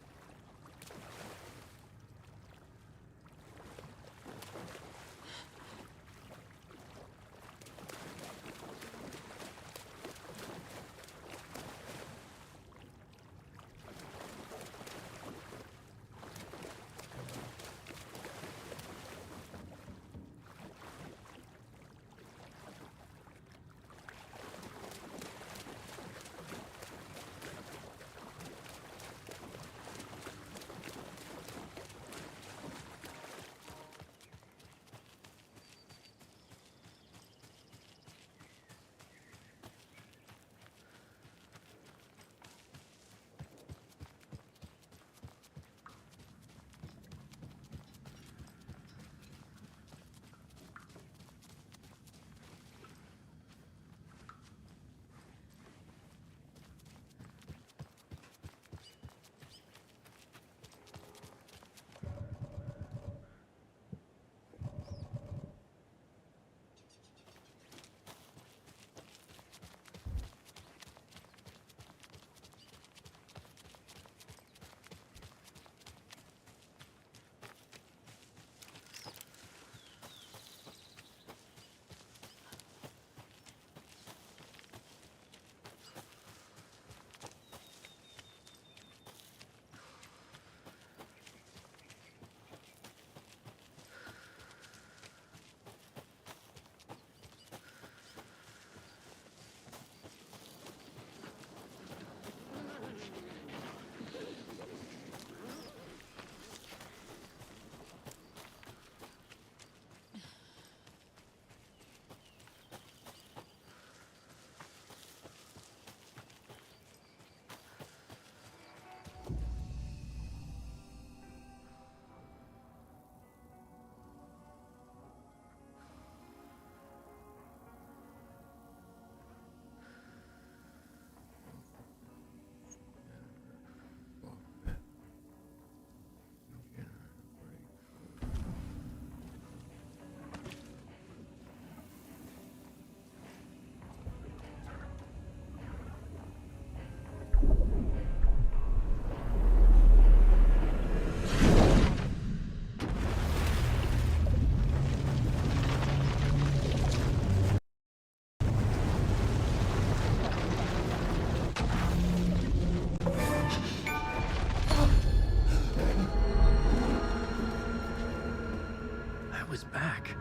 Was back.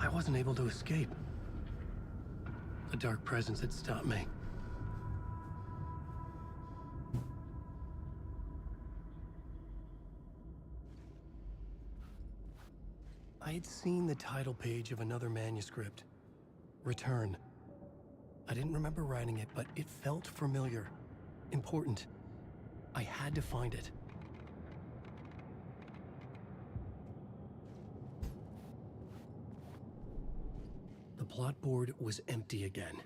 I wasn't able to escape. The dark presence had stopped me. I had seen the title page of another manuscript, Return. I didn't remember writing it, but it felt familiar, important. I had to find it. The plot board was empty again.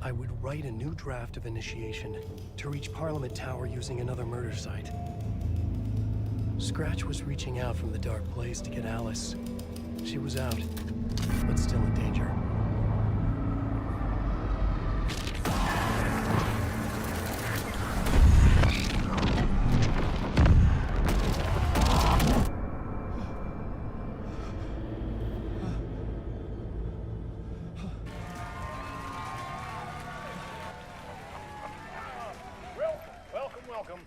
I would write a new draft of initiation to reach Parliament Tower using another murder site. Scratch was reaching out from the dark place to get Alice. She was out, but still in danger. Welcome.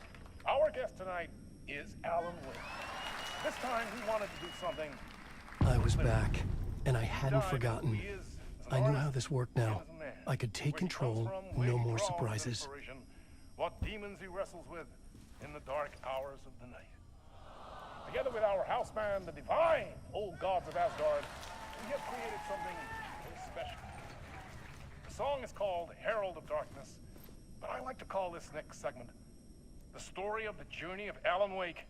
Our guest tonight is Alan Wake. This time he wanted to do something. I was back, and I hadn't forgotten. I knew how this worked now. I could take control, no more surprises. What demons he wrestles with in the dark hours of the night. Together with our house band, the divine old gods of Asgard, we have created something very special. The song is called Herald of Darkness, but I like to call this next segment the story of the journey of Alan Wake,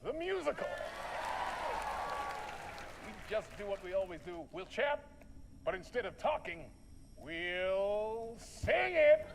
the musical. We just do what we always do. We'll chat, but instead of talking, we'll sing it.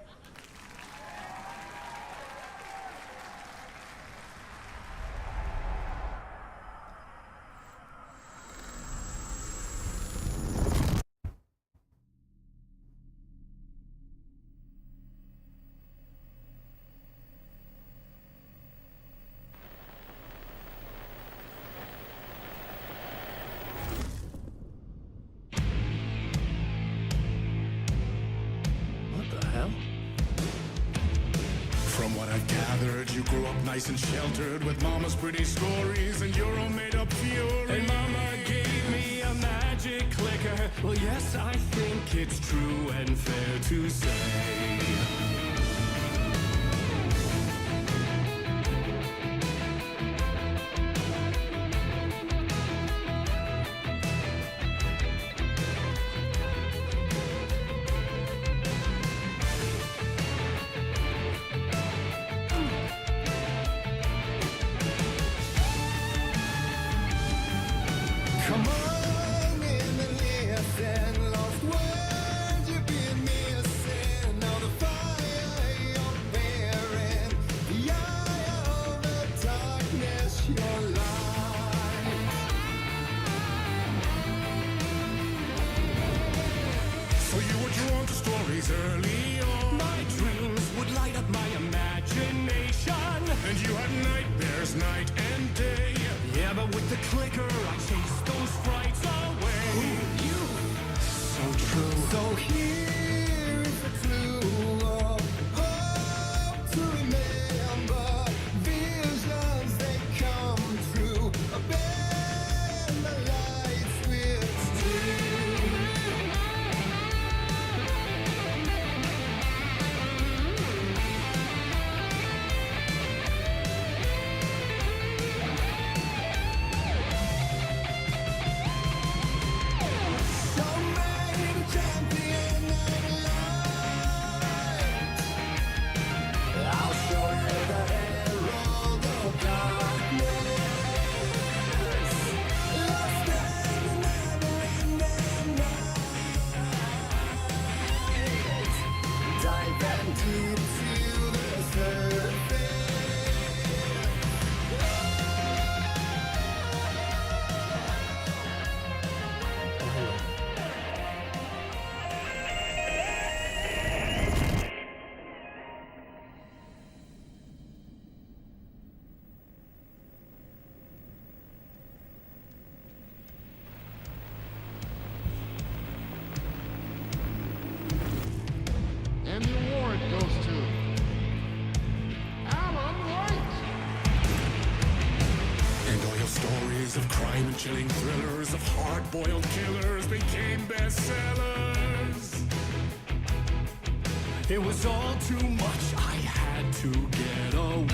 From what I've gathered, you grew up nice and sheltered with mama's pretty stories and your own made-up fury. And mama gave me a magic clicker. Well, yes, I think it's true and fair to say. Come on in and listen, lost words you've been missing. Now the fire you're bearing, the eye of the darkness, your light. So you were drawn to stories early on. My dreams would light up my imagination, and you had nightmares night and day. Yeah, but with the clicker, I chased those frights away. Ooh, you, so true. So here is a clue of hope to remember. Visions they come true. Bend the lights with steel. And the award goes to Alan White. And all your stories of crime and chilling thrillers of hard-boiled killers became bestsellers. It was all too much, I had to get away.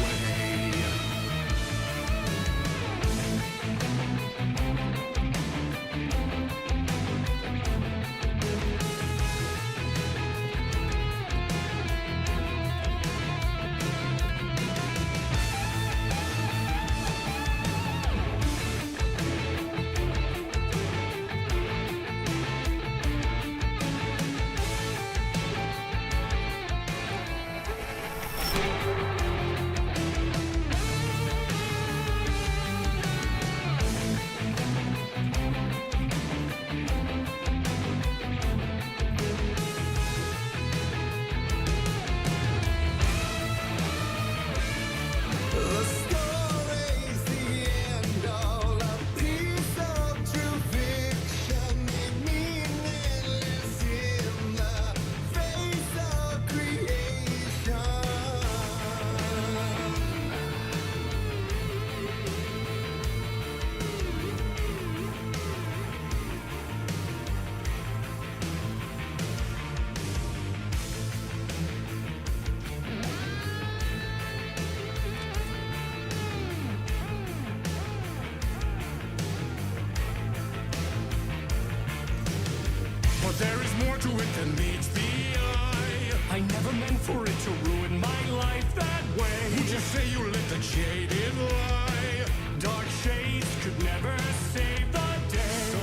But there is more to it than meets the eye. I never meant for it to ruin my life that way. Would you say you lit the jaded lie? Dark shades could never save the day. So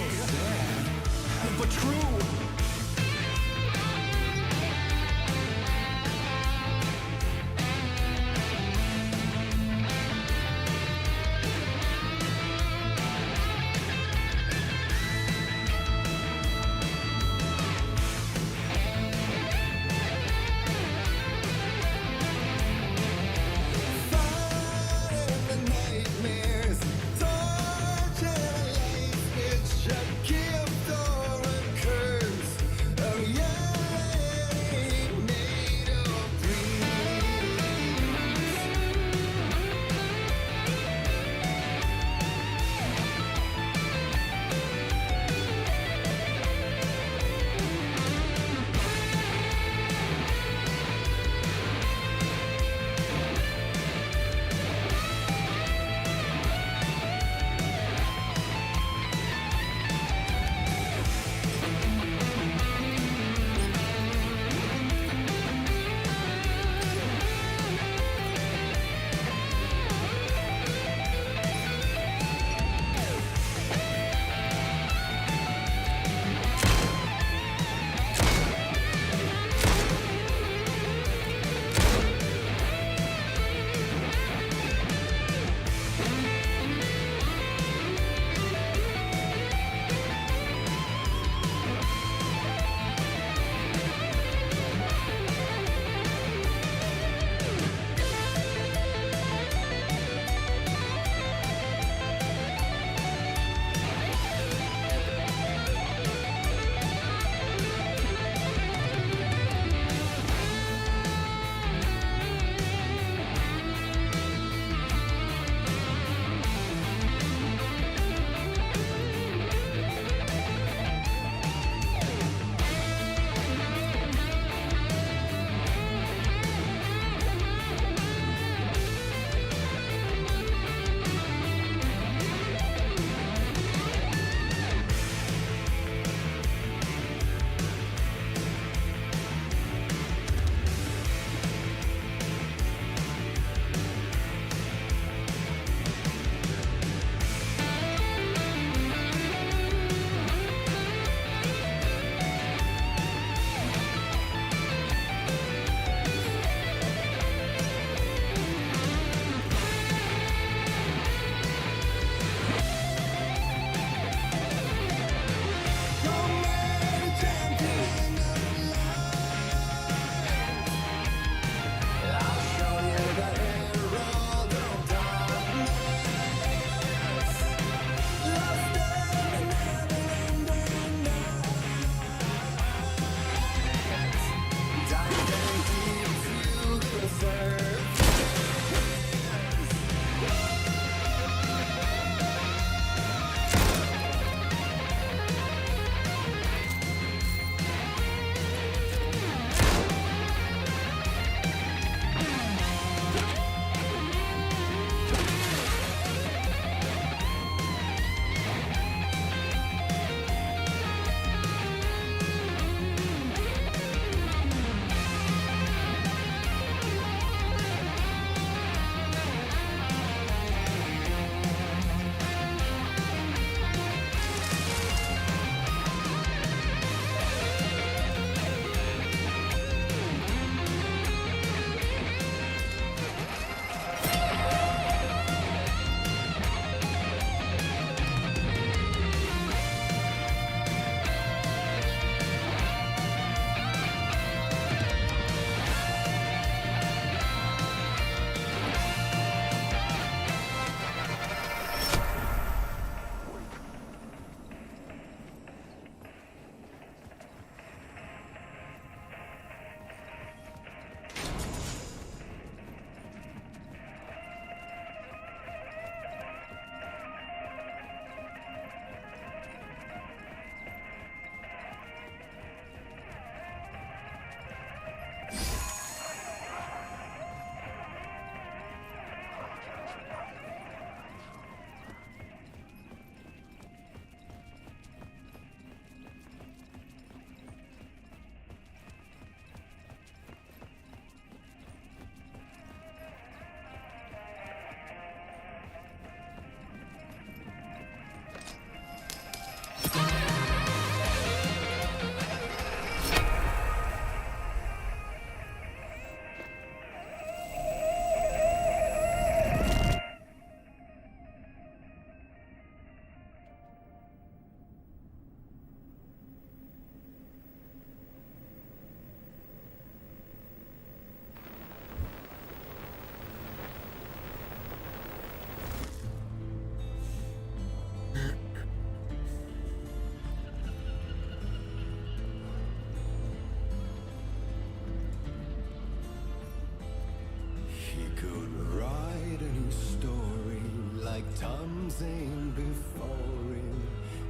like Tom's ain't before him,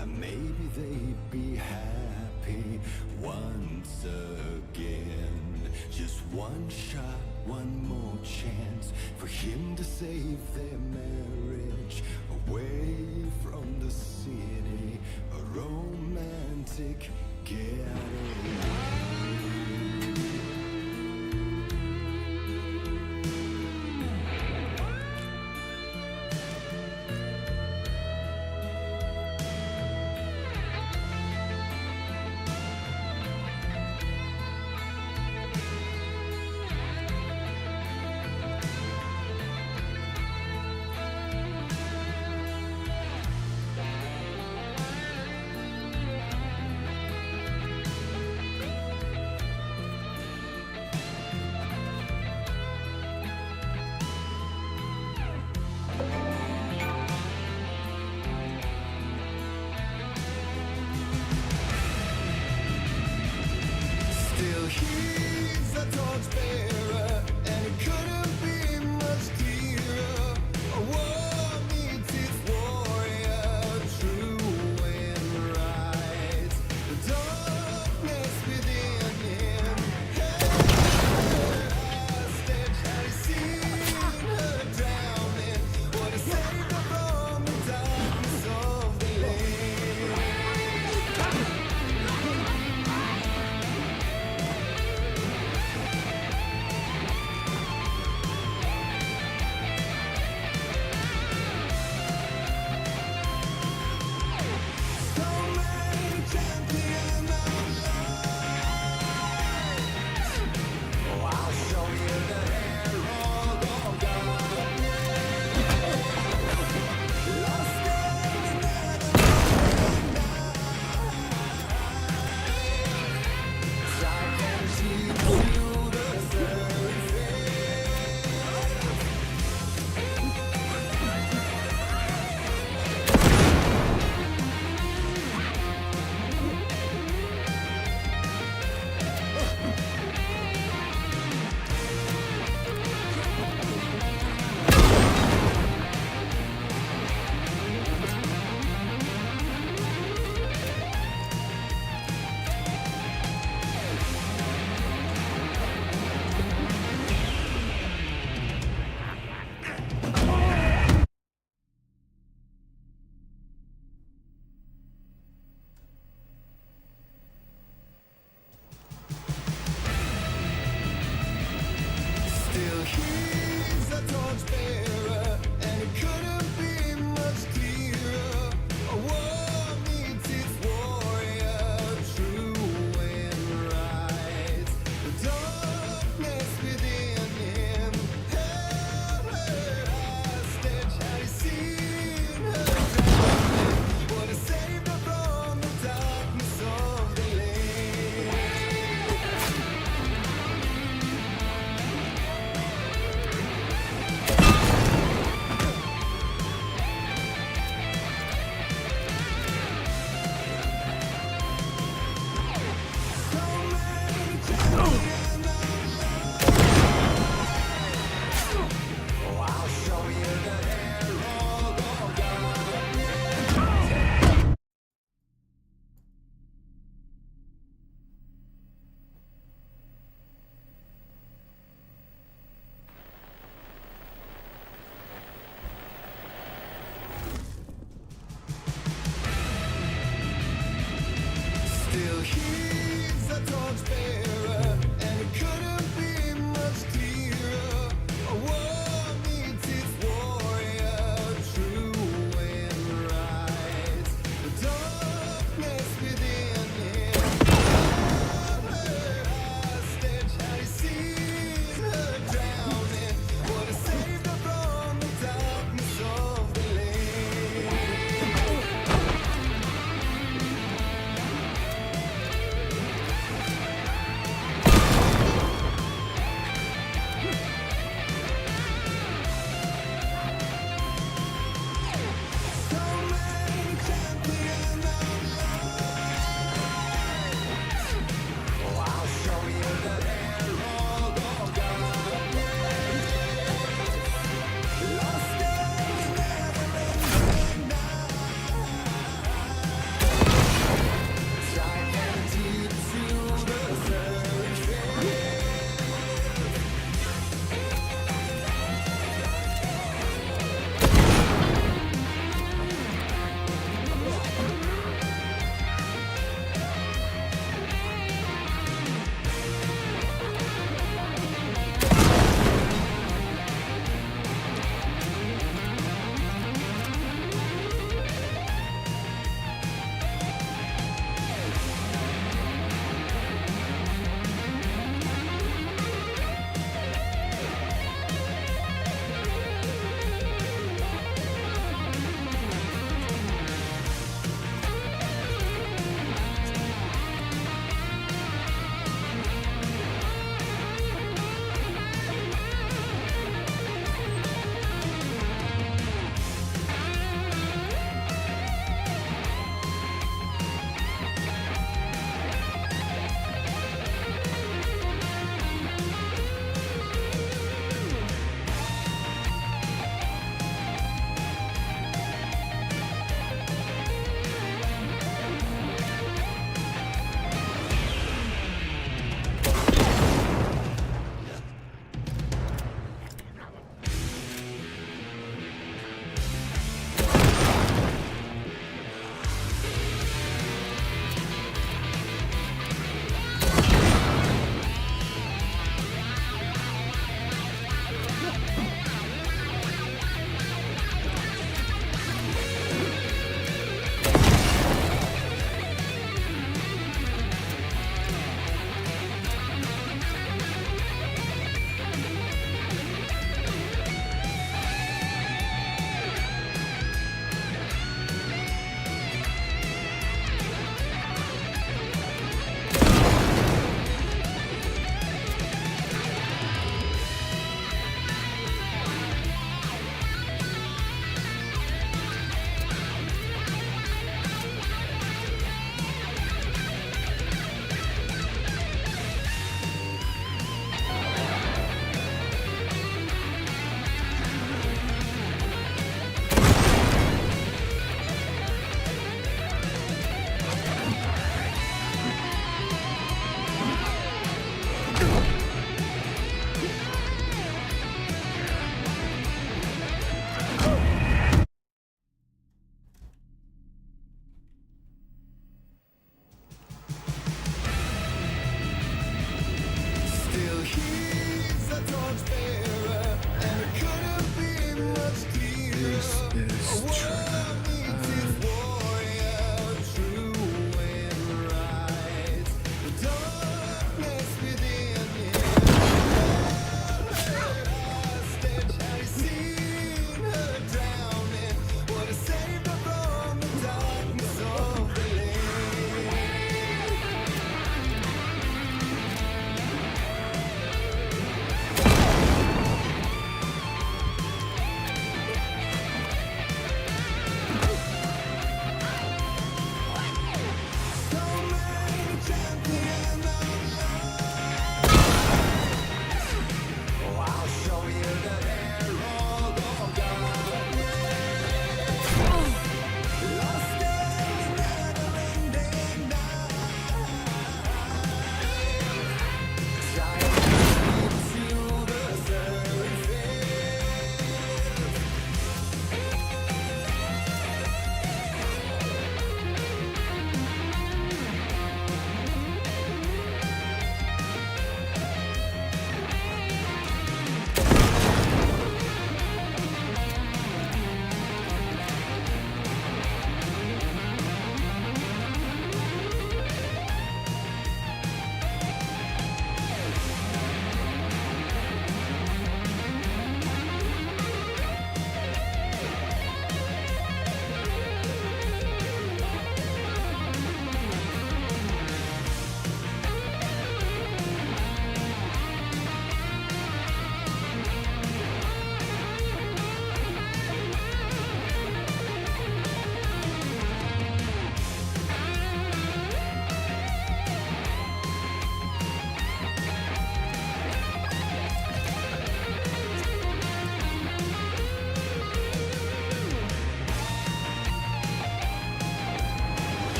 and maybe they'd be happy once again. Just one shot, one more chance for him to save their marriage away from the city, a romantic getaway. Still he's a torchbearer, and it couldn't be much clearer. A war needs its warrior, true and right. The darkness within him had he seen her drowning? Would he save her from the darkness of the lake?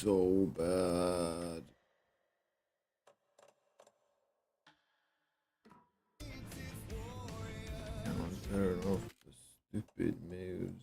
so bad. Can't turn off the stupid moves.